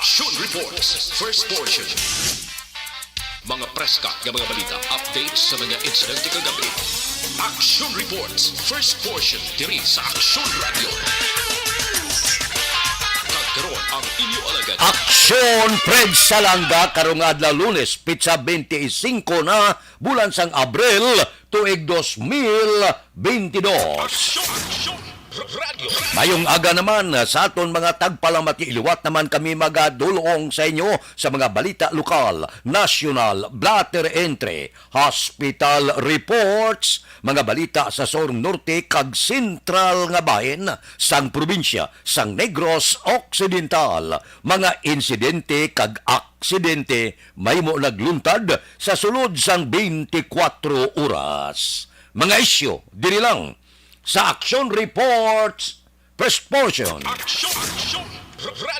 Action Reports, first portion. Mga preska ng mga balita, updates sa mga insidente kagabi. Action Reports, first portion, diri sa Action Radio. Kagkaroon ang inyo alagad. Aksyon Fred Salanga karong adlaw Lunes, pitsa 25 na bulan sang Abril tuig 2022. Action Radio. Mayong aga naman sa aton mga tagpalamat iliwat naman kami magadulong sa inyo sa mga balita lokal, national, blatter entry, hospital reports, mga balita sa Sorong Norte kag sentral nga bahin sang probinsya sang Negros Occidental, mga insidente kag aksidente maymo nagluntad sa sulod sang 24 oras. Mga isyu diri lang sa Action Reports first portion. Action Radio.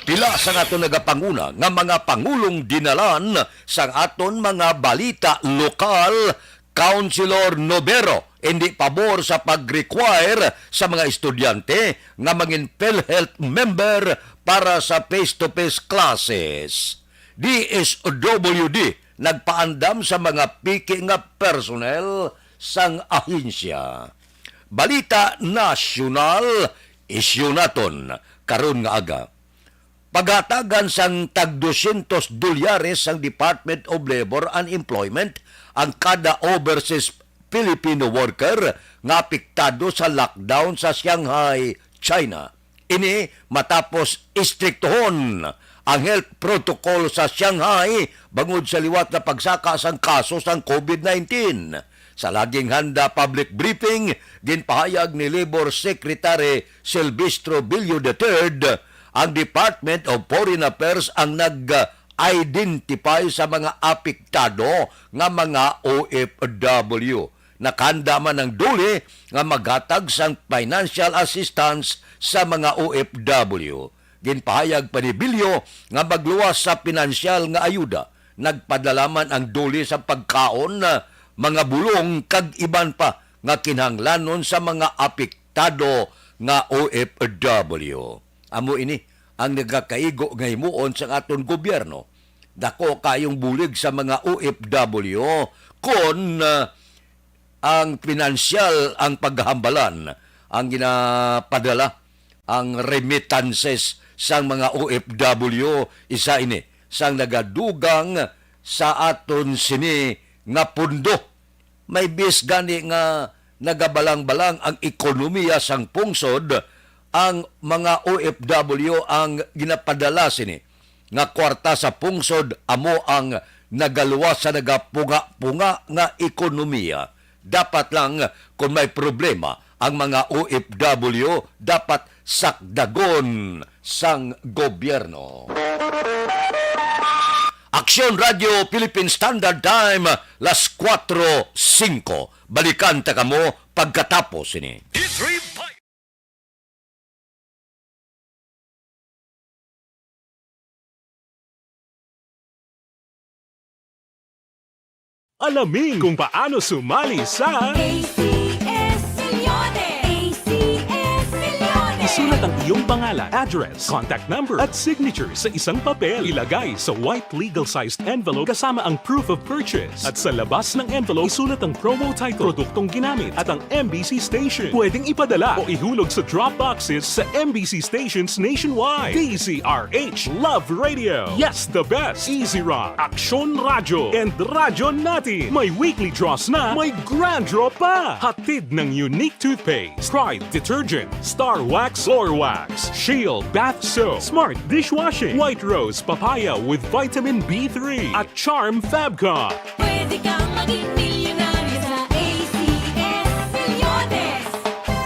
Pila sa aton nagapanguna nga mga pangulong dinalan sa aton mga balita lokal, Councilor Nobero hindi pabor sa pag-require sa mga estudyante nga maging PhilHealth member para sa face-to-face classes. DSWD nagpaandam sa mga piki nga personnel sang ahensya. Balita nasyonal, isyu naton karon nga aga. Pagatagan sang tag $200 sang Department of Labor and Employment ang kada overseas Filipino worker nga apektado sa lockdown sa Shanghai, China. Ini matapos istriktohon ang health protocol sa Shanghai bangod sa liwat na pagsaka sang kaso sang COVID-19. Sa laging handa public briefing, ginpahayag ni Labor Secretary Silvestro Bilio III, ang Department of Foreign Affairs ang nag-identify sa mga apektado nga mga OFW. Nakahanda man ang duli nga maghatag sang financial assistance sa mga OFW. Ginpahayag pa ni Bilio nga magluwas sa pinansyal nga ayuda. Nagpadalaman ang duli sa pagkaon na mga bulong kag iban pa nga kinahanglanon sa mga apektado nga OFW. Amo ini ang nagakaigo nga himuon sa aton gobyerno. Dako kayong bulig sa mga OFW kon ang pinansyal ang paghambalan ang ginapadala ang remittances sang mga OFW isa ini sang nagadugang sa aton sini nga pundo. May bis gani nga nagabalang-balang ang ekonomiya sang pungsod, ang mga OFW ang ginapadala sini nga kwarta sa pungsod amo ang nagaluwas sa nagapunga-punga nga ekonomiya. Dapat lang kung may problema ang mga OFW dapat sakdagon sang gobyerno. Action Radio Philippine Standard Time, las 4:05. Balikan ta kamo pagkatapos ini. Alamin kung paano sumali sa ACS Millones! ACS Millones! isulat ang iyong pangalan, address, contact number at signature sa isang papel. Ilagay sa white legal-sized envelope kasama ang proof of purchase. At sa labas ng envelope, isulat ang promo title, produktong ginamit at ang MBC station. Pwedeng ipadala o ihulog sa drop boxes sa MBC stations nationwide. DZRH Love Radio. Yes, the best. Easy Rock, Action Radio, and Radyo Natin. May weekly draws na, may grand draw pa. Hatid ng unique toothpaste, Pride Detergent, Star Wax Floor Wax, Shield Bath Soap, Smart Dishwashing, White Rose Papaya with Vitamin B3, at Charm Fabcon. Pwede kang maging milyonaryo sa ACS Millones!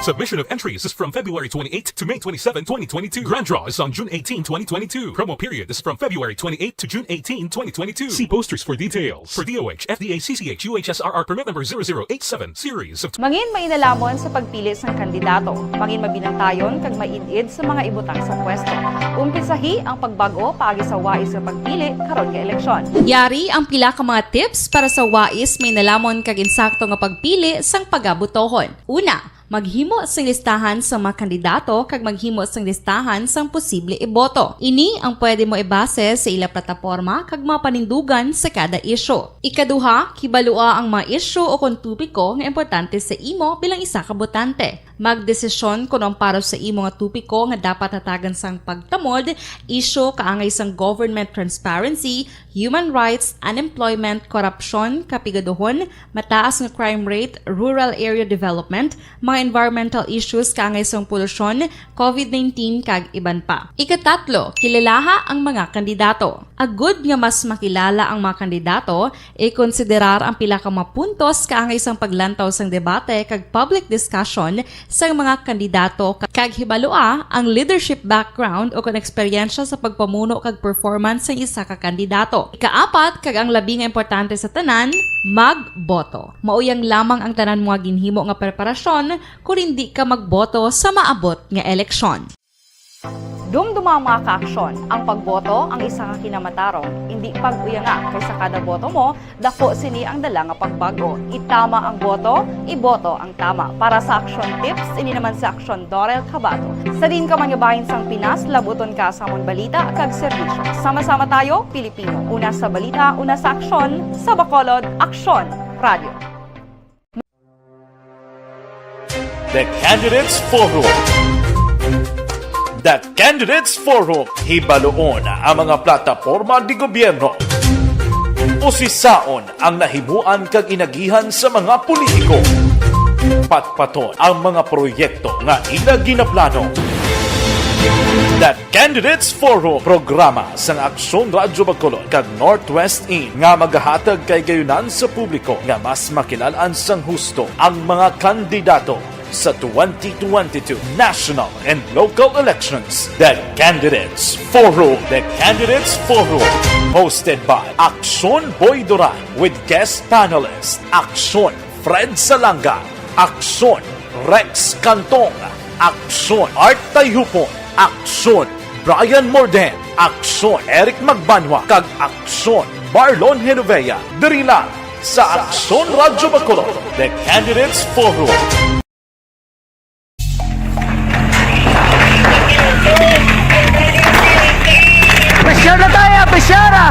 Submission of entries is from February 28 to May 27, 2022. Grand draw is on June 18, 2022. Promo period is from February 28 to June 18, 2022. See posters for details. For DOH, FDA, CCH, UHSRR permit number 0087 series of Mangin mainalamon sa pagpili sa kandidato. Mangin mabinantayon kag mainid sa mga ibutang sa pwesto. Umpisahi ang pagbago paagi sa wais sa pagpili karon nga eleksyon. Yari ang pila ka mga tips para sa wais may nalamon kag insakto nga pagpili sang pagabutohon. Una, maghimo sa listahan sa mga kandidato kag maghimo sa listahan sang posible iboto. Ini ang pwede mo ibase sa ila plataporma kag mga panindugan sa kada isyu. Ikaduha, kibalua ang mga isyu o kung tupiko nga importante sa imo bilang isa ka botante. Magdesisyon kung ang para sa imo nga tupiko nga dapat hatagan sang pagtamod, isyu kaangay sang government transparency, human rights, unemployment, korupsyon, kapigaduhon, mataas nga crime rate, rural area development, mga environmental issues kaangay sang polusyon, COVID-19 kag iban pa. Ikatatlo, kilalaha ang mga kandidato. Agud nga mas makilala ang mga kandidato, i-konsiderar ang pila ka mga puntos kaangay sang paglantaw sang debate kag public discussion sa mga kandidato kag hibalua ang leadership background o kung eksperyensya sa pagpamuno kag performance sa isa ka kandidato. Ikaapat, kag ang labi nga importante sa tanan, magboto. Mauyang lamang ang tanan mga ginhimo nga preparasyon kung hindi ka magboto sa maabot nga eleksyon. Dumduma ang mga kaaksyon. Ang pagboto ang isa ka kinamatarong. Hindi pag-uya nga kaysa kada boto mo, dako sini ang dala nga pagbago. Itama ang boto, iboto ang tama. Para sa action tips, ini naman sa action Dorel Cabato. Sa din ka manyabahin sang Pinas, labuton ka sa amon balita kag serbisyo. Sama-sama tayo, Pilipino. Una sa balita, una sa aksyon, sa Bacolod, Aksyon Radio. The Candidates Forum. The Candidates Forum, hibaluon ang mga plataporma di gobyerno. Usisaon ang nahimuan kag inagihan sa mga politiko. Patpaton ang mga proyekto nga ila ginaplano. The Candidates Forum, programa sang Aksyon Radyo Bacolod kag Northwest In nga magahatag kay gayunan sa publiko nga mas makilalaan sang husto ang mga kandidato sa 2022 national and local elections. The Candidates Forum. The Candidates Forum. Hosted by Aksyon Boy Duran with guest panelists Aksyon Fred Salanga, Aksyon Rex Cantong, Aksyon Art Tayhupon, Aksyon Brian Morden, Aksyon Eric Magbanwa, kag Aksyon Marlon Genovea. Diri lang sa Aksyon Radyo Bacolod. The Candidates Forum. Besyara tayo! Besyara!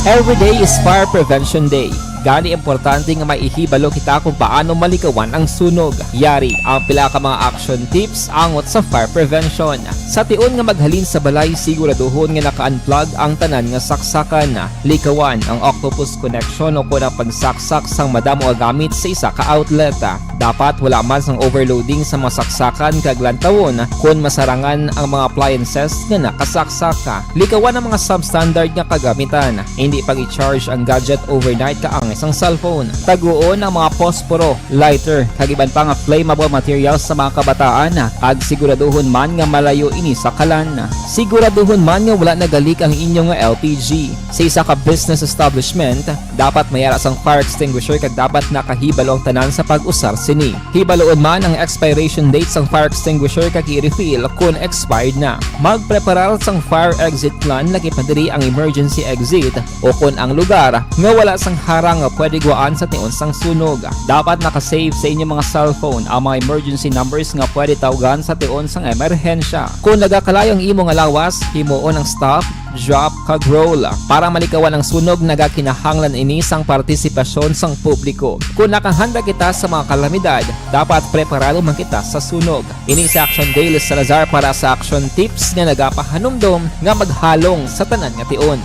Every day is Fire Prevention Day. Gani importante nga maihibalo kita kung paano malikawan ang sunog. Yari ang pila ka mga action tips angot sa fire prevention. Sa tion nga maghalin sa balay, siguraduhon nga naka-unplug ang tanan nga saksakan. Likawan ang octopus connection o kung ang pagsaksak sang madamo nga gamit sa isa ka outlet. Dapat wala man sang overloading sa mga saksakan kag lantawon kung masarangan ang mga appliances nga nakasaksaka. Likawan ang mga substandard nga kagamitan. Hindi pag i-charge ang gadget overnight kaang isang cellphone. Taguon ang mga posporo, lighter, kag iban pa nga flammable materials sa mga kabataan. Ag siguraduhon man nga malayo ini sa kalan. Siguraduhon man nga wala nagalik ang inyong nga LPG. Sa isa ka business establishment, dapat mayara sang fire extinguisher kag dapat nakahibalo ang tanan sa pag-usar sini. Hibaloon man ang expiration date sang fire extinguisher kag i-refill kung expired na. Magpreparar sang fire exit plan laki padiri ang emergency exit o kung ang lugar nga wala sang harang nga pwede guwaan sa tion sang sunog. Dapat nakasave sa inyong mga cellphone ang mga emergency numbers nga pwede tawagan sa tion sang emerhensya. Kung nagakalayo ang imo nga lawas, himuon ang stop, drop, kag roll. Para malikawan ang sunog, nagakinahanglan ini sang partisipasyon sang publiko. Kung nakahanda kita sa mga kalamidad, dapat preparado man kita sa sunog. Ini sa Action Daily Salazar para sa action tips nga nagapahanumdom nga maghalong sa tanan nga tion.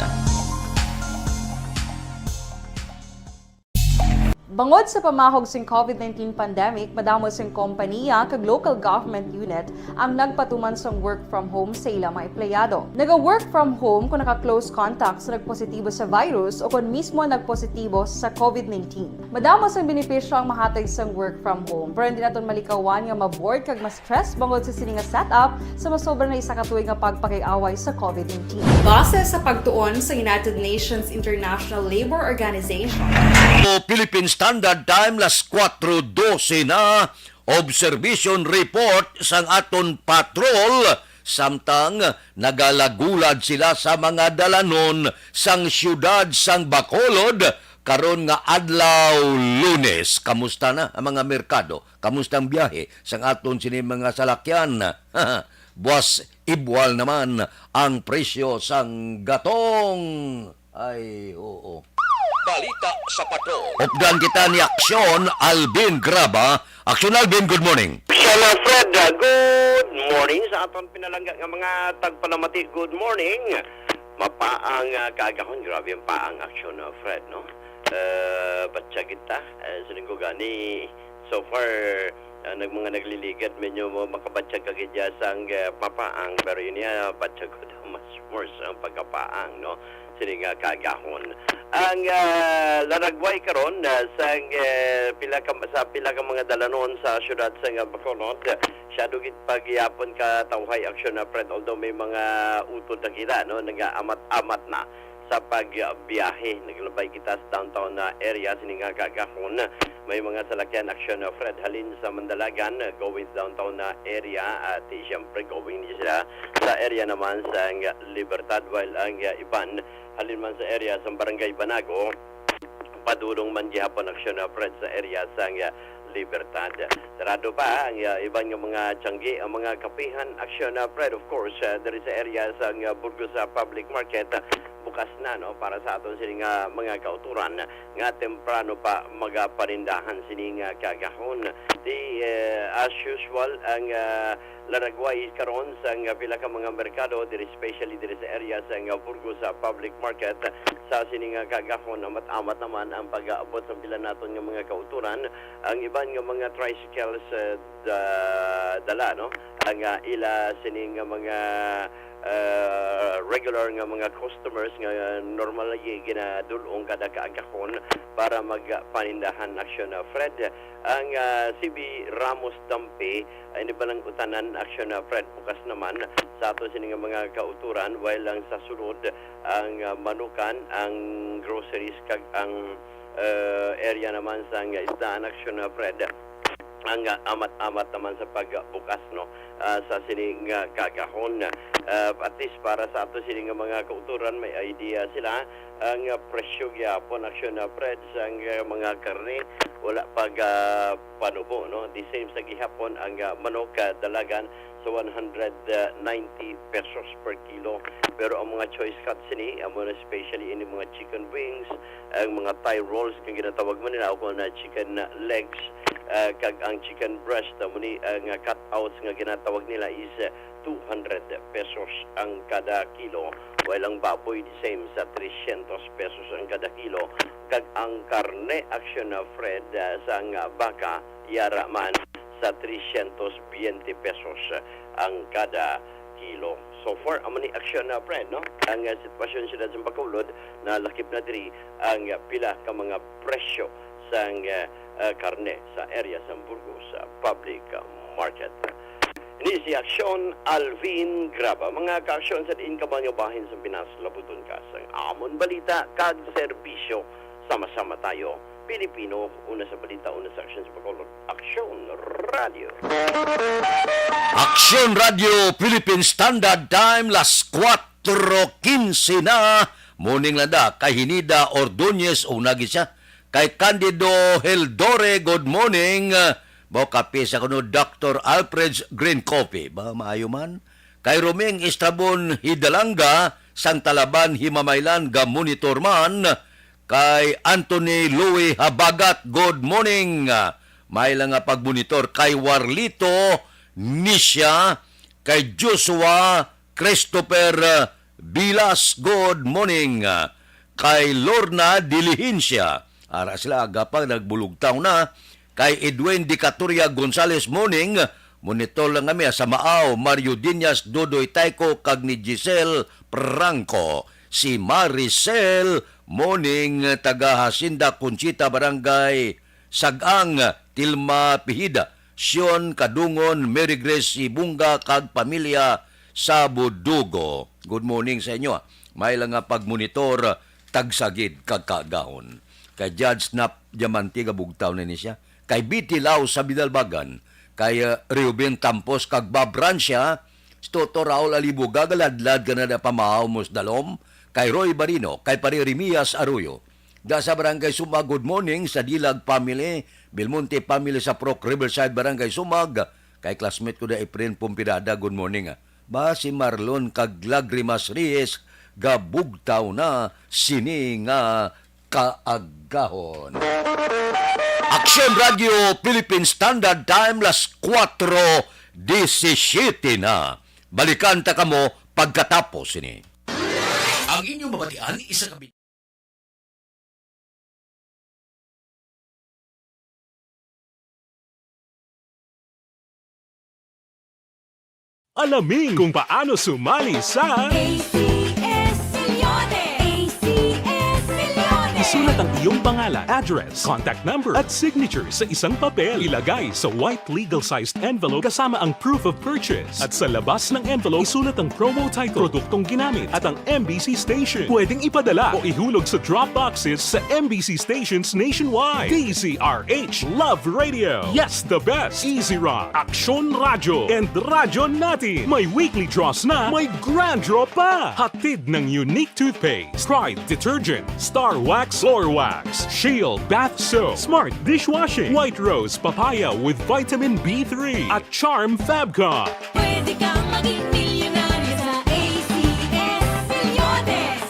Bangod sa pamahog sing COVID-19 pandemic, madamo sing kompanya kag local government unit ang nagpatuman sang work from home sa ilang mga empleyado. Naga-work from home kung naka-close contact sa nagpositibo sa virus o kung mismo nagpositibo sa COVID-19. Madamo sang benepisyo ang mahatag sang work from home, pero hindi naton malikawan nga ma-bored kag ma-stress bangod sa sini nga setup sa masobra na isa ka tuig nga pagpakiaway sa COVID-19. Base sa pagtuon sa United Nations International Labour Organization, O Philippine Standard Time las 4:12 na observation report sang aton patrol samtang nagalagulad sila sa mga dalanon sang siyudad sang Bacolod karon nga adlaw Lunes. Kamusta na ang mga merkado? Kamusta ang biyahe sang aton sini mga salakyan? Buwas ibwal naman ang presyo sang gatong. Ay, oo. Balita sa Pato. Updan kita ni Aksyon Alvin Graba. Aksyon Alvin, good morning. Hello, Fred. Good morning sa aton pinalangga nga mga tagpalamati. Good morning. Mapaang kagahon. Grabe ang paang aksyon, Fred, no? Batsa kita. Sa linggo gani, so far, mga nagliligad medyo mo makabatsag kagidya sang papaang. Pero yun niya, batsag ko daw mas worse ang pagkapaang, no? Sini nga kagahon. Ang laragway karon sa pila ka mga dalanon sa syudad sa Bacolod, siya dugit pagyapon ka tawhay aksyon na Fred, although may mga utod na kita, no, nag-amat-amat na sa pagbiyahe. Naglabay kita sa downtown na area sini nga kagahon. May mga salakyan aksyon na Fred halin sa Mandalagan going downtown na area at siyempre going sila sa area naman sa Libertad, while ang iban halin man sa area sa Barangay Banago padulong man gihapon aksyon na Fred sa area sa Libertad. Sarado pa ang ibang mga tiyanggi, ang mga kapihan aksyon na Fred. Of course, there is sa area sa Burgos Public Market bukas na, no, para sa aton sining mga kauturan nga temprano pa magaparindahan sining kagahon. As usual ang laragway karon sa pila ka mga merkado, especially diri sa area sa Burgos Public Market sa sining kagahon. Amat-amat naman ang pag-aabot sa pila naton nga mga kauturan. Ang iban nga mga tricycles dala, no, ang ila sining mga regular nga mga customers nga normal ginadulong kada kaagahon para magpanindahan aksyon na Fred. Ang CB Ramos Dampi ay nibalang utanan aksyon na Fred bukas naman sa ato sini nga mga kauturan, while lang sa sulod ang manukan, ang groceries kag ang area naman sa isdaan aksyon na Fred ang amat-amat naman sa pagbukas, no, sa sining kagahon. At least para sa ato sining mga kauturan may idea sila ang presyo gyapon aksyon na Fred sa mga karne wala pag panubo, no. The same sa gihapon ang manok dalagan sa 190 pesos per kilo. Pero ang mga choice cuts ni amo na especially ini mga chicken wings, ang mga Thai rolls kung ginatawag man nila o na chicken legs, kag ang chicken breast muni ang cutouts nga ginatawag nila is 200 pesos ang kada kilo, while ang baboy the same sa 300 pesos ang kada kilo. Kag ang karne aksyon na Fred sa baka yara man sa 320 pesos ang kada kilo. So far, amo ni aksyon na Fred, no? Ang sitwasyon sila sa Bacolod na lakip na diri ang pila ka mga presyo sa karne sa area sa Burgos Public Market. Ini si Aksyon Alvin Graba. Mga ka-aksyon sa diin ka ba nga bahin sa Pinas, labuton ka sa amon balita kag serbisyo. Sama-sama tayo. Pilipino, una sa balita, una sa aksyon sa Bacolod. Aksyon Radio. Aksyon Radio Philippine Standard Time, las 4:15 na. Morning lada, kay Hinida Ordonez, unagi siya. Kay Candido Heldore, good morning. Bao kape sa kuno Dr. Alfred's Green Coffee. Ba maayo man? Kay Romeng Estrabon Hidalanga, sang Talaban Himamaylan, ga monitor man. Kay Anthony Louie Habagat, good morning. May lang nga pagmonitor. Kay Warlito Nisha, kay Joshua Christopher Bilas, good morning. Kay Lorna Dilihencia, ara sila agapang nagbulugtaw na. Kay Edwin Dicatoria Gonzales, morning. Monitor lang kami sa Maaw, Mario Dinas, Dodoy Taiko, kag ni Giselle Franco. Si Maricel, morning, taga Hasinda, Conchita, Barangay Sagang, Tilma Pihida. Sion Kadungon, Mary Grace Ibunga, kag pamilya sa Budugo. Good morning sa inyo. May lang nga pagmonitor, tagsagid kag kagahon. Kay Judge Snap Diamantiga bugtaw na ni siya. Kay Biti Lau sa Bidalbagan, kay Reuben Tampos kag Babransya, Toto Raul Alibo, gagaladlad ka na na pamahaw mos dalom, kay Roy Barino, kay Pari Rimias Arroyo. Da sa Barangay Sumag, good morning sa Dilag Family, Belmonte Family sa Proc Riverside Barangay Sumag, kay classmate ko na Efren Pumpirada, good morning. Ba si Marlon Kaglagrimas Reyes, gabugtaw na sini nga kaagahon. Action Radio Philippine Standard Time, las 4:17 na. Balikan ta kamo pagkatapos ini. Ang inyong mabatian, isa kami. Alamin kung paano sumali sa ACS-Milyones! ACS-Milyones! Isulat ang iyong pangalan, address, contact number at signature sa isang papel. Ilagay sa white legal-sized envelope kasama ang proof of purchase. At sa labas ng envelope, isulat ang promo title, produktong ginamit at ang MBC station. Pwedeng ipadala o ihulog sa drop boxes sa MBC stations nationwide. DZRH Love Radio. Yes, the best. Easy Rock, Aksyon Radio, and Radyo Natin. May weekly draws na, may grand draw pa. Hatid ng unique toothpaste, Pride Detergent, Star Wax Floor Wax, Shield Bath Soap, Smart Dishwashing, White Rose Papaya with Vitamin B3, at Charm Fabcon. Pwede kang maging milyonaryo sa ACS-Milyones!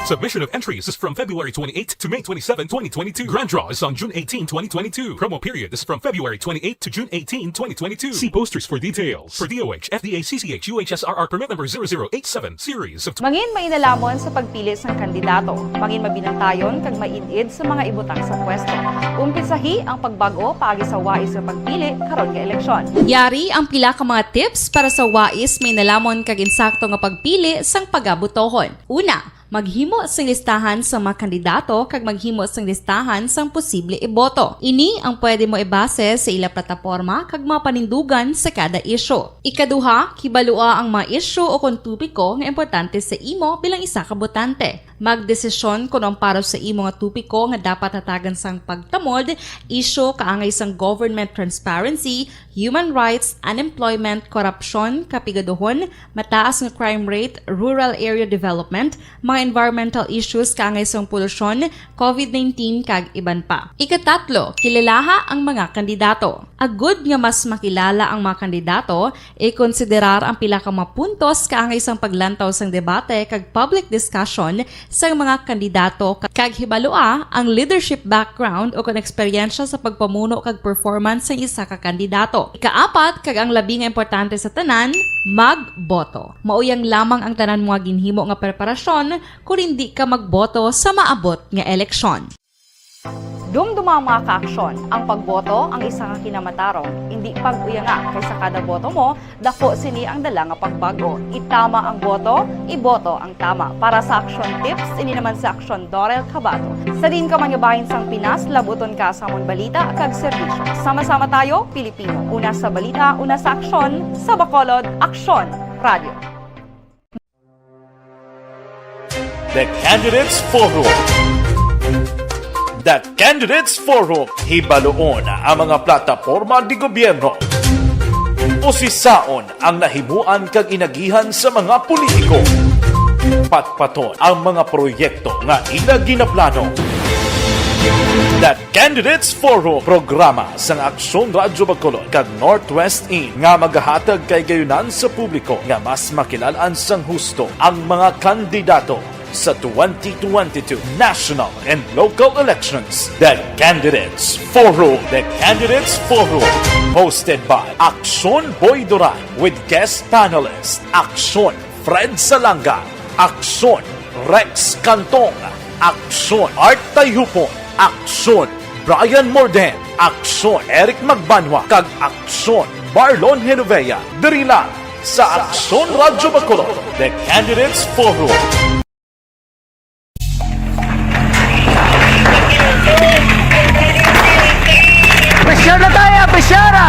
Submission of entries is from February 28 to May 27, 2022. Grand draw is on June 18, 2022. Promo period is from February 28 to June 18, 2022. See posters for details. For DOH, FDA, CCH, UHSRR permit number 0087, series of... Mangin mainalamon sa pagpili sang kandidato. Mangin mabinantayon kag maidid sa mga ibutang sa pwesto. Umpisahi ang pagbago paagi sa wais sa pagpili karon nga eleksyon. Yari ang pila ka mga tips para sa wais may nalamon kag insakto nga pagpili sang pagabutohon. Una, maghimo sang listahan sa mga kandidato kag maghimo sang listahan sang posible iboto. Ini ang pwede mo ibase sa ila plataporma kag mga panindugan sa kada isyu. Ikaduha, kibalua ang mga isyu o kung tupiko nga importante sa imo bilang isa ka botante. Magdesisyon kung ang para sa imo nga tupiko nga dapat hatagan sang pagtamod, isyu kaangay sang government transparency, human rights, unemployment, korupsyon, kapigaduhon, mataas nga crime rate, rural area development, mga environmental issues kaangay sang polusyon, COVID-19 kag iban pa. Ikatatlo, kilalaha ang mga kandidato. Agud nga mas makilala ang mga kandidato, i-konsiderar ang pila ka mga puntos kaangay sang paglantaw sang debate kag public discussion sang mga kandidato kag hibalua ang leadership background o kon eksperyensya sa pagpamuno kag performance sa isa ka kandidato. Ikaapat, kag ang labi nga importante sa tanan, magboto. Mauyang lamang ang tanan mga ginhimo nga preparasyon kung hindi ka magboto sa maabot nga eleksyon. Dumduma ang mga kaaksyon. Ang pagboto ang isa ka kinamatarong. Hindi pag-uya nga kaysa kada boto mo, dako sini ang dala nga pagbago. Itama ang boto, iboto ang tama. Para sa action tips, ini naman sa Aksyon Dorel Cabato. Sa din ka manyabahin sang Pinas, labuton ka sa among balita kag serbisyo. Sama-sama tayo, Pilipino. Una sa balita, una sa aksyon, sa Bacolod, Aksyon Radio. The Candidates Forum. The Candidates Forum. Hibaloon ang mga plataporma di gobyerno. Usisaon ang nahimuan kag inagihan sa mga politiko. Patpaton ang mga proyekto nga ila ginaplano. The Candidates Forum, programa sa Aksyon Radio Bacolod kag Northwest In nga magahatag kay gayunan sa publiko nga mas makilalaan sang husto ang mga kandidato sa 2022 national and local elections. The Candidates Forum. The Candidates Forum. Hosted by Aksyon Boy Duran with guest panelists Aksyon Fred Salanga, Aksyon Rex Cantong, Aksyon Art Tayupon, Aksyon Brian Morden, Aksyon Eric Magbanwa, kag Aksyon Marlon Genovea. Diri lang sa Aksyon Radio Bacolod. The Candidates Forum. Presyar na tayo, presyara!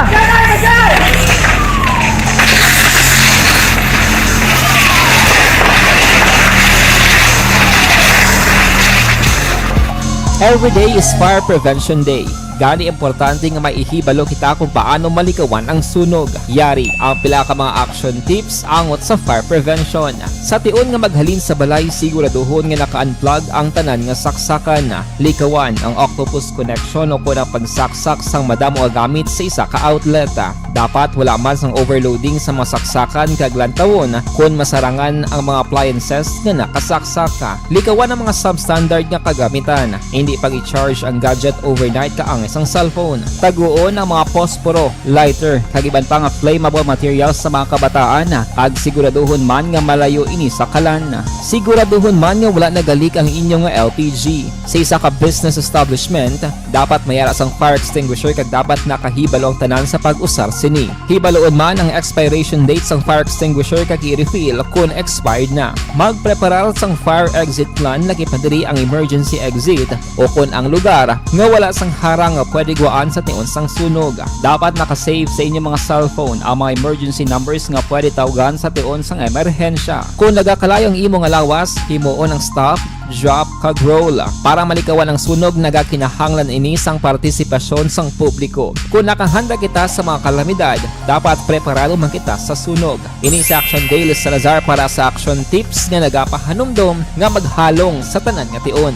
Every day is Fire Prevention Day. Gani importante nga maihibalo kita kung paano malikawan ang sunog. Yari ang pila ka mga action tips angot sa fire prevention. Sa tion nga maghalin sa balay, siguraduhon nga naka-unplug ang tanan nga saksakan. Likawan ang octopus connection o kung ang pagsaksak sang madamo nga gamit sa isa ka outlet. Dapat wala man sang overloading sa mga saksakan kag lantawon kung masarangan ang mga appliances nga nakasaksaka. Likawan ang mga substandard nga kagamitan. Hindi pag i-charge ang gadget overnight kaang isang cellphone. Taguon ang mga posporo, lighter, kag iban pa nga flammable materials sa mga kabataan. Kag siguraduhon man nga malayo ini sa kalan. Siguraduhon man nga wala nagalik ang inyong nga LPG. Sa isa ka business establishment, dapat mayara sang fire extinguisher kag dapat nakahibalo ang tanan sa pag-usar sini. Hibaloon man ang expiration date sang fire extinguisher kag i-refill kung expired na. Magpreparar sang fire exit plan lagi padiri ang emergency exit o kung ang lugar nga wala sang harang nga pwede guaan sa tion sang sunog. Dapat nakasave sa inyong mga cellphone ang mga emergency numbers nga pwede tawagan sa tion sang emerhensya. Kung nagakalayo ang imo nga lawas, himuon ang stop, drop kag roll. Para malikawan ang sunog, nagakinahanglan ini sang partisipasyon sang publiko. Kung nakahanda kita sa mga kalamidad, dapat preparado man kita sa sunog. Ini sa Action Daily Salazar para sa action tips nga nagapahanumdom nga maghalong sa tanan nga tion.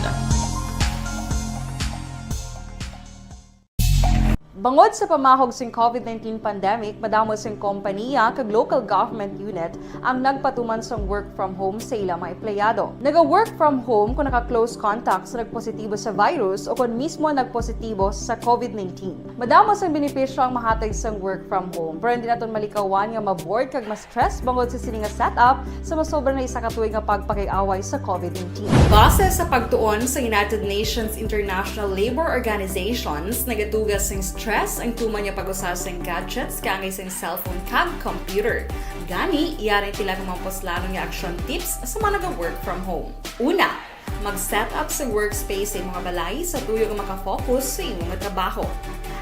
Bangod sa pamahog sing COVID-19 pandemic, madamo sing kompanya kag local government unit ang nagpatuman sang work from home sa ilang mga empleyado. Naga-work from home kung naka-close contacts na nagpositibo sa virus o kung mismo nagpositibo sa COVID-19. Madamo sang benepisyo ang mahatag sang work from home, pero hindi naton malikawan nga ma-bored kag ma-stress bangod sa sini nga setup sa masobra na isa ka tuig nga pagpakiaway sa COVID-19. Base sa pagtuon sa United Nations International Labour Organizations, nagatugas sing stress ang tuman niya pag-usar sa gadgets kaangay sa cellphone kag computer. Gani, iyari tila ng mga poslanong nga action tips sa mga nag-work from home. Una, mag-set up sa workspace sa mga balay sa tuyo nga makafocus sa imong trabaho.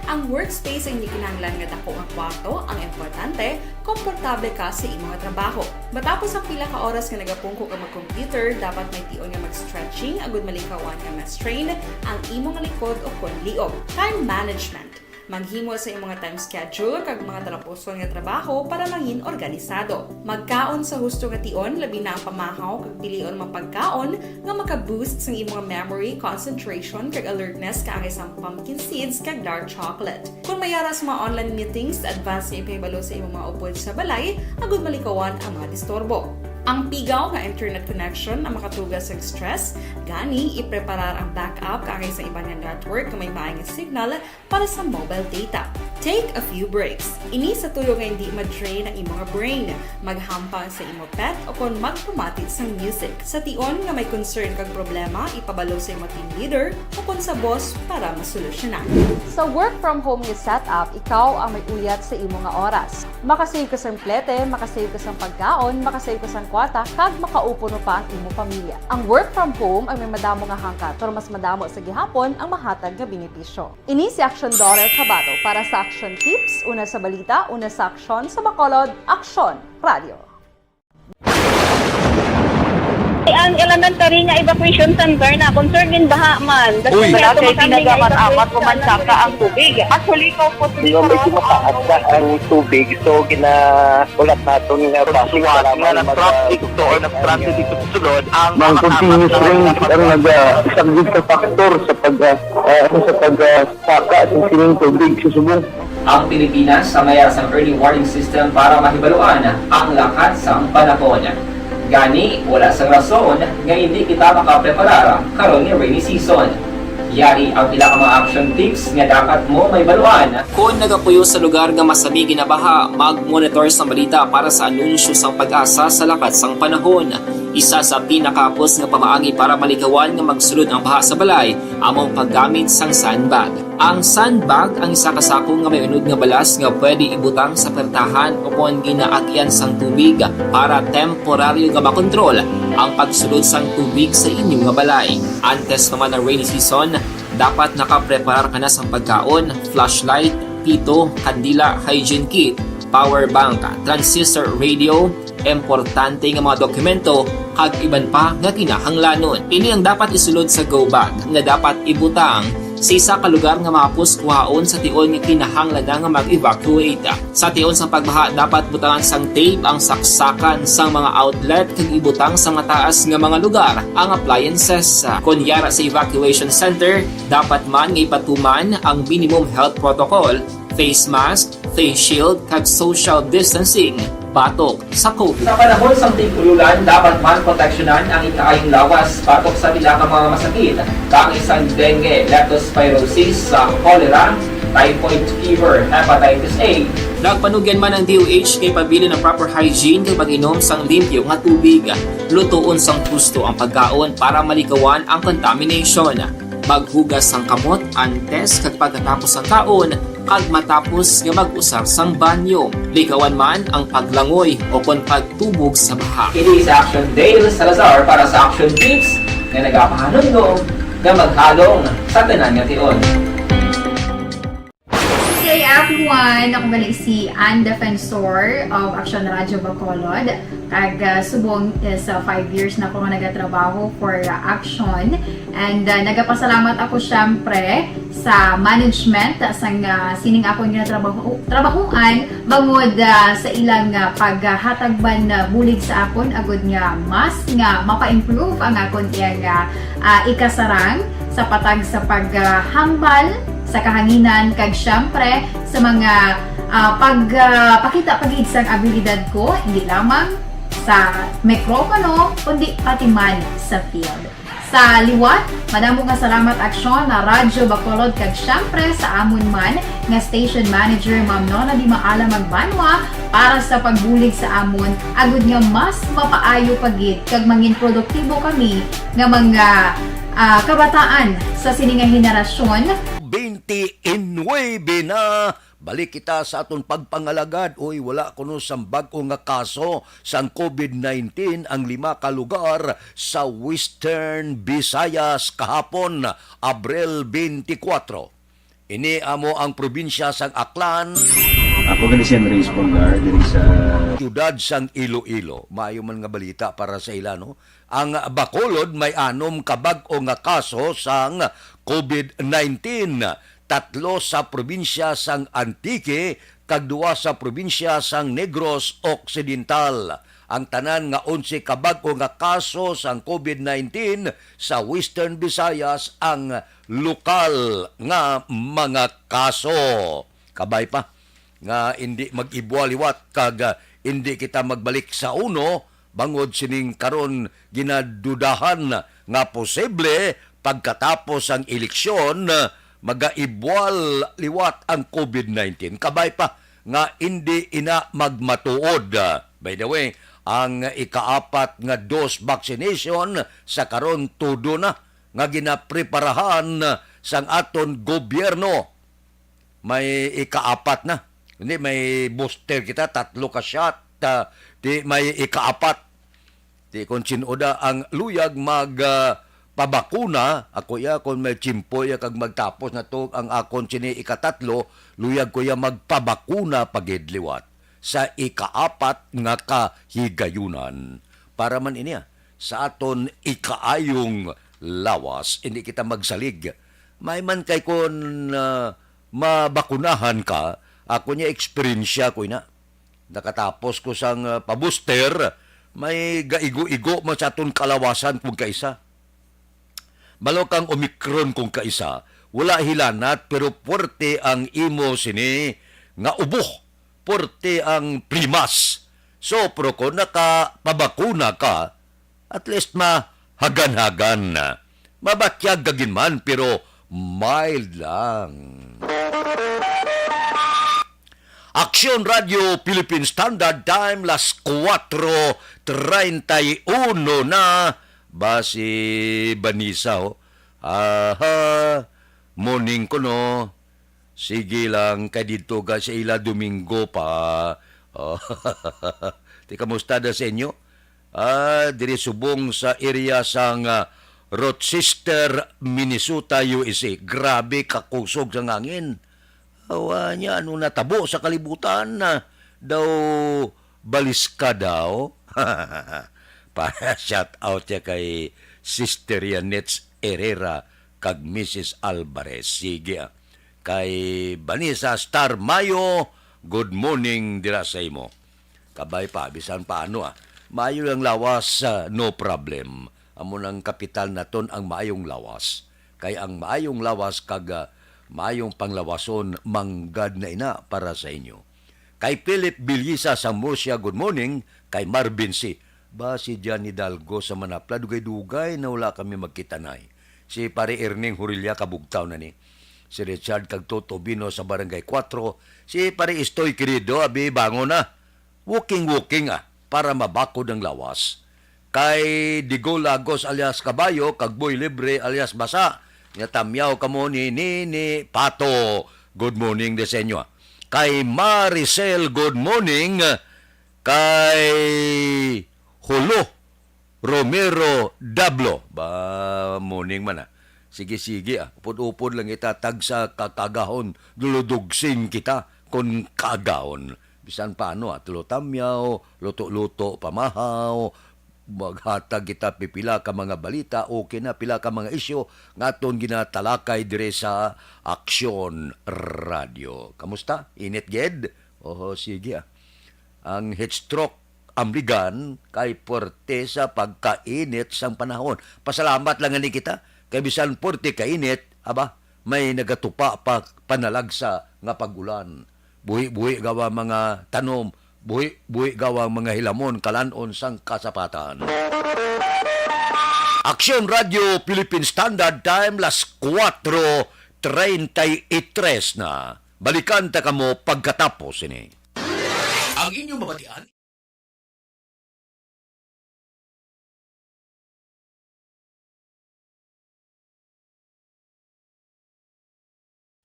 Ang workspace ay hindi kinahanglan nga dako nga kwarto, ang importante, komportable ka sa imong trabaho. Matapos ang pila ka oras nga nagapungko ka mag-computer, dapat may tion nga mag-stretching agud malikawan nga ma-strain ang imong likod o kon liog. Time management. Maghimo sa imong time schedule kag mga talapuson nga trabaho para maging organisado. Magkaon sa husto nga tion, labi na ang pamahaw kag pilion mga pagkaon nga maka-boost sa imong memory, concentration kag alertness kaangay sa pumpkin seeds kag dark chocolate. Kung mayara sa mga online meetings, advance nga ipahibalo sa imong mga upod sa balay, agud malikawan ang mga disturbo. Ang pigaw nga internet connection ang makatugas sa stress, gani ipreparar ang backup kaangay sa ibang nga network nga may maayong signal para sa mobile data. Take a few breaks. Ini sa tuyo nga hindi ma-drain ang imong brain, maghampang sa imong pet o kung magpumatit sa music. Sa tion nga may concern kag problema, ipabalo sa imong team leader o kung sa boss para masolusyonan. Sa work from home nga setup, ikaw ang may uyat sa imong nga oras. Makasave ka sa plete, makasave ka sa pagkaon, makasave ka sa kwarta, kag makaupo no pa ang imong pamilya. Ang work from home ay may madamo nga hangkat, pero mas madamo sa gihapon ang mahatag nga benepisyo. Ini si Action Daughter Cabato para sa Action Tips, una sa balita, una sa aksyon, sa Bacolod, Aksyon Radio. Ang elementary nga evacuation center na concern din baha man. Uy, kasi pinagamat-amat kumansaka ang tubig. Actually, po Medyo mataas na ang tubig. So, kinaulat natin nga pasuwat nga nag-traffic to or nag-traffic dito sa sunod. Ang continuous rain ang nag-subject sa factor sa pagsaka sa sining tubig sa subong. Ang Pilipinas sa mayar sa early warning system para mahibaluan ang lakat sa panahon. Gani, wala sa rason nga hindi kita makapreparar karon ni rainy season. Yari ang pila ka mga action tips nga dapat mo may baluan. Kung nagapuyo sa lugar nga masabi ginabaha, mag-monitor sa balita para sa anunsyo sa pag-asa sa lakat sang panahon. Isa sa pinakapos nga pamaagi para malikawan nga magsulod ang baha sa balay, among paggamit sang sandbag. Ang sandbag ang isa kasakong nga may unod nga balas nga pwede ibutang sa pertahan o kung ginaagyan sang tubig para temporaryo nga makontrol ang pagsulod sang tubig sa inyong nga balay. Antes naman ng rainy season, dapat nakapreparar ka na sa pagkaon, flashlight, pito, kandila, hygiene kit, power bank, transistor radio, importante nga mga dokumento, kag iban pa nga kinahanglanon. Ini ang dapat isulod sa go bag nga dapat ibutang sa isa ka lugar nga mapus kuhaon sa tion nga kinahanglan nga mag-evacuate. Sa tion sang pagbaha dapat butangan sang tape ang saksakan sang mga outlet kag ibutang sa mataas nga mga lugar ang appliances. Kunyara sa evacuation center, dapat man nga ipatuman ang minimum health protocol, face mask, face shield kag social distancing batok sa COVID. Sa panahon sa tigululan, dapat man proteksyonan ang ikaayong lawas batok sa bila ka mga masakit, kang isang dengue, leptospirosis, cholera, typhoid fever, hepatitis A. Nagpanugyan man ang DOH kay pabili ng proper hygiene kay pag-inom sang limpyo nga tubig. Lutuon sang husto ang pagkaon para malikawan ang contamination. Maghugas sang kamot antes kag pagkatapos ang kaon kag matapos nga mag-usar sang banyo. Likawan man ang paglangoy o kon pagtubog sa baha. Kini sa Action Dale Salazar para sa Action Tips nga nagapahanong nga maghalong sa tanan nga tion. Hey everyone! Ako balik si Ann Defensor of Action Radio Bacolod. Kag subong sa 5 years na ako nga nagatrabaho for Action. And nagapasalamat ako syempre sa management sang sining ako nga trabahuan bangod sa ilang paghatagban bulig sa akon agud nga mas nga mapa-improve ang akon nga ikasarang sa patag sa paghambal sa kahanginan kag syempre sa mga pagpakita pagid sang abilidad ko hindi lamang sa mikropono kundi pati man sa field. Sa liwat, madamo nga salamat Aksyon na Radyo Bacolod kag syempre sa amon man nga station manager Ma'am Nona Di Maala Magbanwa para sa pagbulig sa amon agud nga mas mapaayo pagid kag mangin produktibo kami nga mga kabataan sa sininga henerasyon. 29 na balik kita sa aton pagpangalagad. Uy, wala kuno sang bag-o nga kaso sang COVID-19 ang 5 ka lugar sa Western Visayas kahapon, Abril 24. Ini amo ang probinsya sang Aklan. Ako gali si Andres Pongar diri sa siyudad sang Iloilo. Maayo man nga balita para sa ila, no? Ang Bacolod may 6 ka bag-o nga kaso sang COVID-19. 3 sa probinsya sang Antique kag 2 sa probinsya sang Negros Occidental. Ang tanan nga 11 ka bag-o nga kaso sang COVID-19 sa Western Visayas ang lokal nga mga kaso. Kabay pa nga hindi mag-ibwaliwat kag hindi kita magbalik sa uno bangod sining karon ginadudahan nga posible pagkatapos ang eleksyon magaibwal liwat ang COVID-19. Kabay pa nga hindi ina magmatuod. By the way, ang ika-4 nga dose vaccination sa karon tudo na nga ginapreparahan sang aton gobyerno. May ika-4 na. Hindi, may booster kita, 3 ka shot. Di may ika-4. Di kung sinoda ang luyag pabakuna, ako ya kung may chimpoy kag magtapos na to ang akon sini ika-3, luyag ko ya magpabakuna pagidliwat sa ika-4 nga kahigayunan. Para man iniya, sa aton ikaayong lawas, hindi kita magsalig. May man kay kung mabakunahan ka, ako niya eksperyensya ko na. Nakatapos ko sang pabuster, may gaigo-igo man sa aton kalawasan kung kaisa. Malo kang Omicron kung kaisa, wala hilanat pero puwerte ang imo sini nga ubo. Puwerte ang primas. So, pero kung nakapabakuna ka, at least mahagan-hagan na. Mabakyag gagin man pero mild lang. Aksyon Radio Philippine Standard Time, las 4:31 na. Basi Banisa, ho. Morning ko, no. Sige lang, kay dito ka sa ila Domingo pa. Di kamusta da sa inyo? Diri subong sa area sang Rochester, Minnesota, USA. Grabe kakusog sa ngangin. Awa niya, ano natabo sa kalibutan na daw balis ka daw. Para shout out niya kay Sister Yanetz Herrera kag Mrs. Alvarez. Sige. Kay Vanessa Star Mayo, good morning dira sa imo. Kabay pa, bisan paano Mayo ang lawas, no problem. Amo ng kapital naton ang maayong lawas. Kay ang maayong lawas kag maayong panglawason manggad na ina para sa inyo. Kay Philip Bilyisa sa Murcia, good morning. Kay Marvin C. Ba si Johnny Dalgo sa Manapla, dugay-dugay na wala kami magkitanay. Si pare Erning Hurilya kabugtaw na ni. Si Richard Cagtoto Bino sa Barangay 4. Si pare Istoy Querido, abi bango na. Walking para mabakod ang lawas. Kay Digo Lagos alias Kabayo, kag Boy Libre alias Basa. Natamyaw kamo ni Nini Pato. Good morning de sa inyo. Kay Maricel, good morning. Kay Hulo Romero Dablo. Ba, morning man Sige. Upod-upod lang itatag sa kakagahon. Duludugsing kita kung kagahon. Bisan paano tulotamyaw, luto-luto, pamahaw, maghatag kita pipila ka mga balita, okay na pila ka mga isyo, ngaton ginatalakay dire sa Aksyon Radio. Kamusta? Init ged? Oho, sige Ang heat stroke amligan kay porte sa pagkainit sang panahon. Pasalamat lang ni kita, kay bisan porte kainit, may nagatupa pa panalag sa nga pagulan. Buhi-buhi gawa mga tanom, buhi gawa mga hilamon, kalanon sang kasapatan. Aksyon Radio Philippine Standard Time, las 4:33 na. Balikan ta kamo pagkatapos ini. Ang inyong mabatian.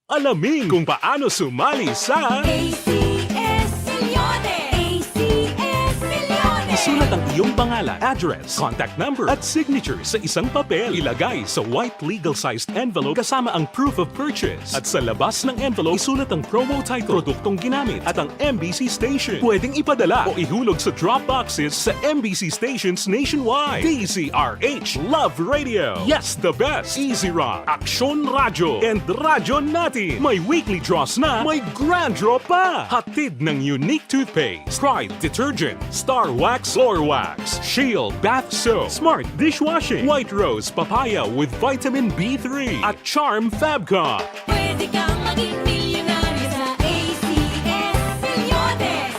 Alamin kung paano sumali sa ACS Milyones! ACS Milyones! Isulat ang iyong pangalan, address, contact number at signature sa isang papel. Ilagay sa white legal-sized envelope kasama ang proof of purchase. At sa labas ng envelope, isulat ang promo title, produktong ginamit at ang MBC station. Pwedeng ipadala o ihulog sa drop boxes sa MBC stations nationwide. DZRH Love Radio. Yes, the best. Easy Rock, Aksyon Radio, and Radyo Natin. May weekly draws na, may grand draw pa. Hatid ng unique toothpaste, Pride Detergent, Star Wax Floor Wax, Shield Bath Soap, Smart Dishwashing, White Rose Papaya with Vitamin B3, at Charm Fabcon. Pwede kang maging milyonaryo sa ACS Milyones!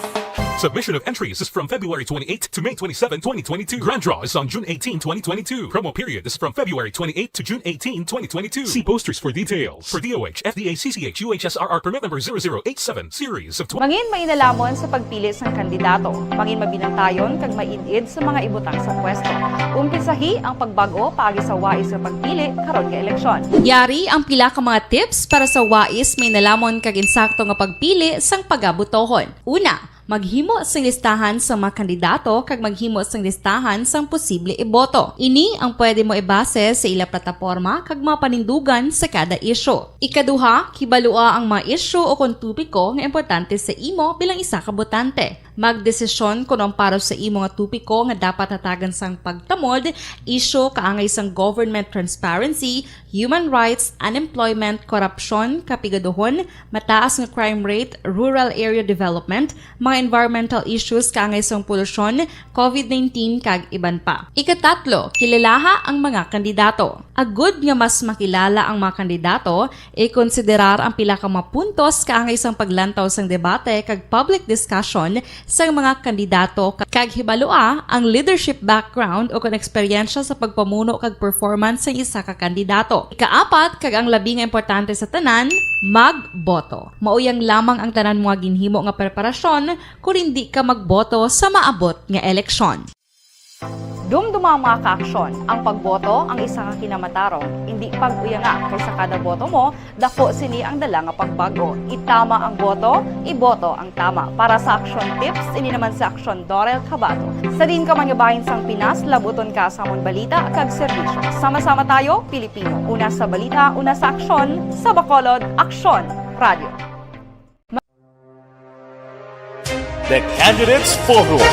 Submission of entries is from February 28 to May 27, 2022. Grand draw is on June 18, 2022. Promo period is from February 28 to June 18, 2022. See posters for details. For DOH, FDA, CCH, UHSRR permit number 0087, series of Mangin mainalamon sa pagpili sang kandidato. Mangin mabinantayon kag mainid sa mga ibutang sa pwesto. Umpisahi ang pagbago paagi sa wais sa pagpili karon nga eleksyon. Yari ang pila ka mga tips para sa wais may nalamon kag insakto nga pagpili sang pagabutohon. Una, maghimo sang listahan sa mga kandidato kag maghimo sang listahan sang posible iboto. Ini ang pwede mo ibase sa ila plataporma kag mga panindugan sa kada isyu. Ikaduha, kibalua ang mga isyu o kung tupiko nga importante sa imo bilang isa ka botante. Magdesisyon kung ang para sa imo nga tupiko nga dapat hatagan sang pagtamod, isyu kaangay sang government transparency, human rights, unemployment, korupsyon, kapigaduhon, mataas nga crime rate, rural area development, mga environmental issues kaangay sang polusyon, COVID-19 kag iban pa. Ikatatlo, kilalaha ang mga kandidato. Agud nga mas makilala ang mga kandidato, i-konsiderar ang pila ka mga puntos kaangay sang paglantaw sang debate kag public discussion sang mga kandidato kag hibalua ang leadership background o kon eksperyensya sa pagpamuno kag performance sa isa ka kandidato. Ikaapat, kag ang labi nga importante sa tanan, magboto. Mauyang lamang ang tanan mga ginhimo nga preparasyon kung hindi ka magboto sa maabot nga eleksyon. Dumduma ang mga kaaksyon. Ang pagboto ang isa ka kinamatarong. Hindi pag-uyanga kaysa kada boto mo, dako sini ang dala nga pagbago. Itama ang boto, iboto ang tama. Para sa action tips, ini naman sa Aksyon Dorel Cabato. Sa din ka manyabahin sang Pinas, labuton ka sa amon balita kag serbisyo. Sama-sama tayo, Pilipino. Una sa balita, una sa aksyon, sa Bacolod, Aksyon Radio. The Candidates Forum.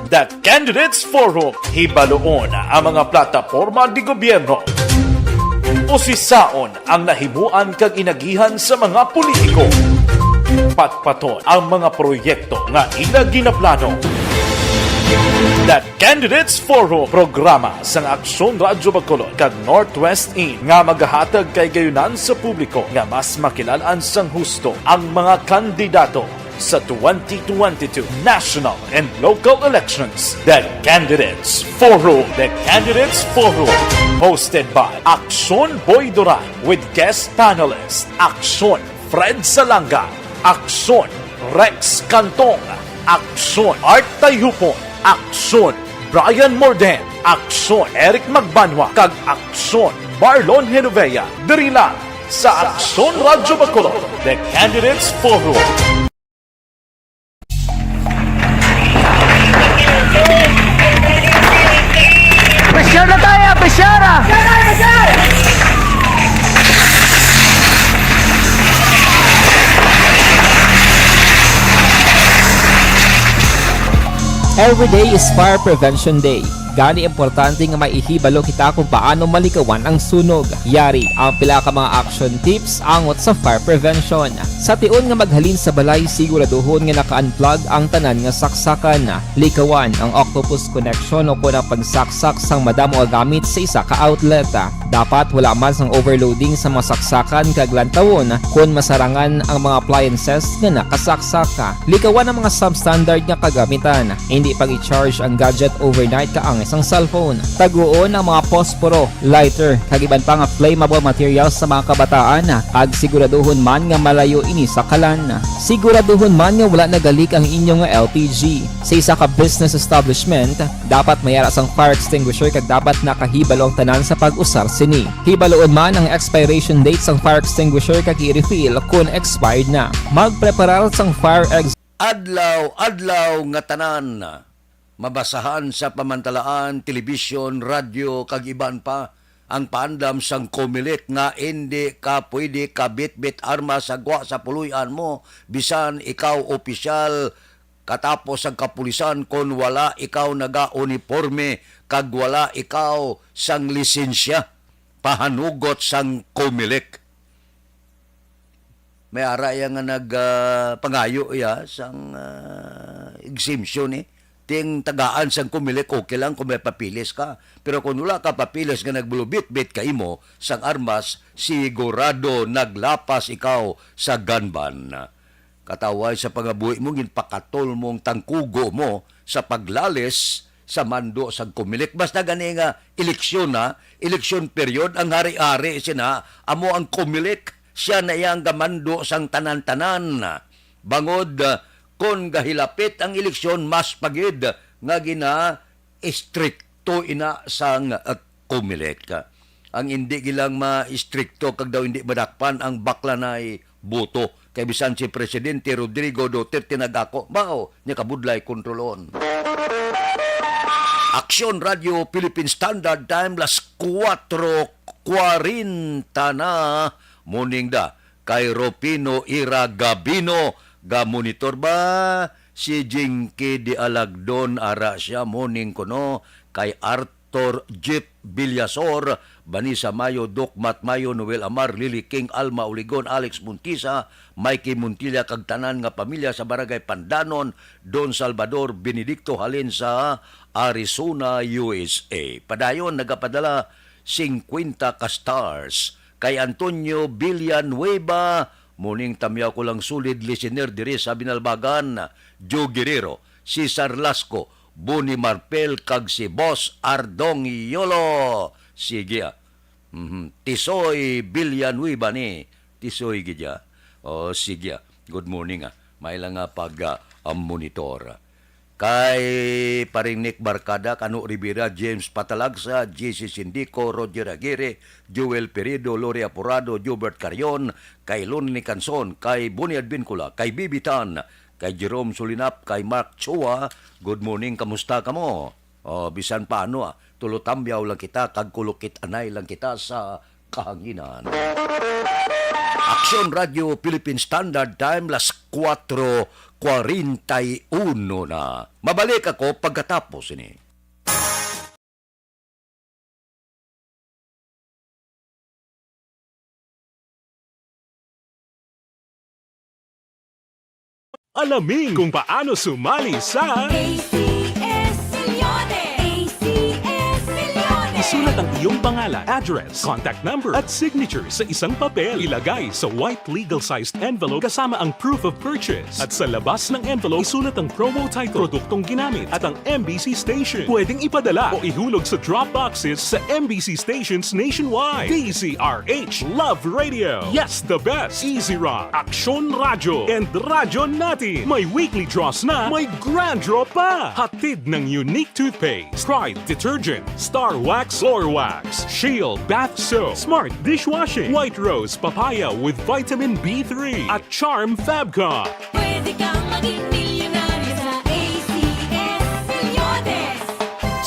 The Candidates Forum. Hibaloon ang mga plataporma di gobyerno. Usisaon ang nahimuan kag inagihan sa mga politiko. Patpaton ang mga proyekto nga ila ginaplano. The Candidates Forum programa sang Aksyon Radyo Bacolod kag Northwest In nga magahatag kay gayunan sa publiko nga mas makilalaan sang husto ang mga kandidato sa 2022 national and local elections. The Candidates Forum. The Candidates Forum. Hosted by Aksyon Boy Duran with guest panelists Aksyon Fred Salanga, Aksyon Rex Cantong, Aksyon Art Tayupon, Aksyon Brian Morden, Aksyon Eric Magbanwa, kag Aksyon Marlon Genovea. Diri lang sa Aksyon Radyo Bacolod. The Candidates Forum. Presyar na tayo! Presyara! Every day is Fire Prevention Day. Gani importante nga maihibalo kita kung paano malikawan ang sunog. Yari ang pila ka mga action tips angot sa fire prevention. Sa tion nga maghalin sa balay, siguraduhon nga naka-unplug ang tanan nga saksakan. Likawan ang octopus connection o kung ang pagsaksak sang madamo nga gamit sa isa ka outlet. Dapat wala man sang overloading sa mga saksakan kag lantawon kung masarangan ang mga appliances nga nakasaksaka. Likawan ang mga substandard nga kagamitan. Hindi pag i-charge ang gadget overnight kaang isang cellphone. Taguon ang mga posporo, lighter, kag iban pa nga flammable materials sa mga kabataan. Kag siguraduhon man nga malayo ini sa kalan. Siguraduhon man nga wala nagalik ang inyong LPG. Sa isa ka business establishment, dapat mayara sang fire extinguisher kag dapat nakahibalo ang tanan sa pag-usar sini. Hibaloon man ang expiration date sang fire extinguisher kag i-refill kung expired na. Magpreparar sang fire Adlaw nga tanan. Mabasahan sa pamantalaan, telebisyon, radyo, kag iban pa ang paandam sang Comelec nga hindi ka pwede kabit-bit arma sa gwa sa puluyan mo bisan ikaw opisyal katapos ang kapulisan kon wala ikaw naga-uniforme kag wala ikaw sang lisensya pahanugot sang Comelec. May araya nga nagpangayo sang exemption ting tagaan sang Comelec, okay lang kung may papilis ka. Pero kung wala ka papilis nga nagbulubit-bit ka imo sang armas, sigurado naglapas ikaw sa gunban. Kataway sa pangabuhi mo, ginpakatol mong tangkugo mo sa paglalis sa mando sang Comelec. Basta gani nga eleksyon eleksyon period, ang hari-hari sina, amo ang Comelec, siya na iyang gamando sang tanan-tanan. Bangod, kon gahilapit ang eleksyon, mas pagid nga gina istrikto ina sang Comelec. Ang hindi gilang ma-istrikto kag daw hindi madakpan ang baklanay boto. Kay bisan si Presidente Rodrigo Duterte nagako, bao niya kabudlay kontrolon. Aksyon Radio Philippine Standard Time, las 4:40 na morning da. Kay Ropino Ira Gabino, ga monitor ba si Jinky Di Alagdon ara siya morning kono kay Arthur Jeep Villasor, Vanessa Mayo, Doc Mat Mayo, Noel Amar, Lily King, Alma Uligon, Alex Muntisa, Mikey Muntilla kag tanan nga pamilya sa Barangay Pandanon, Don Salvador Benedicto halin sa Arizona, USA. Padayon nagapadala 50 ka stars kay Antonio Villanueva. Muning tamyaw ko lang sulid listener diri sa Binalbagan, Joe Guerrero, Cesar Lasco, Boni Marpel, kag si Boss Ardong Yolo. Sige Tisoy Villanueva ni. Tisoy gidya. O sige good morning May lang monitor. Kay paring Nick Barcada, Kano Rivera, James Patalagsa, JC Sindico, Roger Aguirre, Joel Perido, Lori Apurado, Jobert Carion, kay Lonnie Canson, kay Bonnie Advincula, kay Bibitan, kay Jerome Sulinap, kay Mark Chua. Good morning, kamusta ka mo? Bisan paano tulotambyaw lang kita, kag kulukit anay lang kita sa kahanginan. Aksyon Radio Philippine Standard Time, las 4:41 na. Mabalik ako pagkatapos ini. Alamin kung paano sumali sa ACS Milyones! ACS Milyones! Isulat ang iyong pangalan, address, contact number at signature sa isang papel. Ilagay sa white legal-sized envelope kasama ang proof of purchase. At sa labas ng envelope, isulat ang promo title, produktong ginamit at ang MBC station. Pwedeng ipadala o ihulog sa drop boxes sa MBC stations nationwide. DZRH Love Radio. Yes, the best. Easy Rock, Aksyon Radyo, and Radyo Natin. May weekly draws na, may grand draw pa. Hatid ng unique toothpaste, Pride Detergent, Star Wax Floor Wax, Shield Bath Soap, Smart Dishwashing, White Rose Papaya with Vitamin B3 at Charm Fabcon. Pwede kang maging milyonaryo sa ACS Milyones!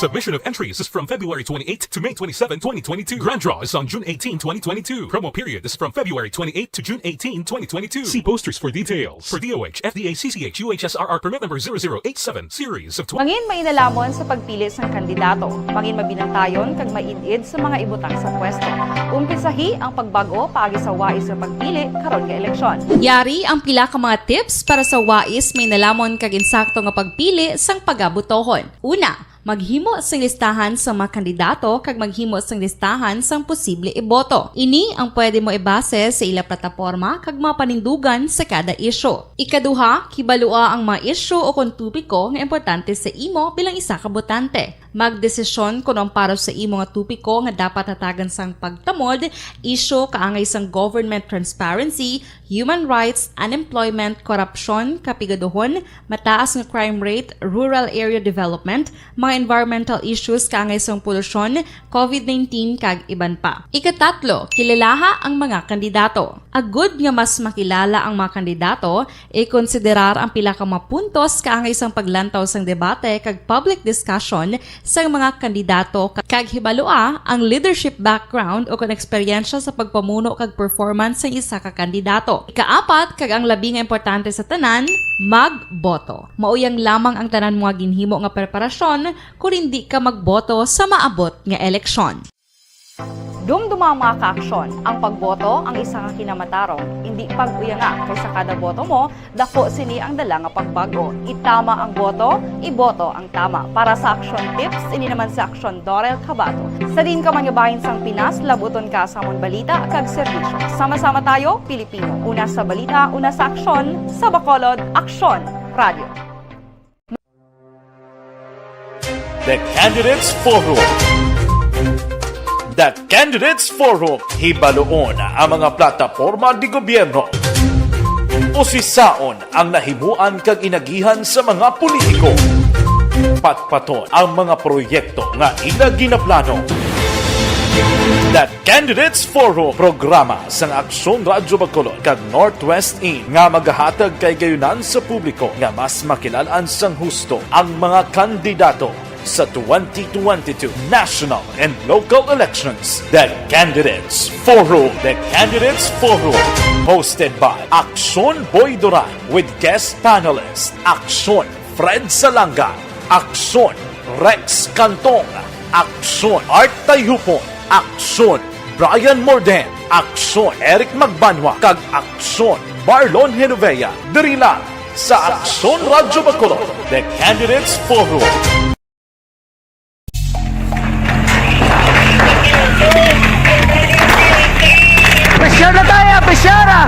Submission of entries is from February 28 to May 27, 2022. Grand draw is on June 18, 2022. Promo period is from February 28 to June 18, 2022. See posters for details. For DOH, FDA, CCH, UHSRR permit number 0087 series of Mangin may inalamon sa pagpili sang kandidato. Mangin mabinantayon kag maidid sa mga ibutang sa pwesto. Umpisahi ang pagbago paagi sa wais sa pagpili karon nga eleksyon. Yari ang pila ka mga tips para sa wais may nalamon kag insakto nga pagpili sang pagabutohon. Una, maghimo sang listahan sa mga kandidato kag maghimo sang listahan sang posible iboto. Ini ang pwede mo ibase sa ila plataporma kag mga panindugan sa kada isyu. Ikaduha, kibalua ang mga isyu o kung tupiko nga importante sa imo bilang isa ka botante. Magdesisyon kung ang para sa imo nga tupiko nga dapat hatagan sang pagtamod, isyu kaangay sang government transparency, human rights, unemployment, korupsyon, kapigaduhon, mataas nga crime rate, rural area development, mga environmental issues kaangay sang polusyon, COVID-19 kag iban pa. Ikatatlo, kilalaha ang mga kandidato. Agud nga mas makilala ang mga kandidato, i-konsiderar ang pila ka mga puntos kaangay sang paglantaw sang debate kag public discussion sang mga kandidato kag hibalua ang leadership background o kon eksperyensya sa pagpamuno kag performance sa isa ka kandidato. Ikaapat, kag ang labi nga importante sa tanan, magboto. Mauyang lamang ang tanan mga ginhimo nga preparasyon kung hindi ka magboto sa maabot nga eleksyon. Dumduma ang mga kaaksyon. Ang pagboto ang isa ka kinamatarong. Hindi pag-uya nga kay sa kada boto mo, dako sini ang dala nga pagbago. Itama ang boto, iboto ang tama. Para sa action tips, ini naman sa Aksyon Dorel Cabato. Sa din ka manyabahin sang Pinas, labuton ka sa among balita kag serbisyo. Sama-sama tayo, Pilipino. Una sa balita, una sa aksyon, sa Bacolod, Aksyon Radio. The Candidates Forum. The Candidates Forum, hibaloon ang mga plataporma di gobyerno. Usisaon ang nahimuan kag inagihan sa mga politiko. Patpaton ang mga proyekto nga ila ginaplano. The Candidates Forum, programa sang Aksyon Radyo Bacolod kag Northwest In nga magahatag kay gayunan sa publiko nga mas makilalaan sang husto ang mga kandidato sa 2022 national and local elections. The Candidates Forum. The Candidates Forum. Hosted by Aksyon Boy Duran with guest panelists Aksyon Fred Salanga, Aksyon Rex Cantong, Aksyon Art Tayupon, Aksyon Brian Morden, Aksyon Eric Magbanwa, kag Aksyon Marlon Genovea. Diri lang sa Aksyon Radyo Bacolod. The Candidates Forum. Presyar na tayo, presyara!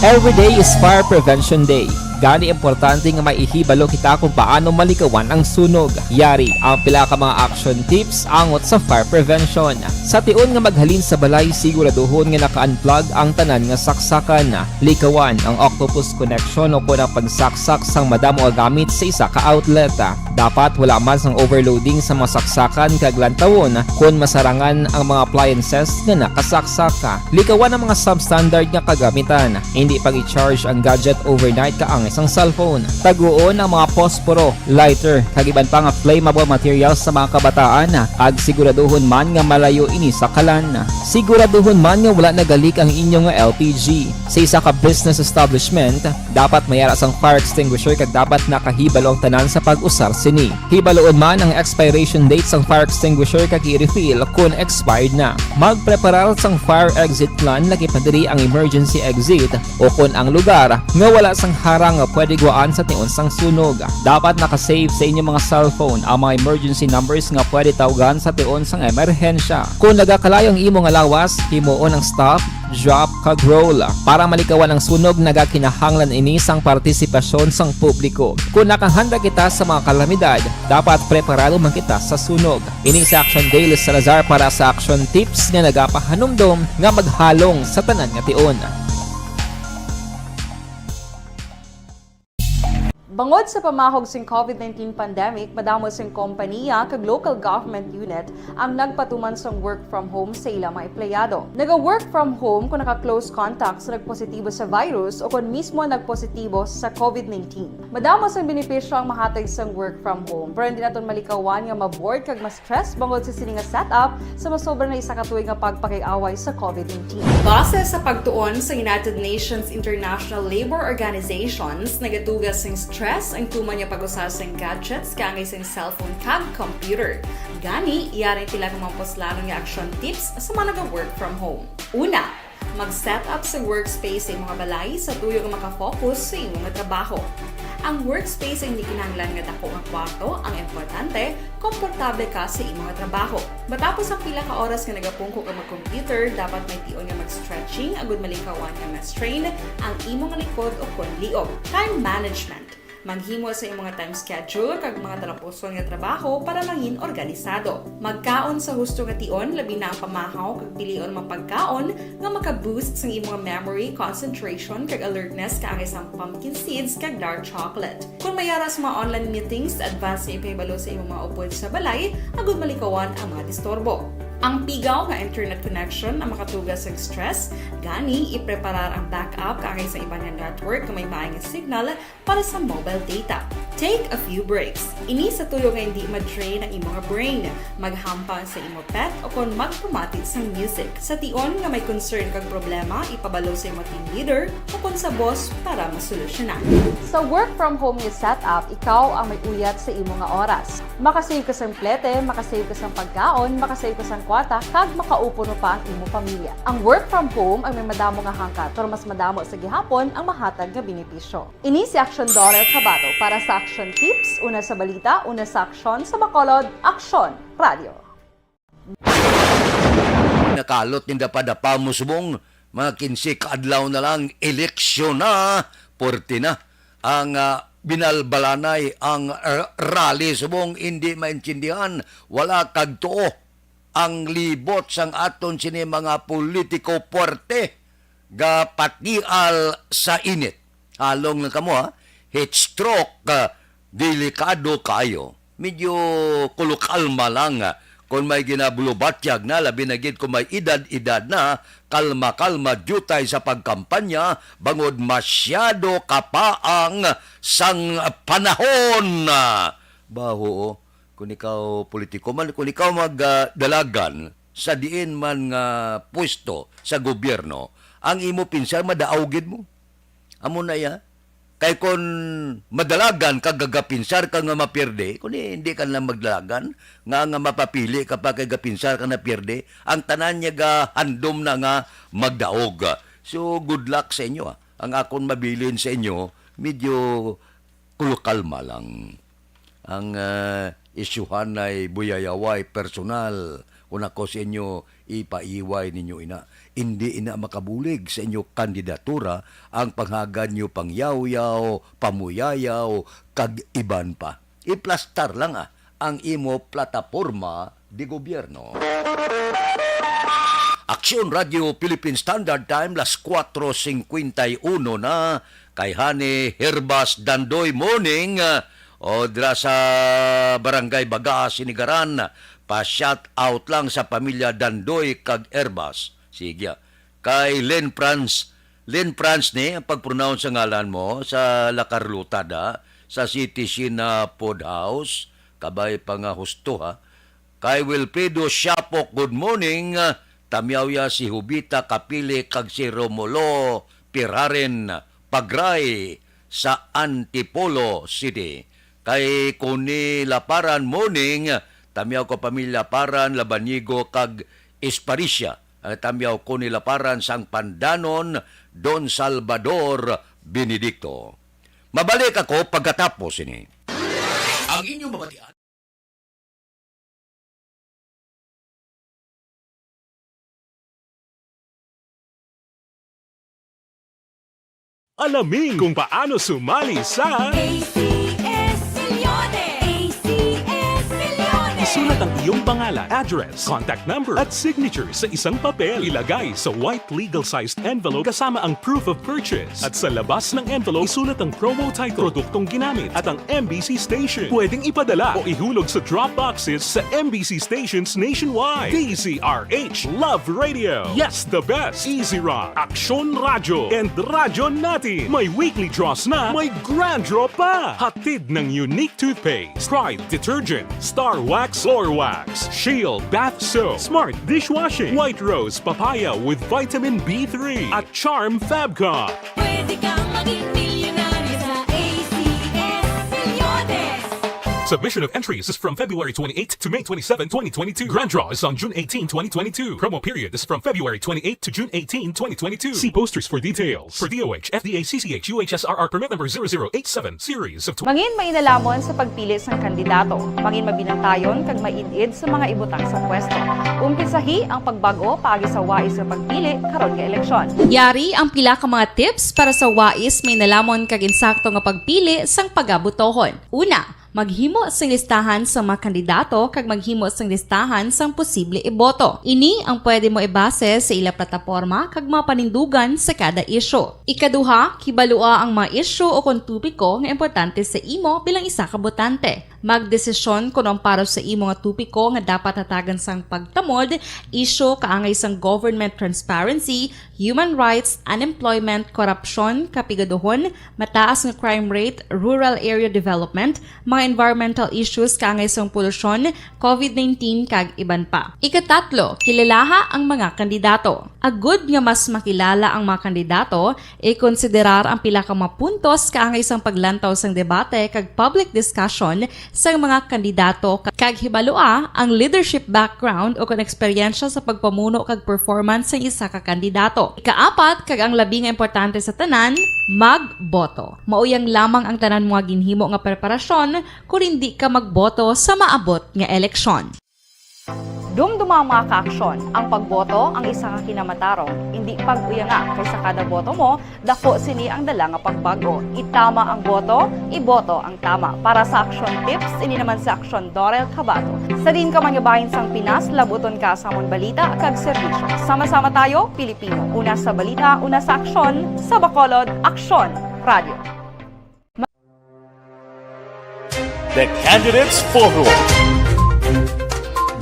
Every day is Fire Prevention Day. Gani importante nga maihibalo kita kung paano malikawan ang sunog. Yari ang pila ka mga action tips angot sa fire prevention. Sa tion nga maghalin sa balay, siguraduhon nga naka-unplug ang tanan nga saksakan. Likawan ang octopus connection o kung ang pagsaksak sang madamo nga gamit sa isa ka outlet. Dapat wala man sang overloading sa mga saksakan kag lantawon kung masarangan ang mga appliances nga nakasaksaka. Likawan ang mga substandard nga kagamitan. Hindi pag i-charge ang gadget overnight kaangay sang cellphone. Taguon ang mga posporo, lighter, kag iban pa nga flammable materials sa mga kabataan ag siguraduhon man nga malayo ini sa kalan. Siguraduhon man nga wala nagalik ang inyong nga LPG. Sa isa ka business establishment, dapat mayara sang fire extinguisher kag dapat nakahibalo ang tanan sa pag-usar sini. Hibaloon man ang expiration date sang fire extinguisher kag i-refill kung expired na. Magpreparar sang fire exit plan lagi padiri ang emergency exit o kung ang lugar nga wala sang harang nga pwede guaan sa tion sang sunog. Dapat nakasave sa inyong mga cellphone ang mga emergency numbers nga pwede tawagan sa tion sang emerhensya. Kung nagakalayo ang imong lawas, himuon ang stop, drop, kag roll. Para malikawan ang sunog, nagakinahanglan ini sang partisipasyon sang publiko. Kung nakahanda kita sa mga kalamidad, dapat preparado man kita sa sunog. Ining sa Action Daily Salazar para sa action tips nga nagapahanumdom nga maghalong sa tanan nga tion. Bangod sa pamahog sing COVID-19 pandemic, madamo sing kompanya kag local government unit ang nagpatuman sang work from home sa ilang mga empleyado. Naga-work from home kung naka-close contact sa nagpositibo sa virus o kung mismo nagpositibo sa COVID-19. Madamo sang benepisyo ang mahatag sang work from home, pero hindi naton malikawan nga ma-bored kag ma-stress bangod sa sini nga setup sa masobra na isa ka tuig nga pagpakiaway sa COVID-19. Base sa pagtuon sa United Nations International Labour Organizations, nagatugas sing stress ang tuman niya pag-usar sa gadgets kangay sa cellphone kag computer. Gani, iyarin tila ng mga poslanong nga action tips sa mga nag-work from home. Una, mag-set up sa workspace sa mga balay sa tuyo nga makafocus sa inyong trabaho. Ang workspace ay hindi kinahanglan nga dako nga kwarto, ang importante, komportable ka sa imong trabaho. Matapos ang pila ka oras nga nagapungko ka mag-computer, dapat may tion nga mag-stretching agud malikawan nga ma-strain ang imong likod o konliog. Time management. Manghimo sa imong time schedule kag mga talapuson nga trabaho para mangin organisado. Magkaon sa husto nga tion, labi na ang pamahaw kag pilion mapagkaon nga maka-boost sa imong memory, concentration kag alertness kaangay sa pumpkin seeds kag dark chocolate. Kung mayara sa mga online meetings, advance na ipahibalo sa imong mga upod sa balay, agud malikawan ang mga disturbo. Ang pigaw nga internet connection ang makatugas sa stress, gani ipreparar ang backup kaangay sa ibang network kung may maayong signal para sa mobile data. Take a few breaks. Ini sa tuyo nga hindi ma-drain ang imong brain, maghampang sa imong pet o kung magpumatid sa music. Sa tion nga may concern kag problema, ipabalo sa imong team leader o kung sa boss para masolusyonan. Sa work from home nga setup, ikaw ang may uyat sa imong nga oras. Makasave ka sa plete, makasave ka sa pagkaon, makasave ka sa kwata, kag makaupo no pa ang imong pamilya. Ang work from home ay may madamo nga hangkat, pero mas madamo sa gihapon ang mahatag nga benepisyo. Ini si Action Dorel Cabato para sa Action Tips, una sa balita, una sa aksyon sa Bacolod, Aksyon Radio. Nakalot ni dapadapa mo subong, mga 15 kaadlaw na lang, eleksyon na, 40 na. Ang binalbalanay, ang rally subong, hindi maintindihan, wala kagtuo. Ang libot sang aton sini mga politiko puwerte ga patial sa init. Halong na kamo heat stroke, delikado kayo. Medyo kulukalma lang kung may ginabulubatyag na, labi na gid kung may edad-edad na, kalma-kalma jutay sa pagkampanya, bangod masyado kapaang sang panahon. Baho kung ikaw politiko man, kung ikaw magdalagan sa diin man nga pwesto sa gobyerno, ang imo pinsar madaawgid mo. Amo na ya. Kay kung madalagan kag gagapinsar ka nga mapirde, kung hindi ka lang magdalagan, nga mapapili kapag gagapinsar ka na pirde, ang tanan niya ga handom na nga magdaog. So good luck sa inyo. Ang akong mabilin sa inyo, medyo kulukalma lang. Ang isyuhan ay buyayaway personal. Kung ako sa inyo, ipaiway ninyo ina. Hindi ina makabulig sa inyo kandidatura ang panghagan nyo pangyaw-yaw, pamuyayaw, kag iban pa. Iplastar lang ang imo plataforma di gobyerno. Aksyon Radio Philippine Standard Time, las 4:51 na, kay Hani Herbas Dandoy Morning, o dira sa Barangay Bagaa, Sinigaran, pa-shout out lang sa pamilya Dandoy kag Herbas. Sige. Kay Len Franz Lynn France ni, ang pag-pronounce ang ngalan mo sa La Carlotada, sa City Sina Pod House, kabay pa nga husto ha. Kay Wilfredo Siapok, good morning. Tamyaw si Hubita Kapili kag si Romulo Piraren Pagray sa Antipolo City. Kay Kuni Laparan morning, tamyaw ko pamilya Paran, Labanigo kag Esparicia. Tamyaw Kuni Laparan sang Pandanon, Don Salvador Benedicto. Mabalik ako pagkatapos ini. Ang inyong mabatian. Alamin kung paano sumali sa ACS Milyones! ACS Milyones! Isulat ang iyong pangalan, address, contact number at signature sa isang papel. Ilagay sa white legal-sized envelope kasama ang proof of purchase. At sa labas ng envelope, isulat ang promo title, produktong ginamit at ang MBC station. Pwedeng ipadala o ihulog sa drop boxes sa MBC stations nationwide. DZRH Love Radio. Yes, the best. Easy Rock, Aksyon Radyo, and Radyo Natin. May weekly draws na, may grand draw pa. Hatid ng unique toothpaste, Pride Detergent, Star Wax Floor Wax, Shield Bath Soap, Smart Dishwashing, White Rose Papaya with Vitamin B3 at Charm Fabcon. Pwede kang maging milyonaryo sa ACS Milyones! Submission of entries is from February 28 to May 27, 2022. Grand draw is on June 18, 2022. Promo period is from February 28 to June 18, 2022. See posters for details. For DOH, FDA, CCH, UHSRR permit number 0087 series of Mangin mainalamon sa pagpili sang kandidato. Mangin mabinantayon kag maidid sa mga ibutang sa pwesto. Umpisahi ang pagbago paagi sa wais sa pagpili karon nga eleksyon. Yari ang pila ka mga tips para sa wais may nalamon kag insakto nga pagpili sang pagabutohon. Una, maghimo sang listahan sa mga kandidato kag maghimo sang listahan sang posible iboto. Ini ang pwede mo ibase sa ila plataporma kag mga panindugan sa kada isyu. Ikaduha, kibalua ang mga isyu o kung tupiko nga importante sa imo bilang isa ka botante. Magdesisyon kung ang para sa imo nga tupiko nga dapat hatagan sang pagtamod, isyu kaangay sang government transparency, human rights, unemployment, korupsyon, kapigaduhon, mataas nga crime rate, rural area development, mga environmental issues kaangay sang polusyon, COVID-19 kag iban pa. Ikatatlo, kilalaha ang mga kandidato. Agud nga mas makilala ang mga kandidato, i-konsiderar ang pila ka mga puntos kaangay sang paglantaw sang debate kag public discussion sang mga kandidato kag hibalua ang leadership background o kon eksperyensya sa pagpamuno kag performance sa isa ka kandidato. Ikaapat, kag ang labi nga importante sa tanan, magboto. Mauyang lamang ang tanan mga ginhimo nga preparasyon kung hindi ka magboto sa maabot nga eleksyon. Dumduma ang mga kaaksyon. Ang pagboto ang isa ka kinamatarong. Hindi pag-uya nga kay sa kada boto mo, dako sini ang dala nga pagbago. Itama ang boto, iboto ang tama. Para sa action tips, ini naman sa Aksyon Dorel Cabato. Sa din ka manyabahin sang Pinas, labuton ka sa among balita kag serbisyo. Sama-sama tayo, Pilipino. Una sa balita, una sa aksyon, sa Bacolod, Aksyon Radio. The Candidates Forum.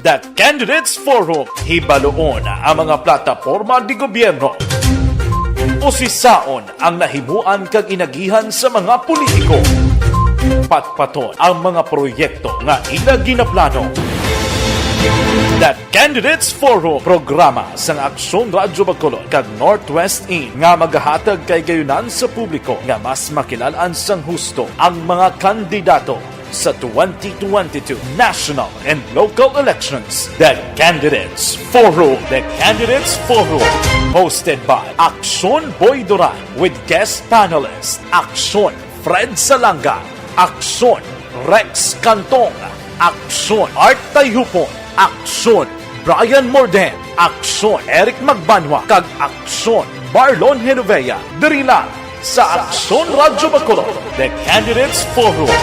The Candidates Forum. Hibaloon ang mga plataporma di gobyerno. Usisaon ang nahimuan kag inagihan sa mga politiko. Patpaton ang mga proyekto nga ila ginaplano. The Candidates Forum, programa sang Aksyon Radyo Bacolod kag Northwest In nga magahatag kay gayunan sa publiko nga mas makilalaan sang husto ang mga kandidato sa 2022 national and local elections. The Candidates Forum. The Candidates Forum. Hosted by Aksyon Boy Duran with guest panelists Aksyon Fred Salanga, Aksyon Rex Cantong, Aksyon Art Tayupon, Aksyon Brian Morden, Aksyon Eric Magbanwa, kag Aksyon Marlon Genovea. Diri lang sa Aksyon Radyo Bacolod. The Candidates Forum.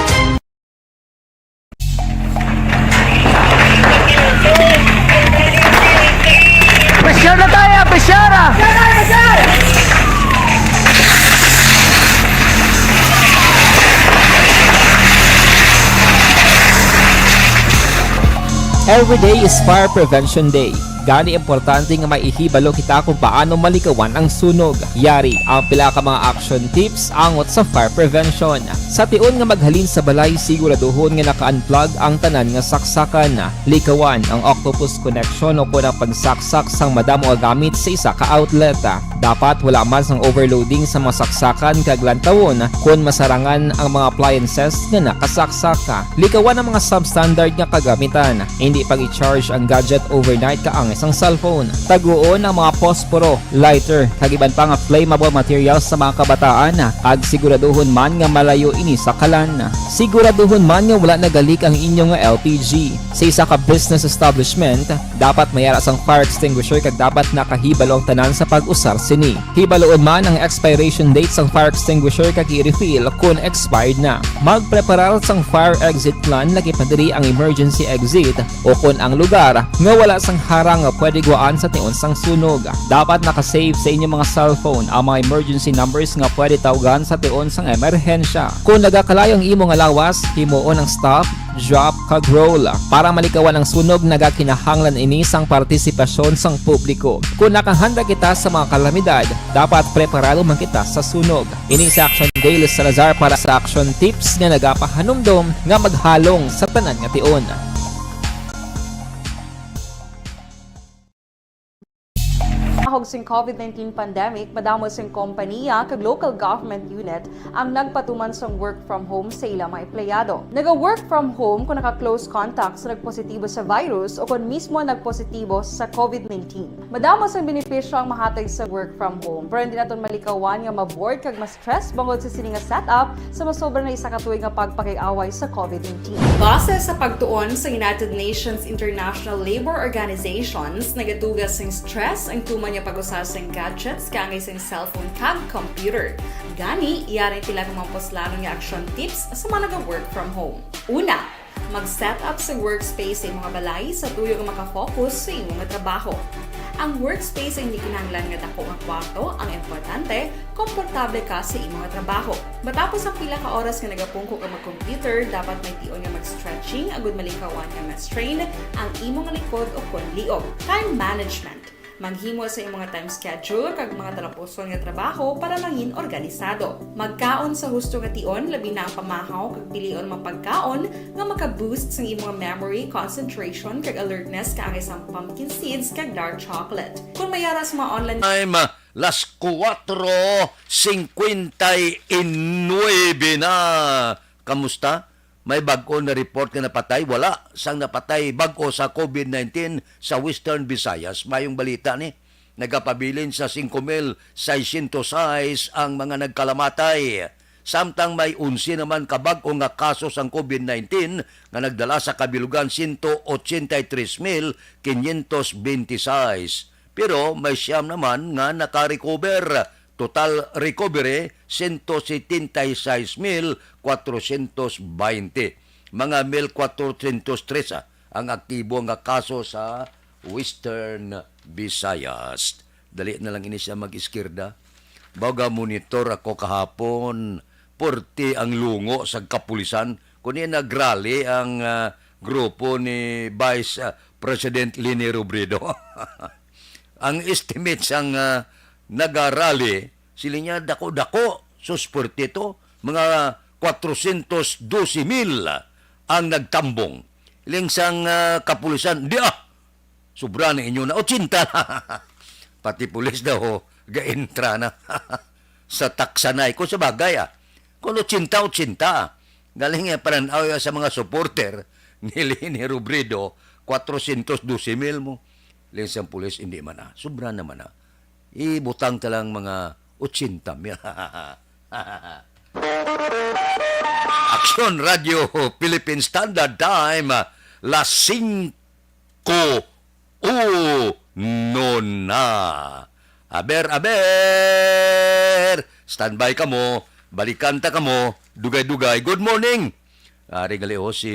Pesyar na tayo, pesyara! Every day is Fire Prevention Day. Gani importante nga maihibalo kita kung paano malikawan ang sunog. Yari ang pila ka mga action tips angot sa fire prevention. Sa tion nga maghalin sa balay, siguraduhon nga naka-unplug ang tanan nga saksakan. Likawan ang octopus connection o kung ang pagsaksak sang madamo nga gamit sa isa ka outlet. Dapat wala man sang overloading sa mga saksakan kag lantawon kung masarangan ang mga appliances nga nakasaksaka. Likawan ang mga substandard nga kagamitan. Hindi pag i-charge ang gadget overnight kaangis ang cellphone. Taguon ang mga posporo, lighter, kag iban pa nga flammable materials sa mga kabataan. Ag siguraduhon man nga malayo ini sa kalan. Siguraduhon man nga wala nagalik ang inyong nga LPG. Sa isa ka business establishment, dapat mayara sang fire extinguisher kag dapat nakahibalo ang tanan sa pag-usar sini. Hibaloon man ang expiration date sang fire extinguisher kag i-refill kung expired na. Magpreparar sang fire exit plan lagi padiri ang emergency exit o kung ang lugar nga wala sang harang nga pwede guaan sa tion sang sunog. Dapat nakasave sa inyong mga cellphone ang mga emergency numbers nga pwede tawagan sa tion sang emerhensya. Kung nagakalayo ang imo nga lawas, himuon ang stop, drop kag roll. Para malikawan ang sunog, nagakinahanglan ini sang partisipasyon sang publiko. Kung nakahanda kita sa mga kalamidad, dapat preparado man kita sa sunog. Ini sa Action Daily Salazar para sa action tips nga nagapahanumdom nga maghalong sa tanan nga tion. Mahog sing COVID-19 pandemic, madamo sing kompanya kag local government unit ang nagpatuman sang work from home sa ilang mga empleyado. Naga-work from home kung naka-close contact sa nagpositibo sa virus o kung mismo nagpositibo sa COVID-19. Madamo sang benepisyo ang mahatag sa work from home, pero hindi naton malikawan nga ma-bored kag ma-stress bangod sa sini nga setup sa masobra na isa ka tuig nga pagpakiaway sa COVID-19. Base sa pagtuon sa United Nations International Labour Organizations, nagatugas sing stress ang tuman nga pag-usar sa gadgets kangay sa cellphone kag computer. Gani, iyaray tila ng mga poslanong nga action tips sa mga nag-work from home. Una, mag-set up sa workspace sa mga balay sa tuyo nga makafocus sa imong trabaho. Ang workspace ay hindi kinahanglan nga dako nga kwarto, ang importante, komportable ka sa imong trabaho. Matapos ang pila ka oras nga nagapungko ka mag-computer, dapat may tion nga mag-stretching agud malikawan nga ma-strain ang imong likod o konliog. Time management. Manghimo sa imong time schedule kag mga talapuson nga trabaho para mangin organisado. Magkaon sa husto nga tion, labi na ang pamahaw kag pilion mapagkaon nga maka-boost sa imong memory, concentration kag alertness kaangay sa pumpkin seeds kag dark chocolate. Kung mayaras mga online Time, las 4:59 na. Kamusta? May bag-o na report na napatay? Wala. Sang napatay bag-o sa COVID-19 sa Western Visayas. Mayong balita ni. Nagapabilin sa 5,606 ang mga nagkalamatay. Samtang may 11 naman kabag-o nga kaso sang COVID-19 nga nagdala sa kabilugan 183,526. Pero may siyam naman nga naka-recover. Total recovery, 176,420. Mga 1,413 ang aktibo nga kaso sa Western Visayas. Dali na lang ini siya mag-iskirda. Baga monitor ako kahapon, 40 ang lungo sa kapulisan. Kung yan nagrally ang grupo ni Vice President Leni Robredo. Ang estimate sang nagarali, sila niya dako-dako, susporte ito, mga 412,000 ang nagtambong. Iling sang kapulisan, sobra na inyo na, 80 na. Pati pulis daw, gaintra na. Sa taksanay ko sa bagay, kung 80. Galing nga pananaw sa mga supporter ni Leni Robredo, 412,000 mo. Iling sang pulis, hindi man na. Sobra naman na. Ibutang talang mga 80. Action Radio Philippine Standard Time, las 5:01 na. Aber, standby ka mo, balikan ta ka mo, dugay-dugay. Good morning. Regali si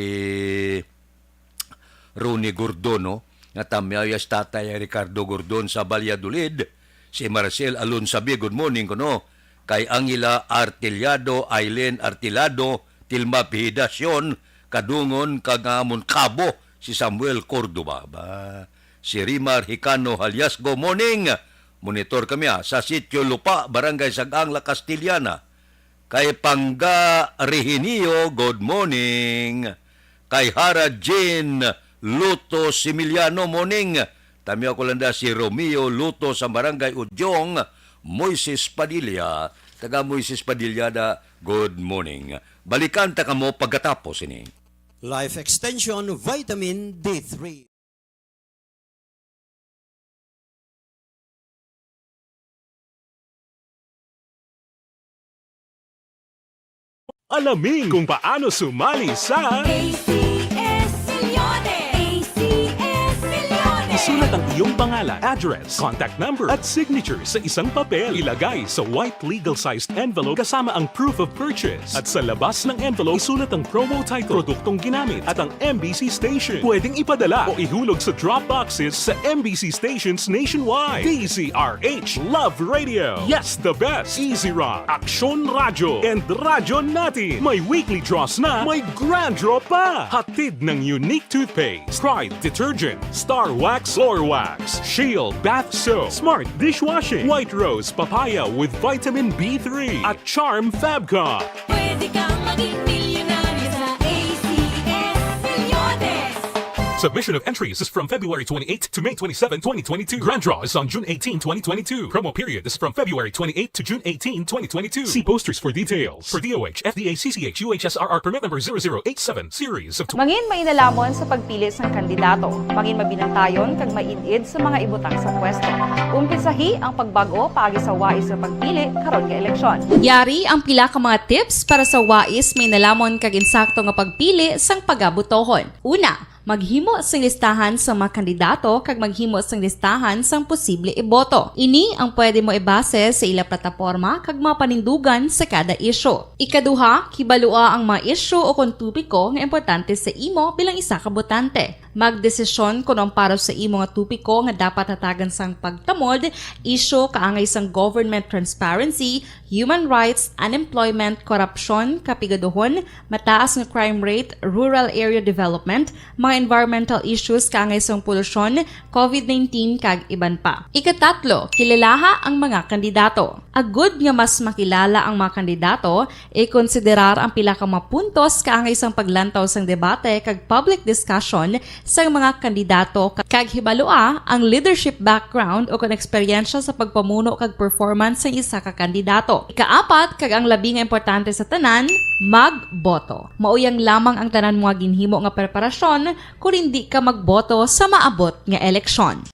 Ronnie Gordon, no? Nga tamyayas tatay Ricardo Gordon sa Valladolid. Si Marcel Alonsabi, good morning ko, no? Kay Angela Artillado, Aileen Artilado, Tilma Pihidacion, Kadungon, Kagamon Cabo, si Samuel Cordoba. Ba? si Rimar Hicano Haliasgo. Morning! Monitor kami sa Sitio Lupa, Barangay Sagangla, Castillana. Kay Pangga Rehinio, good morning. Kay Hara Jane Luto Similiano, morning. Tami ako landa si Romeo Luto sa Barangay Udyong, Moises Padilla. Taga Moises Padilla da, good morning. Balikan ta kamo pagkatapos ini. Life Extension Vitamin D3. Alamin kung paano sumali sa ACS Milyones! ACS Milyones! Isulat ang iyong pangalan, address, contact number at signature sa isang papel. Ilagay sa white legal-sized envelope kasama ang proof of purchase. At sa labas ng envelope, isulat ang promo title, produktong ginamit at ang MBC station. Pwedeng ipadala o ihulog sa drop boxes sa MBC stations nationwide. DZRH Love Radio. Yes, the best. Easy Rock, Aksyon Radyo, and Radyo Natin. May weekly draws na, may grand draw pa. Hatid ng unique toothpaste, Pride Detergent, Star Wax Floor Wax, Shield Bath Soap, Smart Dishwashing, White Rose Papaya with Vitamin B3, at Charm Fabcon. Pwede kang maging milyonaryo sa ACS Milyones! Submission of entries is from February 28 to May 27, 2022. Grand draw is on June 18, 2022. Promo period is from February 28 to June 18, 2022. See posters for details. For DOH, FDA, CCH, UHSRR permit number 0087 series of... Mangin mainalamon sa pagpili sang kandidato. Mangin mabinantayon kag mainid sa mga ibutang sa pwesto. Umpisahi ang pagbago paagi sa wais sa pagpili karon nga eleksyon. Yari ang pila ka mga tips para sa wais may nalamon kag insakto nga pagpili sang pagabutohon. Una, maghimo sang listahan sa mga kandidato kag maghimo sang listahan sang posible iboto. Ini ang pwede mo ibase sa ila plataporma kag mga panindugan sa kada isyu. Ikaduha, kibalua ang mga isyu o kung tupiko nga importante sa imo bilang isa ka botante. Magdesisyon kung ang para sa imo nga tupiko nga dapat hatagan sang pagtamod, isyu kaangay sang government transparency, human rights, unemployment, korupsyon, kapigaduhon, mataas nga crime rate, rural area development, mga environmental issues kaangay sang polusyon, COVID-19 kag iban pa. Ikatatlo, kilalaha ang mga kandidato. Agud nga mas makilala ang mga kandidato, i-konsiderar ang pila ka mga puntos kaangay sang paglantaw sang debate kag public discussion sa mga kandidato kag hibalua ang leadership background o kung eksperyensya sa pagpamuno kag performance sa isa ka kandidato. Ikaapat, kag ang labi nga importante sa tanan, magboto. Mauyang lamang ang tanan mga ginhimo nga preparasyon kung hindi ka magboto sa maabot nga eleksyon.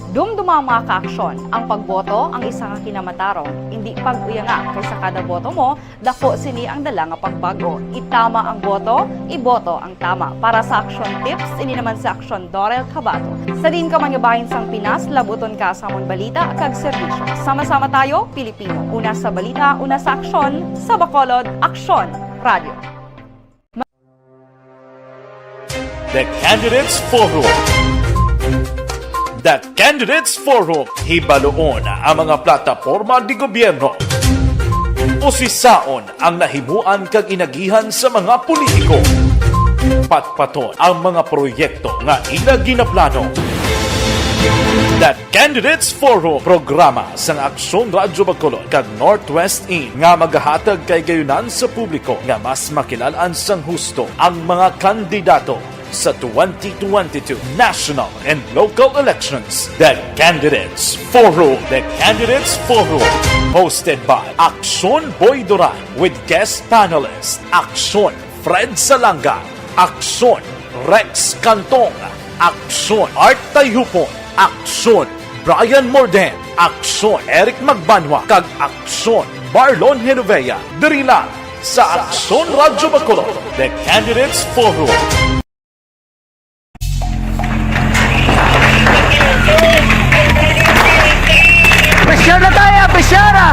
Dumduma mga kaaksyon, ang pagboto ang isa nga kinamatarong, hindi pag-uyanga kaysa kada boto mo, dako sini ang dala nga pagbago. Itama ang boto, iboto ang tama. Para sa action tips, ini naman sa Aksyon Dorel Cabato. Sa din ka manyabahin sang Pinas, labuton ka sa amon balita kag serbisyo. Sama-sama tayo, Pilipino. Una sa balita, una sa aksyon, sa Bacolod, Aksyon Radio. The Candidates Forum. The Candidates Forum. Hibaluon ang mga plataporma di gobyerno. Usisaon ang nahimuan kag inagihan sa mga politiko. Patpaton ang mga proyekto nga ila ginaplano. The Candidates Forum, programa sa Aksyon Radyo Bacolod kag Northwest In nga magahatag kay gayunan sa publiko nga mas makilalaan sang husto ang mga kandidato sa 2022 national and local elections. The Candidates Forum. The Candidates Forum. Hosted by Aksyon Boy Duran with guest panelists Aksyon Fred Salanga, Aksyon Rex Cantong, Aksyon Art Tayupon, Aksyon Brian Morden, Aksyon Eric Magbanwa, kag Aksyon Marlon Genovea. Diri lang sa Aksyon Radyo Bacolod. The Candidates Forum. Presyar na tayo! Presyara!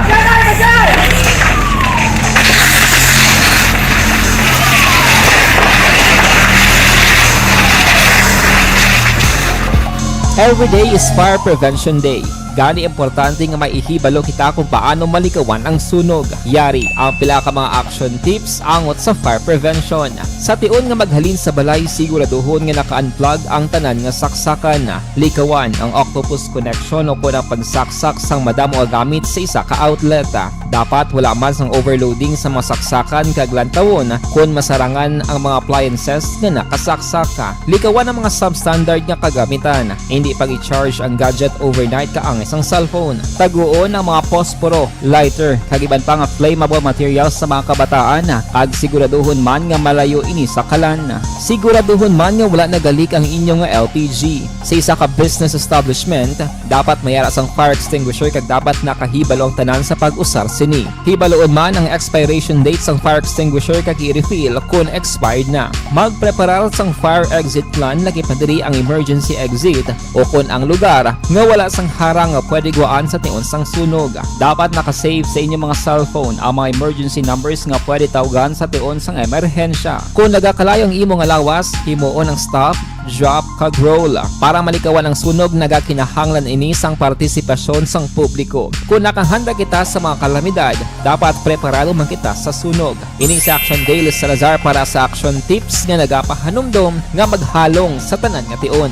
Every day is Fire Prevention Day. Gani importante nga maihibalo kita kung paano malikawan ang sunog. Yari ang pila ka mga action tips angot sa fire prevention. Sa tion nga maghalin sa balay, siguraduhon nga naka-unplug ang tanan nga saksakan. Likawan ang octopus connection o ang pagsaksak sang madamo nga gamit sa isa ka outlet. Dapat wala man sang overloading sa masaksakan kag lantawon kung masarangan ang mga appliances nga nakasaksaka. Likawan ang mga substandard nga kagamitan. Hindi pag i-charge ang gadget overnight kaang isang cellphone. Taguon ang mga posporo, lighter, kag iban pa nga flammable materials sa mga kabataan. Kag siguraduhon man nga malayo ini sa kalan. Siguraduhon man nga wala nagalik ang inyong nga LPG. Sa isa ka business establishment, dapat mayara sang fire extinguisher kag dapat nakahibalo ang tanan sa pag-usar sini. Hibaloon man ang expiration date sang fire extinguisher kag i-refill kung expired na. Magpreparar sang fire exit plan lagi padiri ang emergency exit o kung ang lugar nga wala sang harang nga pwede guwaan sa tion sang sunog. Dapat nakasave sa inyong mga cellphone ang mga emergency numbers nga pwede tawagan sa tion sang emerhensya. Kung nagakalayo ang imo nga lawas, himuon ang stop, drop, kag roll. Para malikawan ang sunog, nagakinahanglan ini sang partisipasyon sang publiko. Kung nakahanda kita sa mga kalamidad, dapat preparado man kita sa sunog. Ini sa Action Daily Salazar para sa action tips nga nagapahanumdom nga maghalong sa tanan nga tion.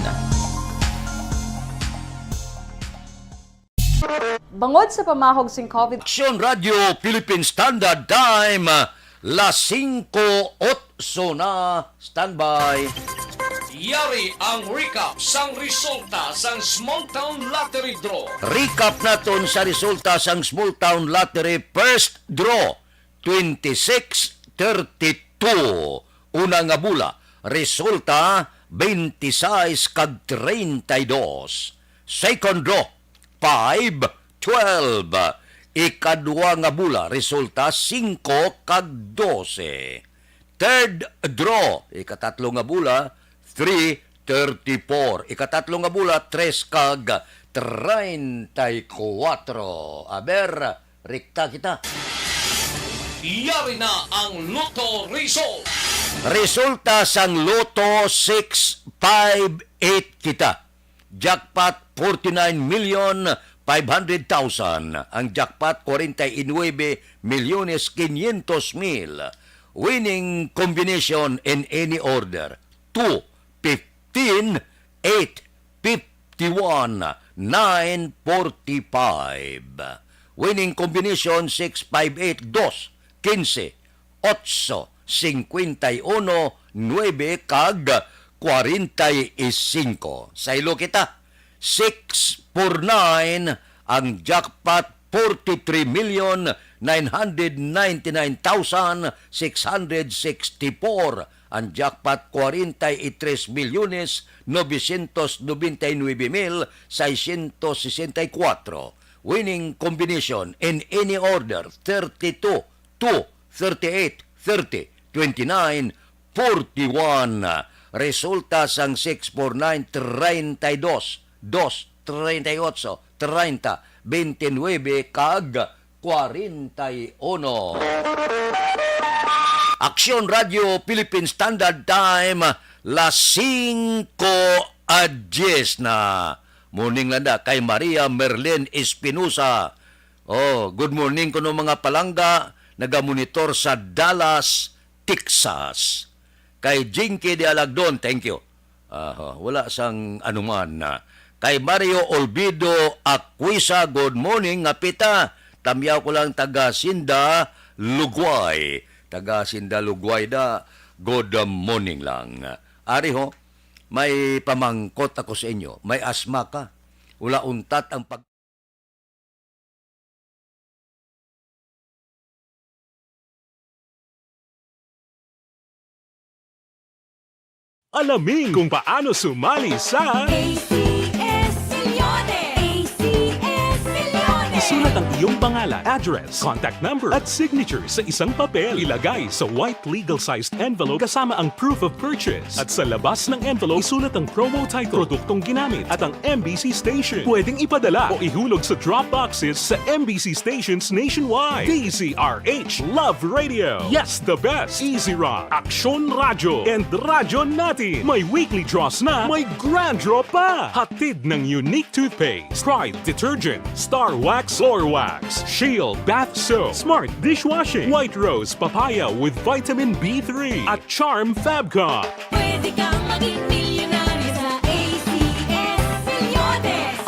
Bangod sa pamahog sing COVID Action Radio Philippine Standard Time, las 5:08 na. Standby. Yari ang recap sang resulta sang Small Town Lottery Draw. Recap naton sa resulta sang Small Town Lottery First Draw 26-32. Una nga bula, resulta 26 kag 32. Second draw 5-12. Ikadua nga bula, resulta 5 kag 12. Third draw, ikatatlo nga bula 3-34. Ikatatlo nga bula 3 kag 34. Aber, rikta kita. Yari na ang Lotto result. Resulta sang Lotto 658 kita. Jackpot 49,500,000. Ang jackpot 49,500,000. Winning combination in any order 2, 15, 8, 51, 9, 45. Winning combination 658, 2, 15, 8, 51, 9 kag 45. Sa ilo kita, 649 ang jackpot 43,999,664. Ang jackpot 43,999,664. Winning combination in any order 32, 2, 38, 30, 29, 41. Resulta sang 649 32, 2, 38, 30, 29 kag 41. Action Radio Philippine Standard Time, las 5:10 na. Morning landa kay Maria Merlin Espinosa. Oh, good morning kuno mga palangga, nagamonitor sa Dallas, Texas. Kay Jinky de Alagdon, thank you. Wala sang anuman na. Kay Mario Olvido Aquisa, good morning nga pita. Tamyaw ko lang taga Sinda, Lugway. Taga Sinda, Lugway da. Good morning lang. Ari ho, may pamangkot ako sa inyo. May asma ka. Wala untat ang pag... Alamin kung paano sumali sa ACS Milyones! ACS Milyones! isulat ang iyong pangalan, address, contact number at signature sa isang papel. Ilagay sa white legal-sized envelope kasama ang proof of purchase. At sa labas ng envelope, isulat ang promo title, produktong ginamit at ang MBC station. Pwedeng ipadala o ihulog sa drop boxes sa MBC stations nationwide. DZRH Love Radio. Yes, the best. Easy Rock, Aksyon Radyo, and Radyo Natin. May weekly draws na, may grand draw pa. Hatid ng unique toothpaste, Pride Detergent, Star Wax Floor Wax, Shield Bath Soap, Smart Dishwashing, White Rose Papaya with Vitamin B3 at Charm Fabcon. Pwede kang maging milyonaryo sa ACS Milyones.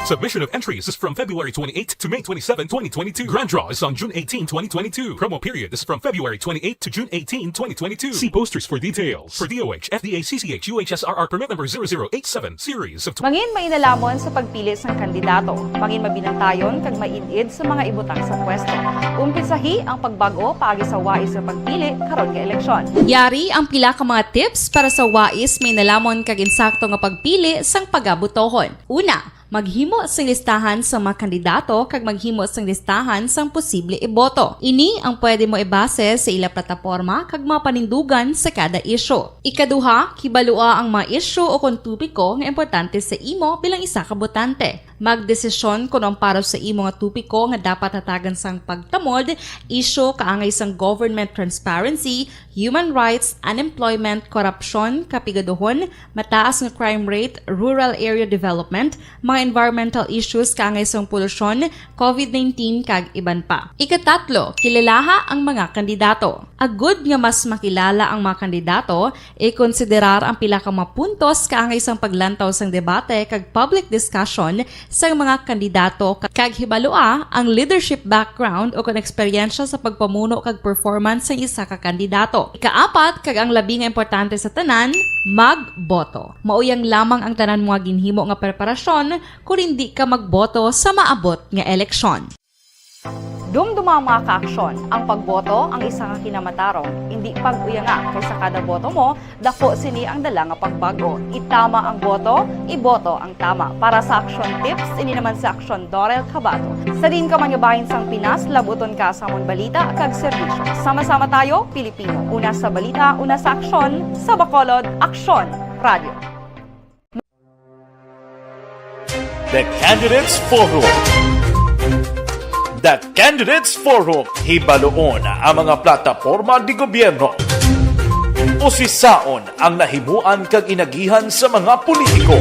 Submission of entries is from February 28 to May 27, 2022. Grand draw is on June 18, 2022. Promo period is from February 28 to June 18, 2022. See posters for details. For DOH, FDA, CCH, UHSRR permit number 0087 series of... Mangin mainalamon sa pagpili sang kandidato. Mangin mabinantayon kag mainid sa mga ibutang sa pwesto. Umpisahi ang pagbago paagi sa wais sa pagpili karon nga eleksyon. Yari ang pila ka mga tips para sa wais may nalamon kag insakto nga pagpili sang pagabutohon. Una, maghimo sang listahan sa mga kandidato kag maghimo sang listahan sang posible iboto. Ini ang pwede mo ibase sa ila plataporma kag mga panindugan sa kada isyu. Ikaduha, kibalua ang mga isyu o kung tupiko nga importante sa imo bilang isa ka botante. Magdesisyon kung ang para sa imo nga tupiko nga dapat hatagan sang pagtamod, isyu kaangay sang government transparency, human rights, unemployment, korupsyon, kapigaduhon, mataas nga crime rate, rural area development, mga environmental issues kaangay sang polusyon, COVID-19 kag iban pa. Ikatatlo, kilalaha ang mga kandidato. Agud nga mas makilala ang mga kandidato, i-konsiderar ang pila ka mga puntos kaangay sang paglantaw sang debate kag public discussion sa mga kandidato kag hibalua ang leadership background o kung eksperyensya sa pagpamuno kag performance sa isa ka kandidato. Ikaapat, kag ang labi nga importante sa tanan, magboto. Mauyang lamang ang tanan mga ginhimo nga preparasyon kung hindi ka magboto sa maabot nga eleksyon. Dumduma mga kaaksyon, ang pagboto ang isa nga kinamatarong. Hindi pag-uyanga kaysa kada boto mo, dako sini ang dala nga pagbago. Itama ang boto, iboto ang tama. Para sa action tips, ini naman sa Aksyon Dorel Cabato. Sa din ka manyabahin sang Pinas, labuton ka sa mon balita kag serbisyo. Sama-sama tayo, Pilipino. Una sa balita, una sa aksyon, sa Bacolod, Aksyon Radio. The Candidates Forum. The Candidates Forum. Hibaluon ang mga plataporma di gobyerno. Usisaon ang nahimuan kag inagihan sa mga politiko.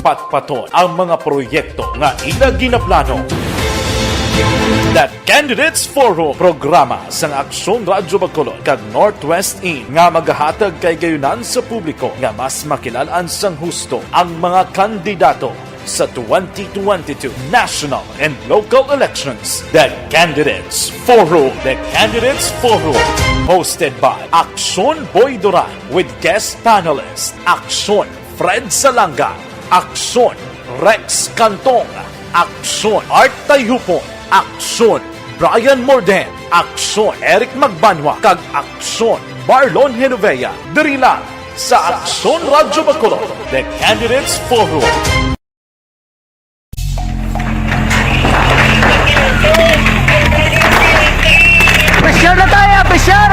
Patpaton ang mga proyekto nga ila ginaplano. The Candidates Forum, programa sang Aksyon Radyo Bacolod kag Northwest In nga magahatag kay gayunan sa publiko nga mas makilalaan sang husto ang mga kandidato sa 2022 national and local elections. The Candidates Forum. The Candidates Forum. Hosted by Aksyon Boy Duran with guest panelists Aksyon Fred Salanga, Aksyon Rex Cantong, Aksyon Art Tayupon, Aksyon Brian Morden, Aksyon Eric Magbanwa, kag Aksyon Marlon Genovea. Diri lang sa Aksyon Radyo Bacolod. The Candidates Forum. Pressure na tayo, pressure!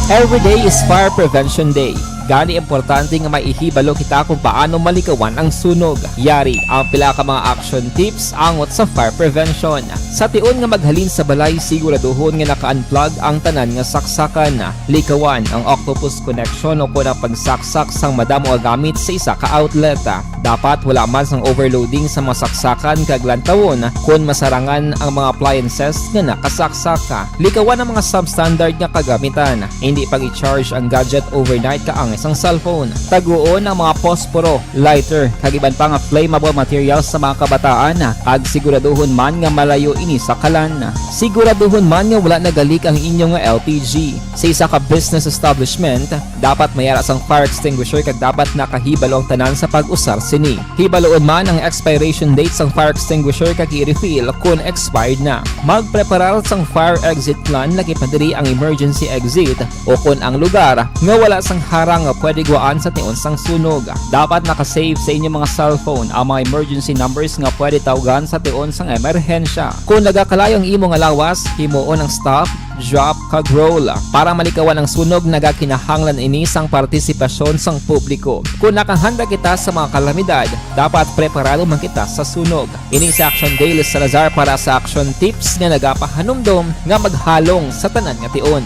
Every day is Fire Prevention Day. Gani importante nga maihibalo kita kung paano malikawan ang sunog. Yari ang pila ka mga action tips angot sa fire prevention. Sa tion nga maghalin sa balay, siguraduhon nga naka-unplug ang tanan nga saksakan. Likawan ang octopus connection o kung pagsaksak sang madamo gamit sa isa ka outlet. Dapat wala man sang overloading sa mga saksakan kag lantawon kung masarangan ang mga appliances nga nakasaksaka. Likawan ang mga substandard nga kagamitan. Hindi pag i-charge ang gadget overnight kaangay isang cellphone. Taguon ang mga posporo, lighter, kagiban pa nga flammable materials sa mga kabataan ag siguraduhon man nga malayo ini sa kalan. Siguraduhon man nga wala nagalik ang inyong LPG. Sa isa ka business establishment, dapat mayara sang fire extinguisher kag dapat nakahibalo ang tanan sa pag-usar sini. Hibaloon man ang expiration date sang fire extinguisher kag i-refill kung expired na. Magpreparar sang fire exit plan lagi padiri ang emergency exit o kung ang lugar nga wala sang harang nga pwede guaan sa tiun sang sunog. Dapat nakasave sa inyong mga cellphone ang mga emergency numbers nga pwede tawagan sa tiun sang emerhensya. Kung nagakalayo ang imo nga lawas, himuon ang stop, drop kag roll para malikawan ang sunog nagakinahanglan ini sang partisipasyon sang publiko. Kung nakahanda kita sa mga kalamidad, dapat preparado man kita sa sunog. Ini sa Action Day Salazar para sa action tips nga nagapahanumdom nga maghalong sa tanan nga tion.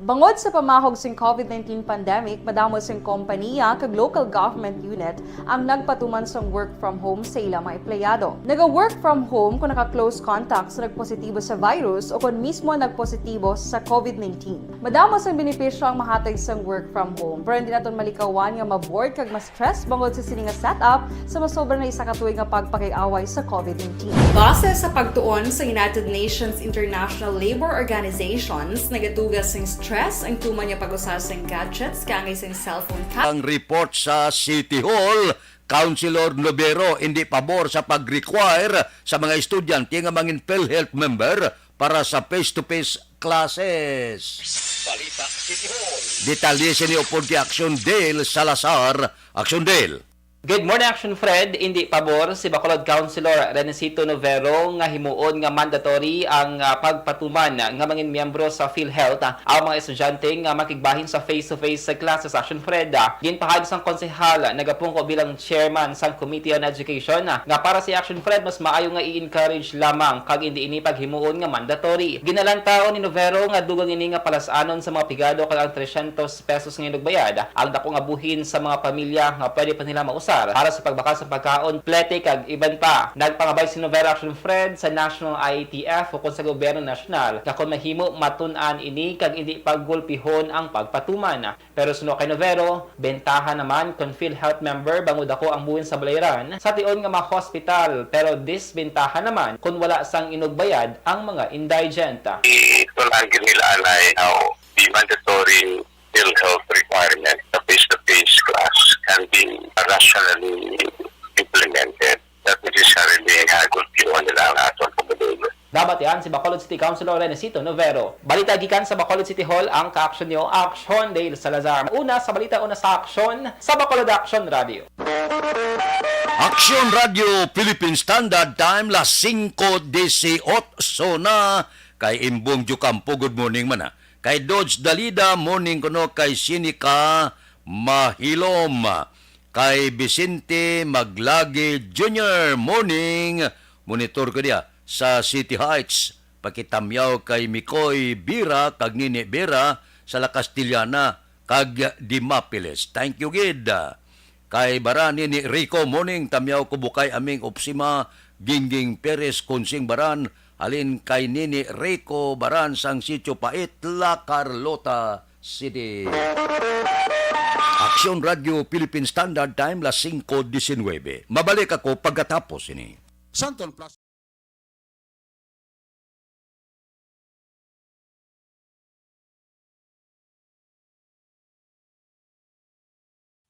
Bangod sa pamahog sing COVID-19 pandemic, madamo sing kompanya kag local government unit ang nagpatuman sang work from home sa ilang mga empleyado. Naga-work from home kung naka-close contacts na nagpositibo sa virus o kung mismo nagpositibo sa COVID-19. Madamo sang benepisyo ang mahatag sang work from home, pero hindi naton malikawan nga ma-bored kag ma-stress bangod sa sini nga setup sa masobra na isa ka tuig nga pagpakiaway sa COVID-19. Base sa pagtuon sa United Nations International Labour Organizations, nagatugas sing stress ang tuman niya pag-usar sa gadgets kangay sa cellphone Ang report sa City Hall, Councilor Nobero hindi pabor sa pag-require sa mga estudyante nga mangin PhilHealth member para sa face-to-face classes. Balita City Hall. Detalye ni Oporti Action Dale Salazar. Action Dale. Good morning, Action Fred. Hindi pabor si Bacolod Councilor Renesito Novero nga himuon nga mandatory ang pagpatuman nga mga miyembro sa PhilHealth ang mga estudyante nga makigbahin sa face-to-face classes. Action Fred. Ginpahagi sang konsehal nagapungko bilang chairman sang Committee on Education nga para si Action Fred mas maayo nga i-encourage lamang kag hindi ini paghimuon nga mandatory. Ginalantaon ni Novero nga dugang ini nga palasanon sa mga pigado kag ang 300 pesos nga bayad ang dako nga buhin sa mga pamilya nga pwede pa nila mausar para sa pagbakal sa pagkaon, plete kag iban pa. Nagpangabay si Novero Action Fred sa National IATF o sa gobyerno nasyonal nga kung mahimo matun-an ini kag hindi paggulpihon ang pagpatuman. Pero suno kay Novero, bentahan naman kung PhilHealth member bangod ako ang buhin sa balayran sa tion nga mga hospital, pero disbentahan naman kung wala sang inugbayad ang mga indigent. Ito lang nila alay how the mandatory PhilHealth requirement, the face-to-face class can be rationally implemented. That necessarily gulpiyon nila ang atong pagbadulo. Dapat yan si Bacolod City Councilor Renesito Novero. Balita gikan sa Bacolod City Hall ang ka-action nyo, Action Dale Salazar. Una sa balita, una sa action sa Bacolod Action Radio. Action Radio Philippine Standard Time las 5:18 na kay Imbong Jukampo. Good morning man Kay Dodge Dalida, morning kuno kay Sinika Mahilom. Kay Vicente Maglagi Jr., morning. Monitor ko dia sa City Heights. Pakitamyaw kay Mikoy Bira, kag Nini Bira, sa La Castellana, kag Dimapiles. Thank you, Gid. Kay Barani ni Rico, morning. Tamyaw ko bukay aming opsima, Gingging Perez, Kunsing Baran, alin kay Nini Rico Baran sang Sitio Pait, La Carlota City. Action Radio Philippine Standard Time las 5:19. Mabalik ako pagkatapos ini. Santon Plus.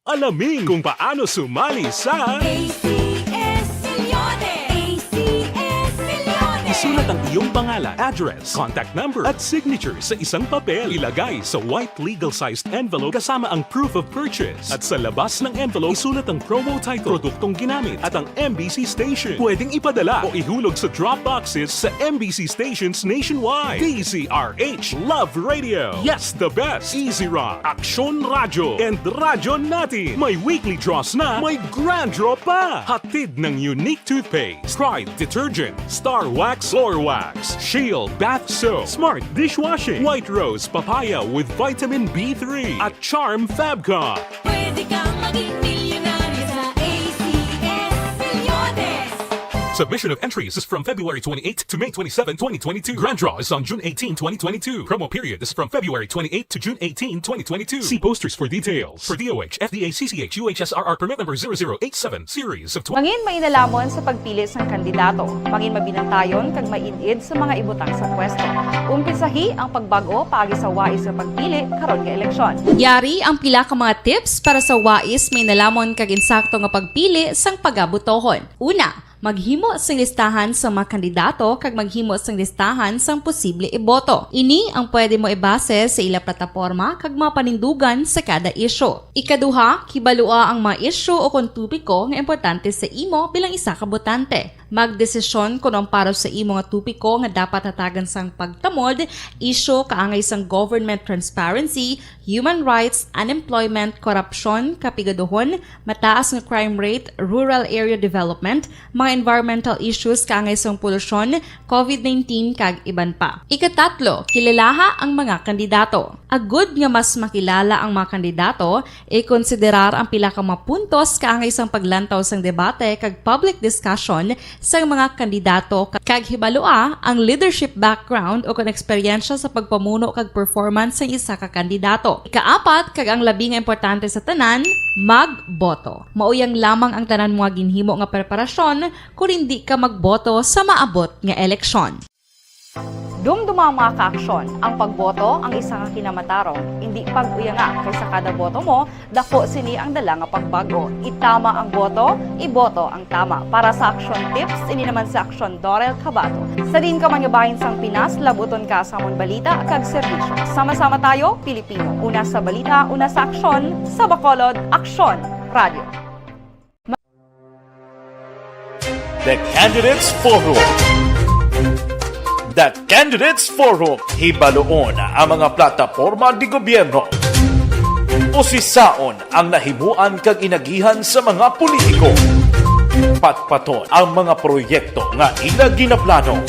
Alamin kung paano sumali sa ACS Milyones! ACS Milyones! Isulat ang iyong pangalan, address, contact number at signature sa isang papel. Ilagay sa white legal-sized envelope kasama ang proof of purchase. At sa labas ng envelope, isulat ang promo title, produktong ginamit at ang MBC station. Pwedeng ipadala o ihulog sa drop boxes sa MBC stations nationwide. DZRH, Love Radio. Yes, the best. Easy Rock, Action Radio, and Radyo Natin. May weekly draws na, may grand draw pa. Hatid ng unique toothpaste, Pride Detergent, Star Wax Floor Wax, Shield Bath Soap, Smart Dishwashing, White Rose Papaya with Vitamin B3 at Charm Fabcon. Pwede kang maging milyonaryo sa ACS Milyones! Submission of entries is from February 28 to May 27, 2022. Grand draw is on June 18, 2022. Promo period is from February 28 to June 18, 2022. See posters for details. For DOH, FDA, CCH, UHSRR permit number 0087, series of Mangin mainalamon sa pagpili ng kandidato. Mangin mabinantayon kag mainid sa mga ibutang sa pwesto. Umpisahi ang pagbago paagi sa wais sa pagpili karon nga eleksyon. Yari ang pila ka mga tips para sa wais may nalamon kag insakto nga pagpili sang pagabutohon. Una, maghimo sang listahan sa mga kandidato kag maghimo sang listahan sang posible iboto. Ini ang pwede mo ibase sa ila plataporma kag mga panindugan sa kada issue. Ikaduha, kibalua ang mga issue o kung tupiko nga importante sa imo bilang isa ka botante. Magdesisyon kung ang para sa imo nga tupiko nga dapat hatagan sang pagtamod, issue kaangay sang government transparency, human rights, unemployment, corruption, kapigaduhon, mataas nga crime rate, rural area development, mga environmental issues kaangay sang polusyon, COVID-19 kag iban pa. Ikatatlo, kilalaha ang mga kandidato. Agud nga mas makilala ang mga kandidato, i-konsiderar ang pila ka mga puntos kaangay sang paglantaw sang debate kag public discussion sa mga kandidato kag hibalua ang leadership background o kung eksperyensya sa pagpamuno kag performance sa isa ka kandidato. Ikaapat kag ang labi nga importante sa tanan, magboto. Mauyang lamang ang tanan mga ginhimo nga preparasyon kung hindi ka magboto sa maabot nga eleksyon. Dumduma ang mga kaaksyon. Ang pagboto ang isa nga kinamatarong. Hindi pag-uyanga kaysa kada boto mo, dako sini ang dala nga pagbago. Itama ang boto, iboto ang tama. Para sa action tips, ini naman sa action Dorel Cabato. Sa din ka manyabahin sang Pinas, labuton ka sa amon balita kag serbisyo. Sama-sama tayo, Pilipino. Una sa balita, una sa aksyon, sa Bacolod, Aksyon Radio. The Candidates Forum. The Candidates Forum, hibaloon ang mga plataporma di gobyerno. Usisaon ang nahimuan kag inagihan sa mga politiko. Patpaton ang mga proyekto nga ila ginaplano.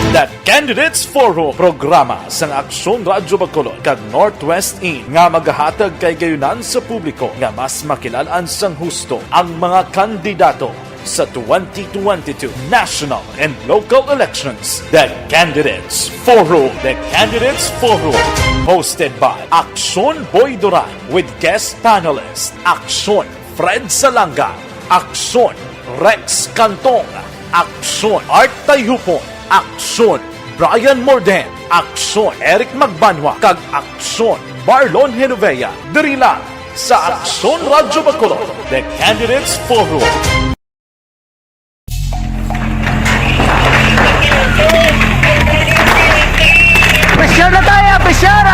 The Candidates Forum, programa sang Aksyon Radyo Bacolod kag Northwest In nga magahatag kay gayunan sa publiko nga mas makilalaan sang husto ang mga kandidato sa 2022 national and local elections. The Candidates Forum. The Candidates Forum. Hosted by Aksyon Boy Duran with guest panelist Aksyon Fred Salanga, Aksyon Rex Cantong, Aksyon Art Tayhupon, Aksyon Brian Morden, Aksyon Eric Magbanwa, kag Aksyon Marlon Genovea. Diri lang sa Aksyon Radyo Bacolod. The Candidates Forum. Pressure na tayo! Pressure!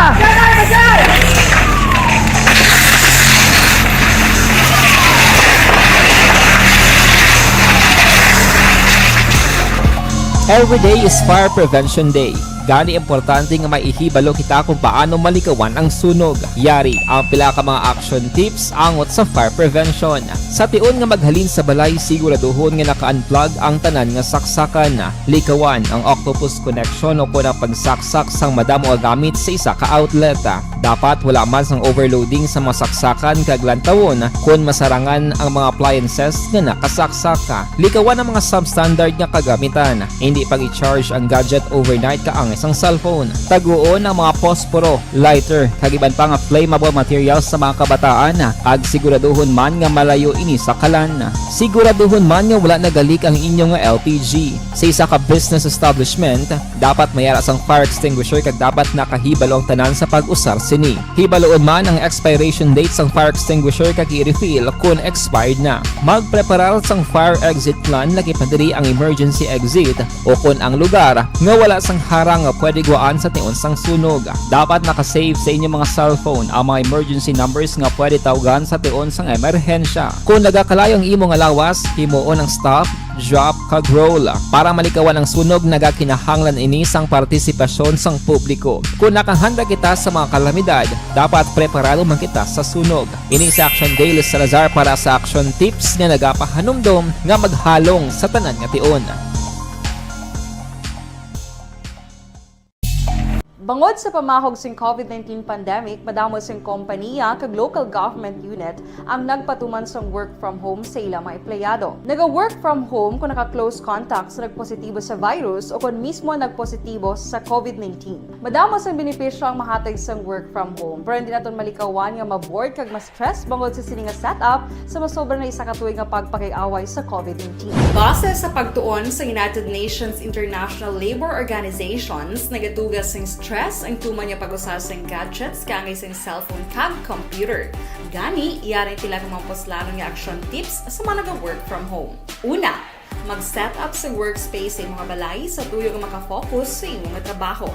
Every day is Fire Prevention Day. Gani importante nga maihibalo kita kung paano malikawan ang sunog. Yari ang pila ka mga action tips angot sa fire prevention. Sa tion nga maghalin sa balay, siguraduhon nga naka-unplug ang tanan nga saksakan. Likawan ang octopus connection o kung ang pagsaksak sang madamo gamit sa isa ka outlet. Dapat wala man sang overloading sa mga saksakan kag lantawon kung masarangan ang mga appliances nga nakasaksaka. Likawan ang mga substandard nga kagamitan. Hindi pag i-charge ang gadget overnight kaang isang cellphone. Taguon ang mga posporo, lighter, kag iban pa nga flammable materials sa mga kabataan. Ag siguraduhon man nga malayo ini sa kalan. Siguraduhon man nga wala nagalik ang inyong LPG. Sa isa ka business establishment, dapat mayara sang fire extinguisher kag dapat nakahibalo ang tanan sa pag-usar sini. Hibaloon man ang expiration date sang fire extinguisher kag i-refill kung expired na. Magpreparar sang fire exit plan lagi pa diri ang emergency exit o kung ang lugar nga wala sang harang nga pwede guaan sa tion sang sunog. Dapat nakasave sa inyong mga cellphone ang mga emergency numbers nga pwede tawagan sa tion sang emerhensya. Kung nagakalayo ang imo nga lawas, himuon ang stop, drop, kag roll. Para malikawan ang sunog, nagakinahanglan ini sang partisipasyon sang publiko. Kung nakahanda kita sa mga kalamidad, dapat preparado man kita sa sunog. Ini sa Action Daily Salazar para sa action tips nga nagapahanumdom nga maghalong sa tanan nga tion. Bangod sa pamahog sing COVID-19 pandemic, madamo sing kompanya kag local government unit ang nagpatuman sang work from home sa ilang mga empleyado. Naga-work from home kung naka-close contact sa nagpositibo sa virus o kung mismo nagpositibo sa COVID-19. Madamo sang benepisyo ang mahatag sang work from home, pero hindi naton malikawan nga ma-bored kag ma-stress bangod sa sini nga setup sa masobra na isa ka tuig nga pagpakiaway sa COVID-19. Base sa pagtuon sa United Nations International Labour Organizations, nagatugas sing stress ang tuman niya pag-usas ng gadgets kangay sa cellphone kag computer. Gani, iyaring tila ng mga poslanong nga action tips sa mga nag-work from home. Una, mag-set up sa workspace sa mga balay sa tuyo nga makafocus sa imong trabaho.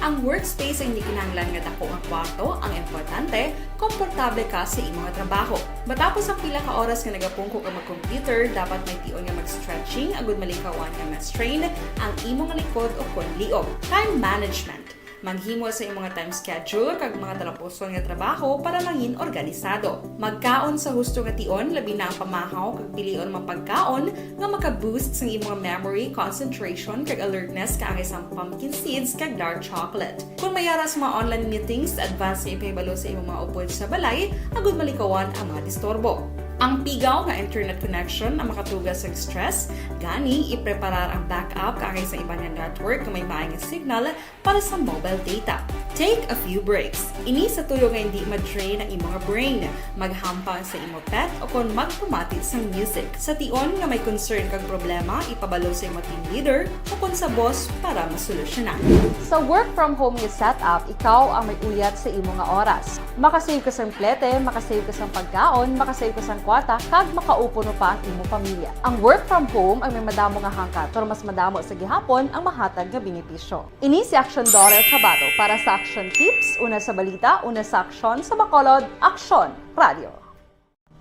Ang workspace ay hindi kinahanglan nga dako ang kwarto, ang importante, komportable ka sa imong trabaho. Matapos ang pila ka oras nga nagapungko ka mag-computer, dapat may tion nga mag-stretching, agud malikawan nga ma-strain ang imong likod o kon liog. Time management. Maghimo sa imong time schedule kag mga talapuson nga trabaho para maging organisado. Magkaon sa husto nga tion, labi na ang pamahaw kag pilion mapagkaon nga maka-boost sa imong memory, concentration kag alertness kaangay sa pumpkin seeds kag dark chocolate. Kung mayaras mga online meetings, advance na ipahibalo sa imong mga upod sa balay, agud malikawan ang mga disturbo. Ang pigaw nga internet connection ang makatugas sa stress, gani ipreparar ang backup kaangay sa iba nga network nga may maayong signal para sa mobile data. Take a few breaks. Ini sa tuyo nga hindi ma-drain ang imong brain, maghampang sa imong pet o kon magpumatit sa music. Sa tion nga may concern kag problema, ipabalo sa imong team leader o kon sa boss para masolusyonan. Sa work from home nga setup, ikaw ang may uyat sa imong nga oras. Makasave ka sa plete, makasave ka sa pagkaon, makasave ka sa kwata, kag makaupo no pa ang imong pamilya. Ang work from home ay may madamo nga hangkat, pero mas madamo sa gihapon ang mahatag nga benepisyo. Ini si Action Daughter Cabato para sa Action Tips, una sa balita, una sa aksyon sa Bacolod, Aksyon Radio.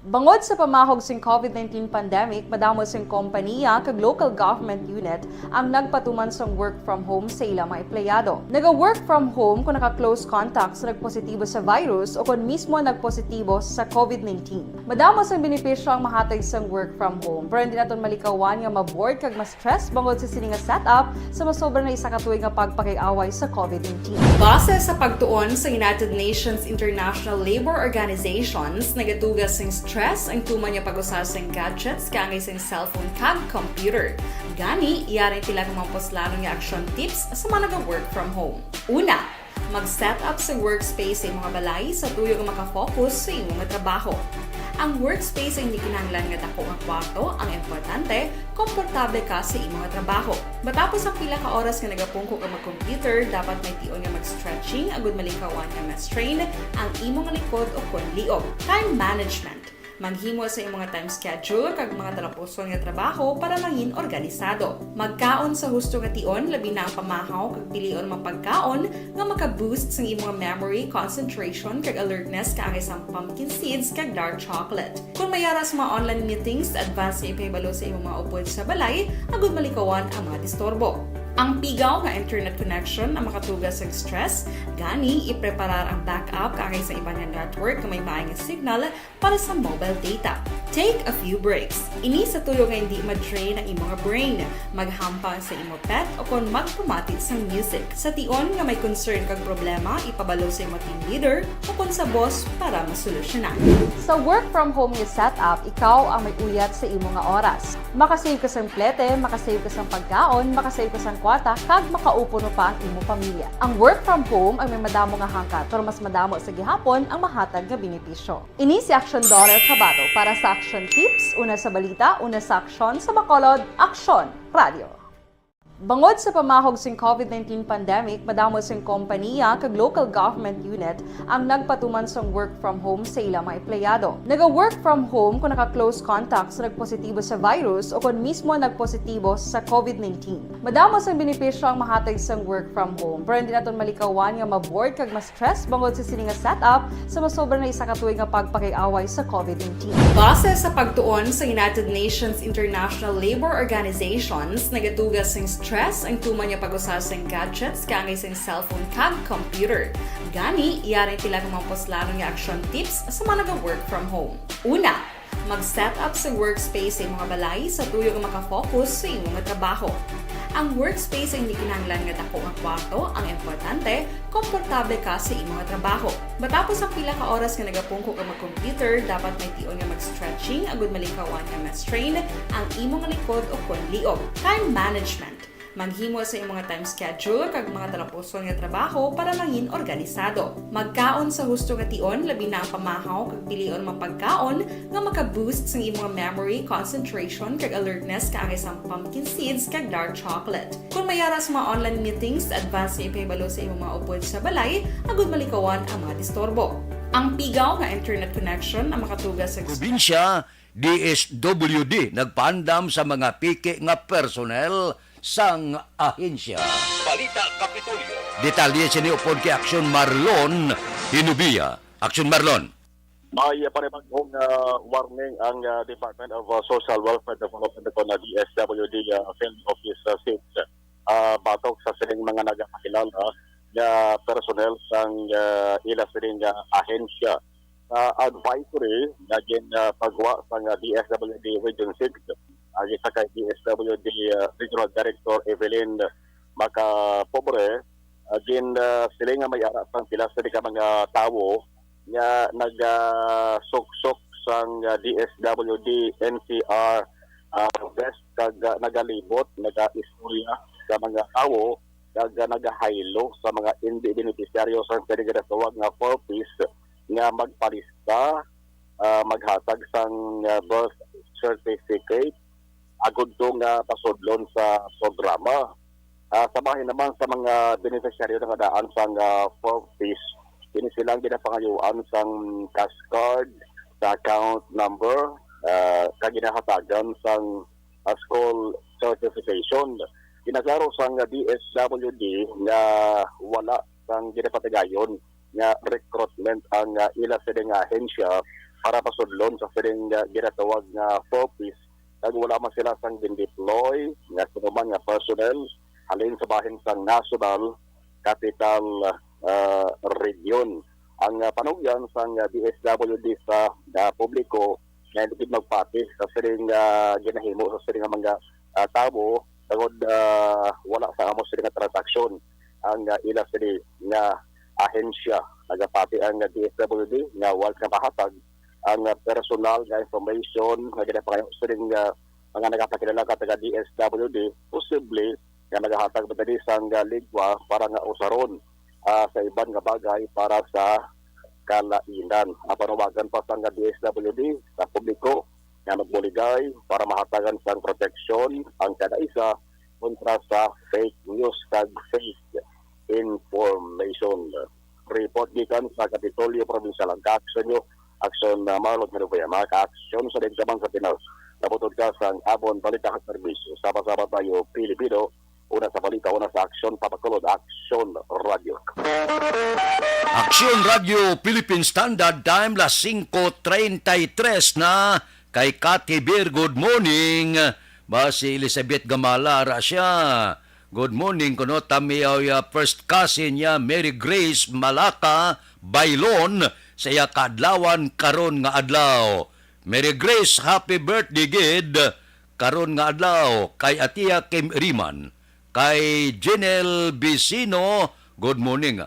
Bangod sa pamahog sing COVID-19 pandemic, madamo sing kompanya kag local government unit ang nagpatuman sang work from home sa ilang mga empleyado. Naga-work from home kung naka-close contact sa nagpositibo sa virus o kung mismo nagpositibo sa COVID-19. Madamo sang benepisyo ang mahatag sang work from home, pero hindi naton malikawan nga ma-bored kag ma-stress bangod sa sini nga setup sa masobra na isa ka tuig nga pagpakiaway sa COVID-19. Base sa pagtuon sa United Nations International Labour Organizations, nagatugas sing stress ang tuman niya pag-usas ng gadgets kaangay sa cellphone kag computer. Gani, iyaring tila ng mga poslanong nga action tips sa mga nag-work from home. Una, mag-set up sa workspace sa mga balay sa tuyo nga makafocus sa imong trabaho. Ang workspace ay hindi kinahanglan nga dako ang kwarto, ang importante, komportable ka sa imong trabaho. Matapos ang pila ka oras nga nagapungko ka mag-computer, dapat may tion nga mag-stretching, agud malikawan nga ma-strain ang imong likod o kon liog. Time management. Maghimo sa imong time schedule kag mga talapuson nga trabaho para maging organisado. Magkaon sa husto nga tion, labi na ang pamahaw kag pilion mapagkaon nga maka-boost sa imong memory, concentration kag alertness kaangay sa pumpkin seeds kag dark chocolate. Kung mayaras mga online meetings, advance na ipahibalo sa imong mga upod sa balay, agud malikawan ang mga disturbo. Ang pigaw nga internet connection ang makatugas sa stress, gani ipreparar ang backup kaangay sa iba nga network nga may maayong signal para sa mobile data. Take a few breaks. Ini sa tuyo nga hindi ma-drain ang imong brain, maghampang sa imong pet o kon magpumatit sa music. Sa tion nga may concern kag problema, ipabalo sa imong team leader o kon sa boss para masolusyonan. Sa work from home nga setup, ikaw ang may uyat sa imong nga oras. Makasave ka sa plete, makasave ka sa pagkaon, makasave ka sa kwata, kag makaupo no pa ang imong pamilya. Ang work from home ay may madamo nga hangkat, pero mas madamo sa gihapon ang mahatag nga benepisyo. Ini si Action Daughter Cabato para sa Action Tips, una sa balita, una sa aksyon sa Bacolod, Aksyon Radio. Bangod sa pamahog sing COVID-19 pandemic, madamo sing kompanya kag local government unit ang nagpatuman sang work from home sa ilang mga empleyado. Naga-work from home kung naka-close contact sa nagpositibo sa virus o kung mismo nagpositibo sa COVID-19. Madamo sang benepisyo ang mahatag sang work from home, pero hindi naton malikawan nga ma-bored kag ma-stress bangod sa sini nga setup sa masobra na isa ka tuig nga pagpakiaway sa COVID-19. Base sa pagtuon sa United Nations International Labour Organizations, nagatugas sing stress ang tuman niya pag-usas ng gadgets kaangay sa cellphone kag computer. Gani, iyaring tila ng mga poslanong nga action tips sa mga nag-work from home. Una, mag-set up sa workspace sa mga balay sa tuyo nga makafocus sa imong trabaho. Ang workspace ay hindi kinahanglan nga dako nga kwarto, ang importante, komportable ka sa imong nga trabaho. Matapos ang pila ka oras nga nagapungko ka mag-computer, dapat may tion nga mag-stretching agud malikawan nga ma-strain ang imong likod o kunliog. Time management. Maghimo sa imong mga time schedule kag mga talapuson nga trabaho para mangin organisado. Magkaon sa husto nga tion, labi na ang pamahaw kag pilion mapagkaon nga maka-boost sa imong memory, concentration kag alertness kaangay sa pumpkin seeds kag dark chocolate. Kung mayara sa mga online meetings, advance na ipahibalo sa imong mga upod sa balay, agud malikawan ang mga disturbo. Ang pigaw nga internet connection ang makatugas sa Probinsya, DSWD nagpaandam sa mga piki nga personnel sang ahensya. Balita Kapitolyo. Detalye sini upod kay Aksyon Marlon Hinubia. Aksyon Marlon. May panibagong warning ang Department of Social Welfare Development ito na DSWD Field Office 6 batok sa sining mga nagakakilala na personnel sang ila sining ahensya. Advisory naging pagwa sang DSWD Region 6 agi sa kay DSWD Regional Director Evelyn Macapobre agin sila nga may ara sang pila sa mga tawo nga nag-suksok sang DSWD NCR West kag nagalibot naga-istorya sa mga tawo kag nagahaylo sa mga hindi beneficiaryo sa pinagdasawag nga 4-piece nga magpalista maghatag sang birth certificate agud to nga pasudlon sa programa. Sa bahin naman sa mga beneficiaryo nga daan sang 4-piece, kini silang ginapangayuan sang cash card, sa account number, kaginahatagan sang school certification. Ginagaro sang DSWD nga wala sang ginapatigayon nga recruitment ang ila sa nga ahensya para pasudlon sa sining ginatawag nga 4-piece. Kag wala man sila sang deploy nga sinuman nga personnel halin sa bahin sang national capital region. Ang panugyan sang DSWD sa publiko nga hindi magpati sa siring ginahimo sa siring mga tabo tagod wala sa amo siring nga transaksyon ang ila siring nga ahensya. Nagapati ang DSWD nga wala ka mahatag ang personal nga information nga ginapangayo sa ring mga nagapakilala ka taga DSWD posible nga nagahatag ba tadi sang ligwa para nga usaron sa iban nga bagay para sa kalainan. Panawagan pa sang DSWD sa publiko nga magbuligay para mahatagan sang proteksyon ang kada isa kontra sa fake news kag fake information. Report gikan sa Kapitolyo Provincial ang Aksyon Aksyon Marlon Hinubia. Mga ka-aksyon sa digsamang sa Pinas. Naputod ka sa Abon Balita at Serbisyo. Sama-sama tayo, Pilipino. Una sa balita, una sa aksyon, papakulod, Aksyon Radio. Aksyon Radio Philippine Standard Time las 5:33 na kay Cathy Beer. Good morning. Ba si Elizabeth Gamala ra siya. Good morning kuno tamiyaw ya first cousin niya Mary Grace Malaka Bailon sa iya kaadlawan karon nga adlaw. Mary Grace, happy birthday gid karon nga adlaw kay Atiya Kim Riman, kay Janelle Bicino, good morning.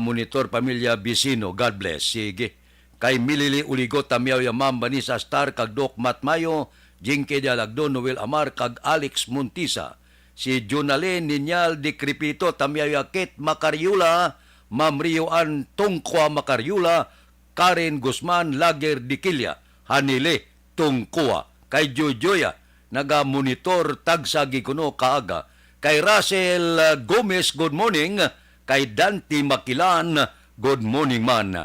Monitor Pamilya Bicino, God bless. Sige. Kay Milili Uligo tamiyaw ya Ma'am Vanessa Star kag Doc Matmayo, Jinky Dialagdo, Noel Amar kag Alex Montisa. Si Junalyn Ninyal Di Crepito tamiyaw ya Kit Makariula, Ma'am Rio Ann Tungkwa Makaryula, Karen Guzman Lager Dikilya, Hanile Tungkwa, kay Jojoya, naga-monitor tagsagi kuno kaaga, kay Russell Gomez, good morning, kay Dante Makilan, good morning man,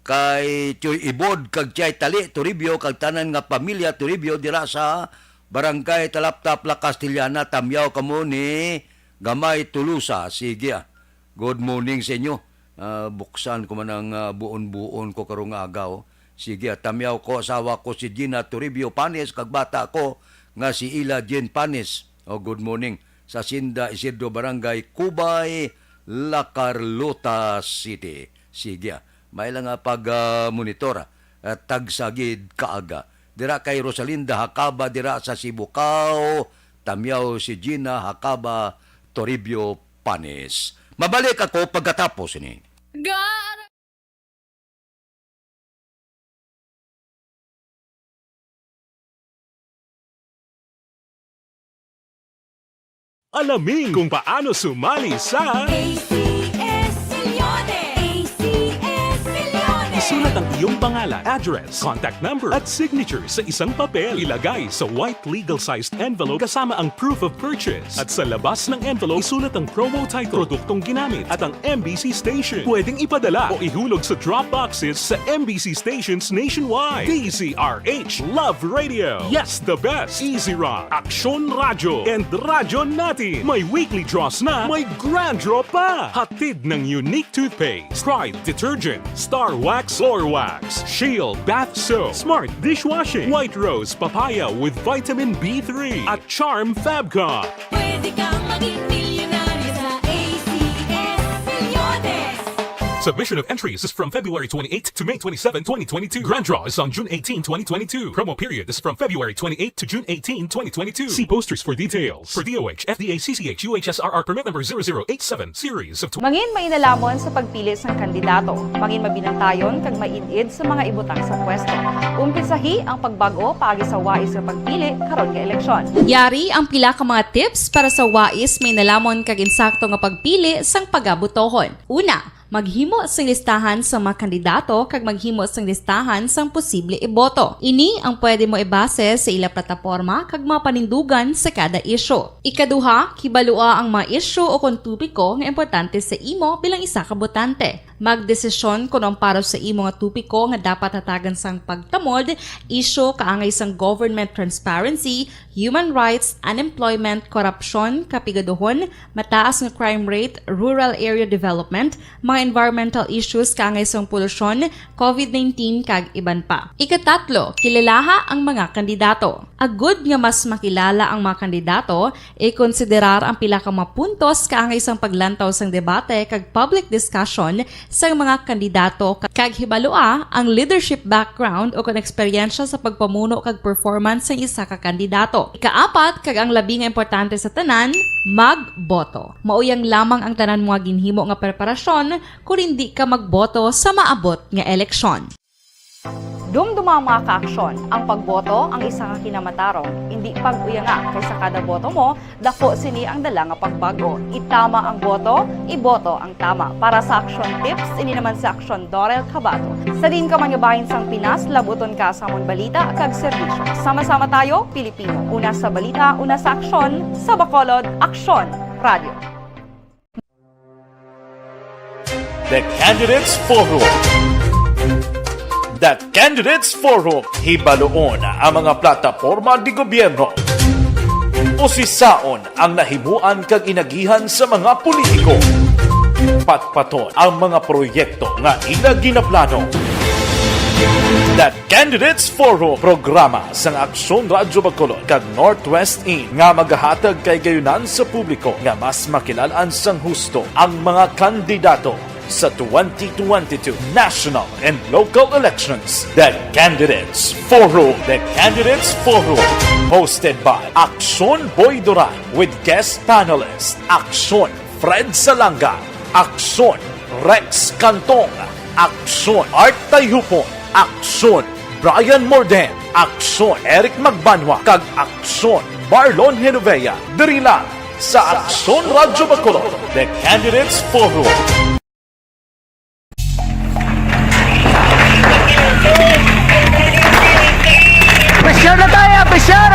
kay Choy Ibod, kag Chay Tali, Toribio, kag tanan nga pamilya Toribio, dira sa Barangay Talaptap, La Castellana, tamyaw kamo ni Gamay Tulusa, sige good morning sa inyo. Buksan ko man ang buon-buon ko karong agaw. Sige, tamyaw ko asawa ko si Gina Toribio Panes kag bata ko nga si Ila Jen Panes. Good morning sa Sinda Isidro Barangay Kubay, La Carlota City. Sige, may lang pag monitor tagsagid kaaga. Dira kay Rosalinda Hakaba dira sa Sibukao, Tamiyaw si Gina Hakaba Toribio Panis. Mabalik ako pagkatapos ini. Alamin kung paano sumali sa ACS Milyones! ACS Milyones! Isulat ang iyong pangalan, address, contact number at signature sa isang papel. Ilagay sa white legal-sized envelope kasama ang proof of purchase. At sa labas ng envelope, isulat ang promo title, produktong ginamit at ang MBC station. Pwedeng ipadala o ihulog sa drop boxes sa MBC stations nationwide. DZRH, Love Radio. Yes, the best. Easy Rock, Aksyon Radyo, and Radyo Natin. May weekly draws na, may grand draw pa. Hatid ng unique toothpaste, Pride Detergent, Star Wax Floor Wax, Shield Bath Soap, Smart Dishwashing, White Rose Papaya with Vitamin B3, at Charm Fabcon. Pwede kang maging milyonaryo sa ACS Milyones! Submission of entries is from February 28 to May 27, 2022. Grand draw is on June 18, 2022. Promo period is from February 28 to June 18, 2022. See posters for details. For DOH, FDA, CCH, UHSRR permit number 0087, series of... Mangin mainalamon sa pagpili ng kandidato. Mangin mabinantayon kag mainid sa mga ibutang sa pwesto. Umpisahi ang pagbago paagi sa wais sa pagpili karon nga eleksyon. Yari ang pila ka mga tips para sa wais may nalamon kag insakto nga pagpili sang pagabutohon. Una, maghimo sang listahan sa mga kandidato kag maghimo sang listahan sang posible iboto. Ini ang pwede mo ibase sa ila plataporma kag mapanindugan sa kada isyu. Ikaduha, kibalua ang mga isyu o kung tupiko nga importante sa imo bilang isa ka botante. Magdesisyon kung ang para sa imo nga tupiko nga dapat hatagan sang pagtamod, isyu kaangay sang government transparency, human rights, unemployment, korupsyon, kapigaduhon, mataas nga crime rate, rural area development, mga environmental issues kaangay sang polusyon, COVID-19 kag iban pa. Ikatatlo, kilalaha ang mga kandidato. Agud nga mas makilala ang mga kandidato, i-konsiderar ang pila ka mga puntos kaangay sang paglantaw sang debate kag public discussion sa mga kandidato kag hibalua ang leadership background o kung eksperyensya sa pagpamuno kag performance sa isa ka kandidato. Ikaapat kag ang labi nga importante sa tanan, magboto. Mauyang lamang ang tanan mga ginhimo nga preparasyon kung hindi ka magboto sa maabot nga eleksyon. Dumduma ang mga kaaksyon. Ang pagboto ang isa ka kinamatarong. Hindi pag-uyanga kaysa kada boto mo, dako sini ang dala nga pagbago. Itama ang boto, iboto ang tama. Para sa action tips, ini naman sa aksyon Dorel Cabato. Sa din ka manyabahin sang Pinas, labuton ka sa amon balita kag serbisyo. Sama-sama tayo, Pilipino. Una sa balita, una sa aksyon, sa Bacolod, Aksyon Radio. The Candidates Forum. The Candidates Forum, hibaloon ang mga plataporma di gobyerno. Usisaon ang nahimuan kag inagihan sa mga politiko. Patpaton ang mga proyekto nga ila ginaplano. The Candidates Forum, programa sang Aksyon Radyo Bacolod kag Northwest In nga magahatag kay gayunan sa publiko nga mas makilalaan sang husto ang mga kandidato sa 2022 national and local elections. The Candidates Forum. The Candidates Forum. Hosted by Aksyon Boy Duran with guest panelists Aksyon Fred Salanga, Aksyon Rex Cantong, Aksyon Art Tayhupon, Aksyon Brian Morden, Aksyon Eric Magbanwa, kag Aksyon Marlon Genovea. Diri lang sa Aksyon Radyo Bacolod. The Candidates Forum. Pressure na tayo! Pressure!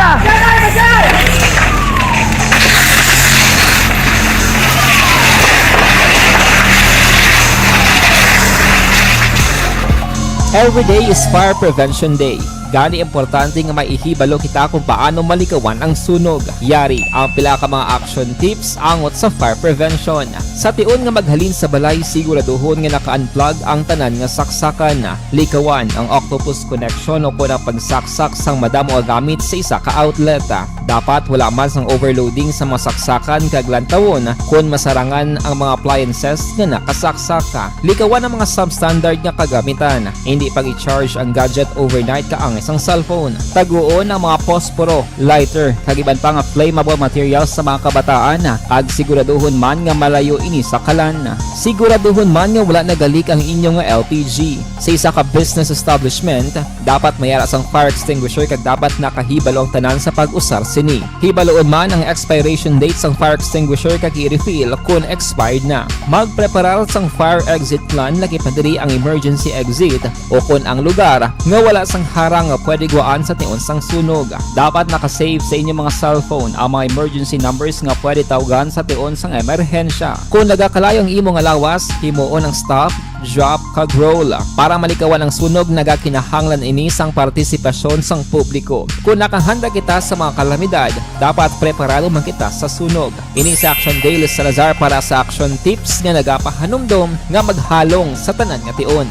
Every day is Fire Prevention Day. Gani importante nga maihibalo kita kung paano malikawan ang sunog. Yari ang pila ka mga action tips angot sa fire prevention. Sa tion nga maghalin sa balay, siguraduhon nga naka-unplug ang tanan nga saksakan. Likawan ang octopus connection o kung pagsaksak sang madamo gamit sa isa ka outlet. Dapat wala man sang overloading sa mga saksakan kag lantawon kung masarangan ang mga appliances nga nakasaksaka. Likawan ang mga substandard nga kagamitan. Hindi pag i-charge ang gadget overnight kaangay isang cellphone. Taguon ang mga posporo, lighter, kag iban pa nga flammable materials sa mga kabataan ag siguraduhon man nga malayo ini sa kalan. Siguraduhon man nga wala nagalik ang inyong nga LPG. Sa isa ka business establishment, dapat mayara sang fire extinguisher kag dapat nakahibalo ang tanan sa pag-usar sini. Hibaloon man ang expiration date sang fire extinguisher kag i-refill kung expired na. Magpreparar sang fire exit plan lagi padiri ang emergency exit o kung ang lugar nga wala sang harang nga pwede guaan sa tiun sang sunog. Dapat nakasave sa inyong mga cellphone ang mga emergency numbers nga pwede tawagan sa tiun sang emerhensya. Kung nagakalayo ang imong alawas, himuon ang stop, drop kag roll para malikawan ang sunog nagakinahanglan ini sang partisipasyon sang publiko. Kung nakahanda kita sa mga kalamidad, dapat preparado man kita sa sunog. Ini sa Action Daily Salazar para sa action tips nga nagapahanumdom nga maghalong sa tanan nga tion.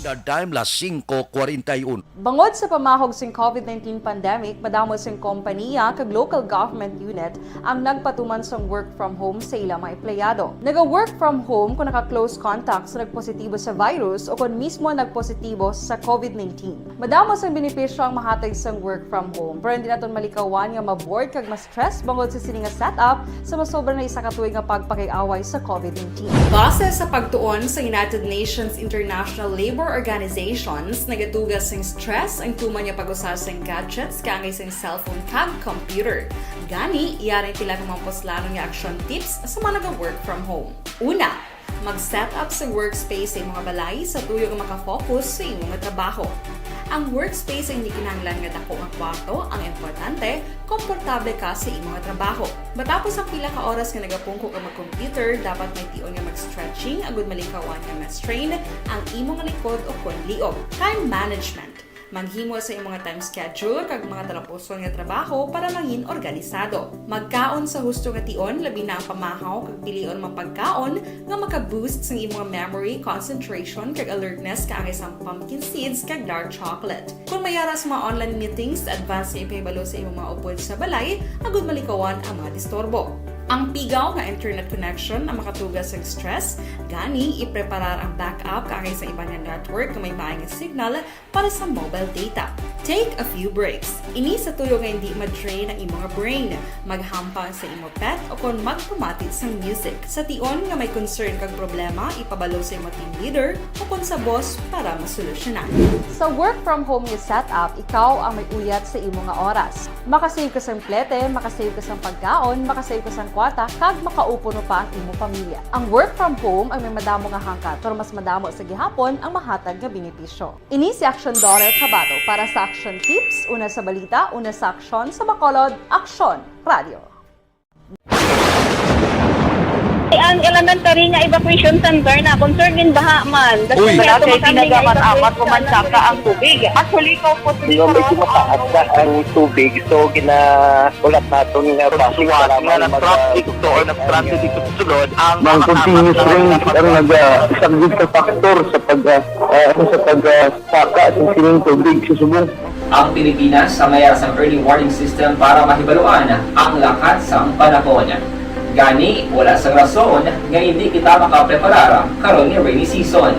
The time las 5:41. Bangod sa pamahog sing COVID-19 pandemic, madamo sing kompanya kag local government unit ang nagpatuman sang work from home sa ilang mga empleyado. Naga-work from home kung naka-close contact sa nagpositibo sa virus o kung mismo nagpositibo sa COVID-19. Madamo sang benepisyo ang mahatag sang work from home, pero hindi naton malikawan nga maboard kag ma-stress bangod sa sini nga setup sa masobra na isa ka tuig nga pagpakiaway sa COVID-19. Base sa pagtuon sa United Nations International Labour Organizations, nagatugas ng stress ang tuman niya pag-usar sa gadgets kaangay sa cellphone kag computer. Gani, iyaring pila ng mga poslanong nga action tips sa mga nag-work from home. Una, mag-set up sa workspace sa mga balay sa tuyo nga makafocus sa imong trabaho. Ang workspace ay hindi kinahanglan nga dako nga kwarto, ang importante, komportable ka sa imong trabaho. Matapos ang pila ka oras nga nagapungko ka mag-computer, dapat may tion nga mag-stretching agud malikawan nga ma-strain ang imong likod o kon liog. Time management. Maghimo sa imong time schedule kag mga talapuson nga trabaho para maging organisado. Magkaon sa husto nga tion, labi na ang pamahaw kag pilion mang pagkaon nga maka-boost sa imong memory, concentration kag alertness kaangay sang pumpkin seeds kag dark chocolate. Kung mayara sa mga online meetings, advance nga ipahibalo sa imong mga upod sa balay, agud malikawan ang mga disturbo. Ang pigaw nga internet connection ang makatugas sa stress, gani ipreparar ang backup kaangay sa ibang network na may maayong signal para sa mobile data. Take a few breaks. Ini sa tuyo nga hindi ma-drain ang imong brain, maghampang sa imong pet o kung magpumatid sa music. Sa tion nga may concern kag problema, ipabalo sa imong team leader o kung sa boss para masolusyonan. Sa work from home nga setup, ikaw ang may uyat sa imong nga oras. Makasave ka sa plete, makasave ka sa pagkaon, makasave ka sa kwata, kag makaupo no pa ang imong pamilya. Ang work from home ay may madamo nga hangkat, pero mas madamo sa gihapon ang mahatag nga benepisyo. Ini si Action Dorel Cabato para sa Action Tips, una sa balita, una sa aksyon sa Bacolod, Aksyon Radio. Ang elementary nga evacuation center na concern din baha man. Uy, kasi pinagamat-amat kumansaka ang tubig. Actually, ikaw po Medyo mataas na ang tubig. So, ginaulat natin nga pasuwag nga ng traffic to or nag-traffic dito sa sulod. Ang continuous rain ang isang good factor sa pagsaka at sining tubig sa subong. Ang Pilipinas sa mayroon sa early warning system para mahibaluan ang lakat sa panahon. Gani, wala sa rason nga hindi kita makapreparar karon ni rainy season.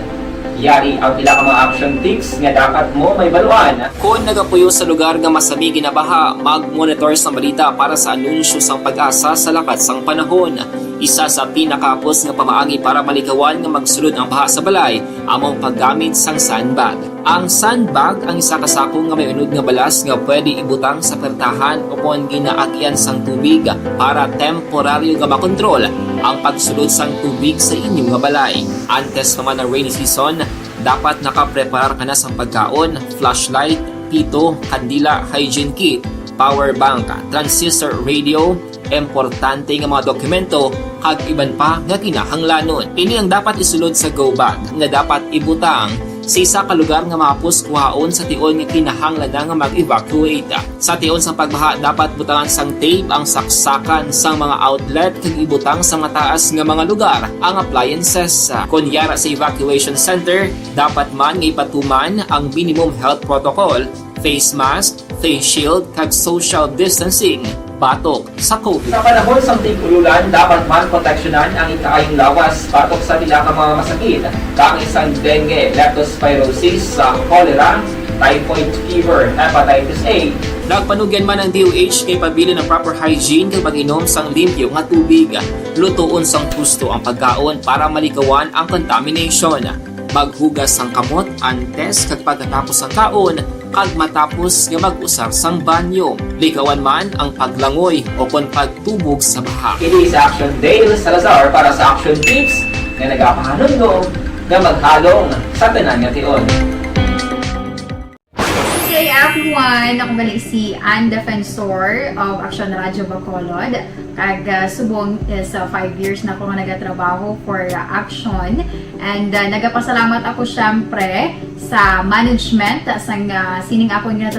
Yari ang pila ka mga action tips nga dapat mo may baluan. Kung nagapuyo sa lugar nga masabi ginabaha, mag-monitor sa balita para sa anunsyo sang pag-asa sa lakat sang panahon. Isa sa pinakapos nga pamaagi para malikawan nga magsulod ang baha sa balay, among paggamit sang sandbag. Ang sandbag ang isa ka sako nga may unod nga balas nga pwede ibutang sa pertahan o kung ginaagyan sang tubig para temporaryo nga makontrol ang pagsulod sang tubig sa inyong nga balay. Antes naman ng rainy season, dapat nakapreparar ka na sa pagkaon, flashlight, pito, kandila, hygiene kit, power bank, transistor radio, importante nga mga dokumento kag iban pa nga kinahanglanon. Ini ang dapat isulod sa go bag nga dapat ibutang sa isa ka lugar nga mapus kuhaon sa tion nga kinahanglan nga mag-evacuate. Sa tion sa pagbaha dapat butangan sang tape ang saksakan sang mga outlet kag ibutang sa mataas nga mga lugar ang appliances. Kunyara sa evacuation center, dapat man nga ipatuman ang minimum health protocol, face mask, face shield kag social distancing. batok sa COVID. Sa panahon sa tig-ululan, dapat man proteksyonan ang ikaayong lawas batok sa pila ka mga masakit, kang isang dengue, leptospirosis, cholera, typhoid fever, hepatitis A. Nagpanugyan man ang DOH kay pabili ng proper hygiene kay pag-inom sang limpyo nga tubig. Lutuon sang gusto ang pagkaon para malikawan ang contamination. Maghugas sang kamot antes kag pagkatapos ang kaon kag matapos nga mag-usar sang banyo. Likawan man ang paglangoy o kon pagtubog sa baha. Kini sa Action Dale Salazar para sa Action Tips nga nagapahanundong nga maghalong sa tanan nga tion. Hey everyone! Ako gali si Ann Defensor of Action Radio Bacolod. Kag subong sa 5 years na ako nga nagatrabaho for Action. And nagapasalamat ako syempre sa management sang sining ako nga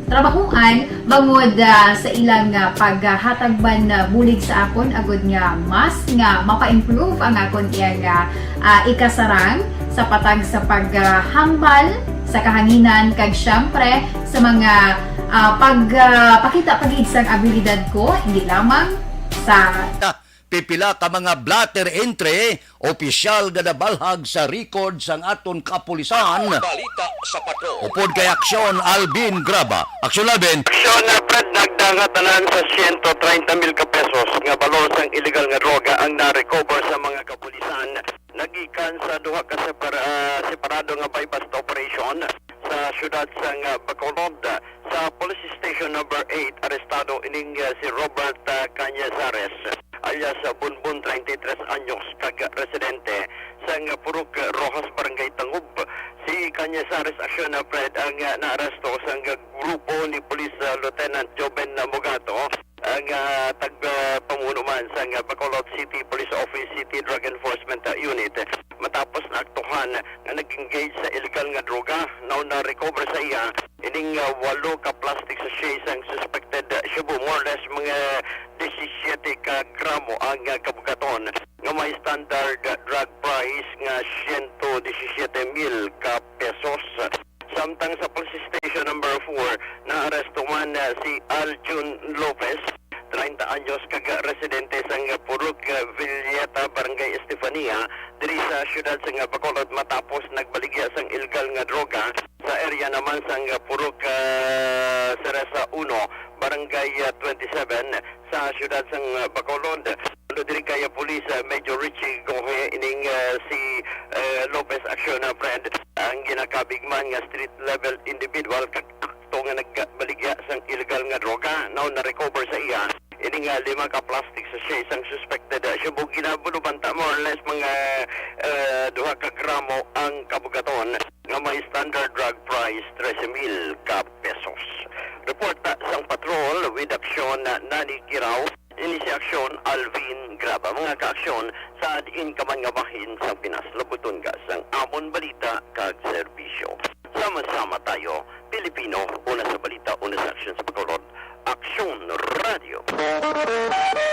trabahuan bangod sa ilang paghatagban bulig sa akon agud nga mas nga mapa-improve ang akon iyang ikasarang sa patag sa paghambal sa kahanginan kag syempre sa mga pagpakita pagid sang abilidad ko hindi lamang sa pipila ka mga blatter entry, opisyal nga nabalhag sa record sang aton kapulisan. Balita sa patro. Upod kay Aksyon Alvin Graba. Aksyon Alvin. Aksyon na Fred, nagdangatanan sa 130,000 ka pesos nga balor sang illegal nga droga ang na-recover sa mga kapulisan. Nagikan sa duha ka separado nga bypass operation sa syudad sang Bacolod. Sa police station number 8, arestado ining si Robert Cañazares alias Bunbun, 33 anyos, kag residente sang Purok Rojas, Barangay Tangub. Si Cañazares Aksyon na Fred ang naaresto sang grupo ni Police Lieutenant Joven Mogato ang tagpamuno man sang Bacolod City Police Office City Drug Enforcement Unit matapos na aktuhan nga nag-engage sa illegal nga droga. Now na-recover sa iya ining 8 ka plastic sachets ang suspected shabu, more or less mga 17 ka gramo ang kabugaton nga may standard drug price nga 117,000 ka pesos. Samtang sa police station number 4, na-aresto man si Aljun Lopez, 30 anyos, kag residente sang Purok Villeta, Barangay Estefania, diri sa syudad sang Bacolod matapos nagbaligya sang illegal nga droga sa area naman sang Purok Ceresa 1, Barangay 27 sa syudad sang Bacolod. Diri kay Police Major Richie Gohe ining si Lopez Aksyon na Fred ang ginakabigman nga street level individual kag akto nga nagbaligya sang illegal nga droga. Now na-recover sa iya ining 5 ka plastic sachets ang suspected shabu, ginabulubanta more or less mga 2 ka gramo ang kabugaton nga may standard drug price 13,000 ka pesos. Report sang patrol with aksyon Nani Kiraw. Ini si Aksyon Alvin Graba. Mga ka-aksyon sa diin ka man nga bahin sa Pinas, labuton ka sang amon balita kag serbisyo. Sama-sama tayo, Pilipino, una sa balita, una sa aksyon sa Bacolod. Aksyon Radio.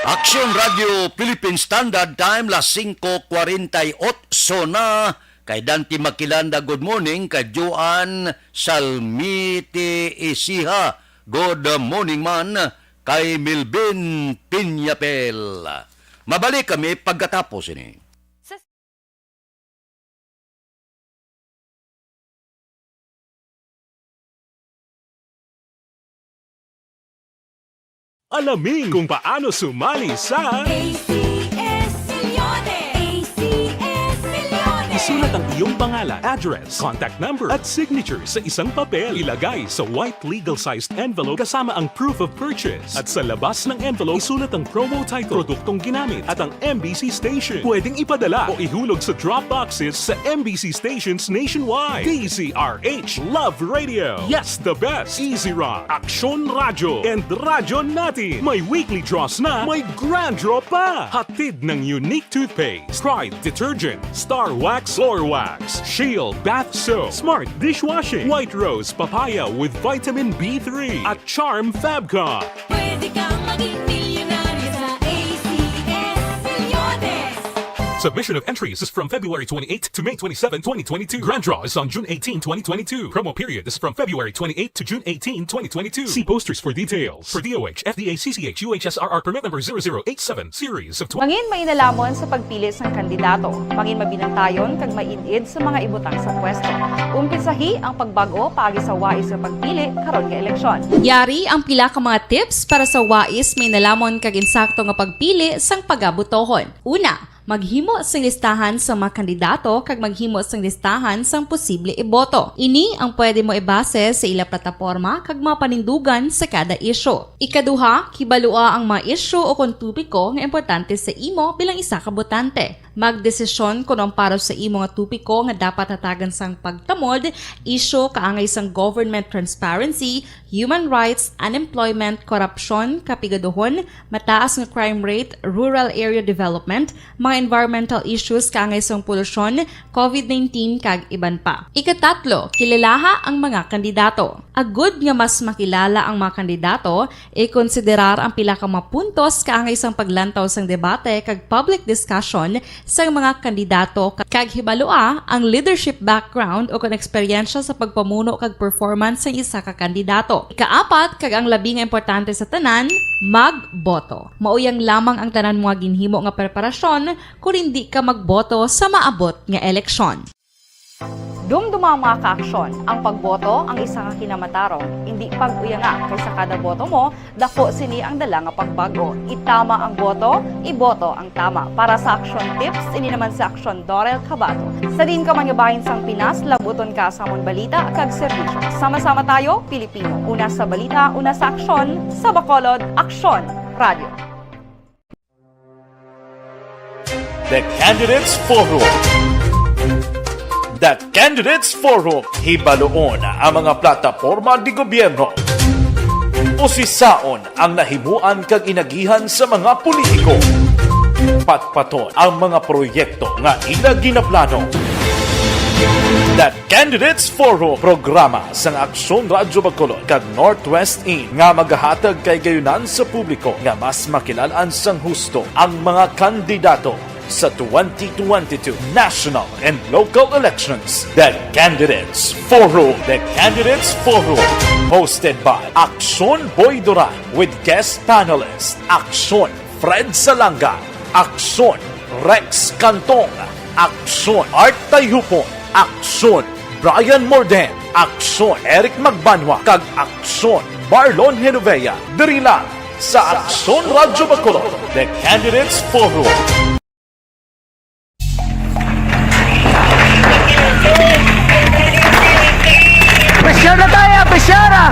Aksyon Radio Philippine Standard Time las 5:48 na. Kay Dante Makilanda, good morning. Kay Joan Salmite Isiha, good morning man. Kay Milbin Piñapel. Mabalik kami pagkatapos ini. Alamin kung paano sumali sa isulat ang iyong pangalan, address, contact number at signature sa isang papel. Ilagay sa white legal-sized envelope kasama ang proof of purchase. At sa labas ng envelope, isulat ang promo title, produktong ginamit at ang MBC station. Pwedeng ipadala o ihulog sa drop boxes sa MBC stations nationwide. DZRH Love Radio. Yes, the best. Easy Rock, Aksyon Radio, and Radyo Natin. May weekly draws na, may grand draw pa. Hatid ng unique toothpaste, Pride Detergent, Star Wax Floor Wax, Shield Bath Soap, Smart Dishwashing, White Rose Papaya with Vitamin B3 at Charm Fabcon. Pwede kang maging milyonaryo sa ACS Milyones. Submission of entries is from February 28 to May 27, 2022. Grand draw is on June 18, 2022. Promo period is from February 28 to June 18, 2022. See posters for details. For DOH, FDA, CCH, UHSRR permit number 0087, series of Mangin may inalamon sa pagpili sang kandidato. Mangin mabinantayon kag mainid sa mga ibutang sa pwesto. Umpisahi ang pagbago paagi sa wais sa pagpili karon nga eleksyon. Yari ang pila ka mga tips para sa wais may nalamon kag insakto nga pagpili sang pagabutohon. Una, maghimo sang listahan sa mga kandidato kag maghimo sang listahan sang posible iboto. Ini ang pwede mo ibase sa ila plataporma kag mga panindugan sa kada isyu. Ikaduha, kibalua ang mga isyu o kung tupiko nga importante sa imo bilang isa ka botante. Magdesisyon kung ang para sa imo nga tupiko nga dapat hatagan sang pagtamod, isyu kaangay sang government transparency, human rights, unemployment, korupsyon, kapigaduhon, mataas nga crime rate, rural area development, mga environmental issues kaangay sang polusyon, COVID-19 kag iban pa. Ikatatlo, kilalaha ang mga kandidato. Agud nga mas makilala ang mga kandidato, i-konsiderar ang pila ka mga puntos kaangay sang paglantaw sang debate kag public discussion sa mga kandidato kag hibalua ang leadership background o kung eksperyensya sa pagpamuno kag performance sa isa ka kandidato. Ikaapat, kag ang labi nga importante sa tanan, magboto. Mauyang lamang ang tanan mga ginhimo nga preparasyon kung hindi ka magboto sa maabot nga eleksyon. Dumduma ang mga kaaksyon. Ang pagboto ang isa ka kinamatarong. Hindi pag-uya nga kaysa kada boto mo, dako sini ang dala nga pagbago. Itama ang boto, iboto ang tama. Para sa action tips, ini naman sa action Dorel Cabato. Sa din ka manyabahin sang Pinas, labuton ka sa amon balita kag serbisyo. Sama-sama tayo, Pilipino. Una sa balita, una sa aksyon, sa Bacolod, Aksyon Radio. The Candidates Forum. The Candidates Forum. Hibaluon ang mga plataporma di gobyerno. Usisaon ang nahimuan kag inagihan sa mga politiko. Patpaton ang mga proyekto nga ila ginaplano. The Candidates Forum, programa sang Aksyon Radyo Bacolod kag Northwest In nga magahatag kay gayunan sa publiko nga mas makilalaan sang husto ang mga kandidato sa 2022 national and local elections. The Candidates Forum. The Candidates Forum. Hosted by Aksyon Boy Duran with guest panelists Aksyon Fred Salanga, Aksyon Rex Cantong, Aksyon Art Tayupon, Aksyon Brian Morden, Aksyon Eric Magbanwa, kag Aksyon Marlon Genovea. Diri lang sa Aksyon Radyo Bacolod. The Candidates Forum. Besyara tayo! Besyara!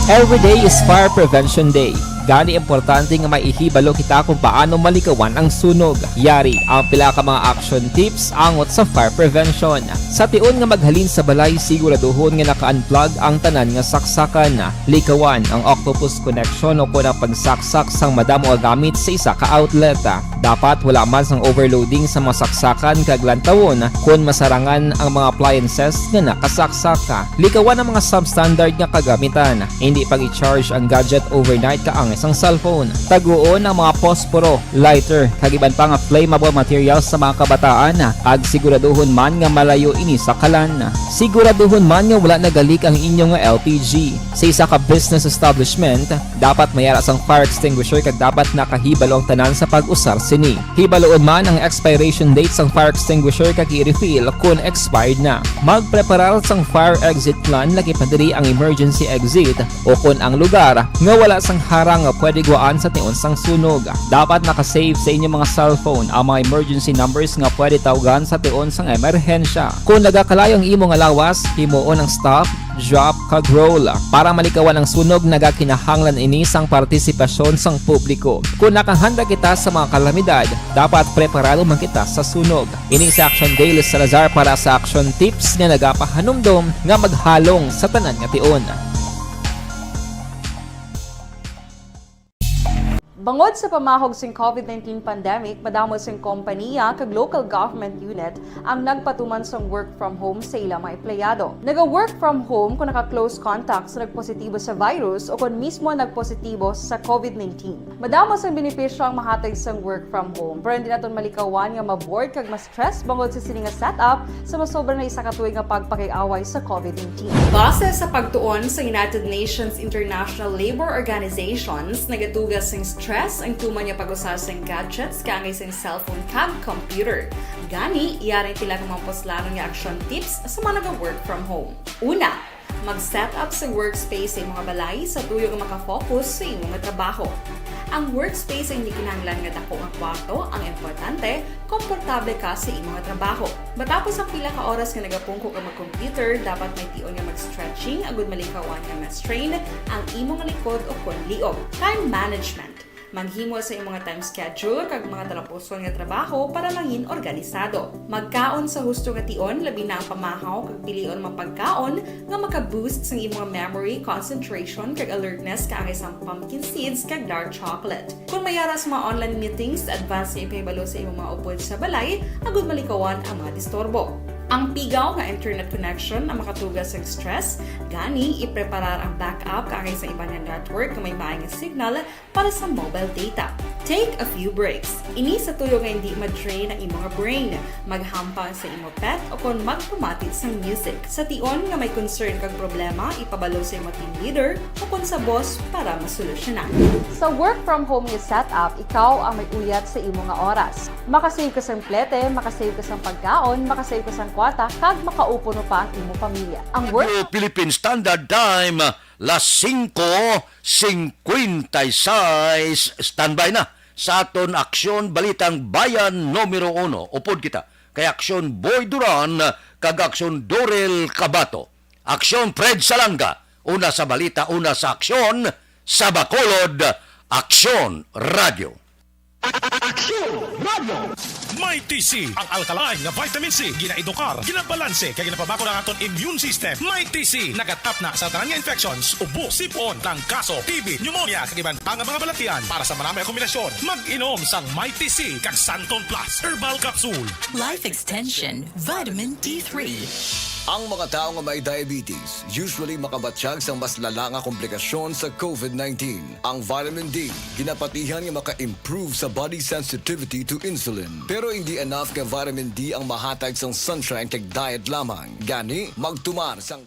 Every day is Fire Prevention Day. Gani importante nga maihibalo kita kung paano malikawan ang sunog. Yari ang pila ka mga action tips angot sa fire prevention. Sa tion nga maghalin sa balay, siguraduhon nga naka-unplug ang tanan nga saksakan. Likawan ang octopus connection o kung ang pagsaksak sang madamo nga gamit sa isa ka outlet. Dapat wala man sang overloading sa mga saksakan kag lantawon kung masarangan ang mga appliances nga nakasaksaka. Likawan ang mga substandard nga kagamitan. Hindi pag i-charge ang gadget overnight kaang isang cellphone. Taguon ang mga posporo, lighter, kag iban pa nga flammable materials sa mga kabataan. Ag siguraduhon man nga malayo ini sa kalan. Siguraduhon man nga wala nagalik ang inyong LPG. Sa isa ka business establishment, dapat mayara sang fire extinguisher kag dapat nakahibalo ang tanan sa pag-usar sini. Hibaloon man ang expiration date sang fire extinguisher kag i-refill kung expired na. Magpreparar sang fire exit plan laki padiri ang emergency exit o kung ang lugar nga wala sang harang nga pwede guwaan sa tion sang sunog. Dapat nakasave sa inyong mga cellphone ang mga emergency numbers nga pwede tawagan sa tion sang emerhensya. Kung nagakalayo ang imo nga lawas, himuon ang stop, drop, kag roll. Para malikawan ang sunog, nagakinahanglan ini sang partisipasyon sang publiko. Kung nakahanda kita sa mga kalamidad, dapat preparado man kita sa sunog. Ini sa Action Daily Salazar para sa action tips nga nagapahanumdom nga maghalong sa tanan nga tion. Bangod sa pamahog sing COVID-19 pandemic, madamo sing kompanya kag local government unit ang nagpatuman sang work from home sa ilang mga empleyado. Naga-work from home kung naka-close contacts na nagpositibo sa virus o kung mismo nagpositibo sa COVID-19. Madamo sang benepisyo ang mahatag sang work from home, pero hindi naton malikawan nga ma-bored kag ma-stress bangod sa sini nga setup sa masobra na isa ka tuig nga pagpakiaway sa COVID-19. Base sa pagtuon sa United Nations International Labour Organizations, nagatugas sing stress ang tuman niya pag-usar sa gadgets kangay sa cellphone kag computer. Gani, iyari tila ng mga poslano nga action tips sa mga nag-work from home. Una, mag-set up sa workspace sa mga balay sa tuyo nga makafocus sa imong trabaho. Ang workspace ay hindi kinahanglan nga dako nga kwarto, ang importante, komportable ka sa imong trabaho. Matapos ang pila ka oras nga nagapungko ka mag-computer, dapat may tion nga mag-stretching agud malikawan nga ma-strain ang imong likod o kon liog. Time management. Maghimo sa imong time schedule kag mga talapuson nga trabaho para mangin organisado. Magkaon sa husto nga tion, labi na ang pamahaw kag pilion mapagkaon nga maka-boost sa imong memory, concentration kag alertness kaagay sa pumpkin seeds kag dark chocolate. Kung mayara sa mga online meetings, advance sa ipahibalo sa imong mga upod sa balay, agud malikawan ang mga disturbo. Ang pigaw nga internet connection ang makatugas sa stress, gani ipreparar ang backup kaagay sa ibang network na may maayong signal para sa mobile data. Take a few breaks. Ini sa tuyo nga hindi ma-drain ang imong brain, maghampang sa imong pet o kung magpumatit sa music. Sa tion nga may concern kag problema, ipabalo sa imong team leader o kung sa boss para masolusyonan. Sa work from home nga setup, ikaw ang may uyat sa imong nga oras. Makasave ka sang plete, makasave ka sang pagkaon, makasave ka sang kwarta, kag makaupo no pa ang imong pamilya. Ang work Philippine Standard Time, las 5:56. Standby na sa aton aksyon balitang bayan numero 1. Upod kita kay aksyon Boy Duran kag aksyon Dorel Cabato. Aksyon Fred Salanga, una sa balita, una sa aksyon sa Bacolod, Aksyon Radio. Aksyon Radio! May TC, ang alkaline nga vitamin C, ginaedukar, ginabalanse, kaya ginapabako ng aton immune system. May TC, nagatap na sa tanan nga infections, ubo, sipon, trangkaso, TB, pneumonia, kag iban pang mga balatian. Para sa marami ang kombinasyon, mag-inom sang May TC, kag Santon Plus Herbal Capsule. Life Extension, Vitamin D3. Ang mga tao nga may diabetes usually makabatsyag sa mas lala nga komplikasyon sa COVID-19. Ang vitamin D, ginapatihan nga maka-improve sa body sensitivity to insulin. Pero hindi enough ka vitamin D ang mahatag sang sunshine kag diet lamang. Gani, magtumar sang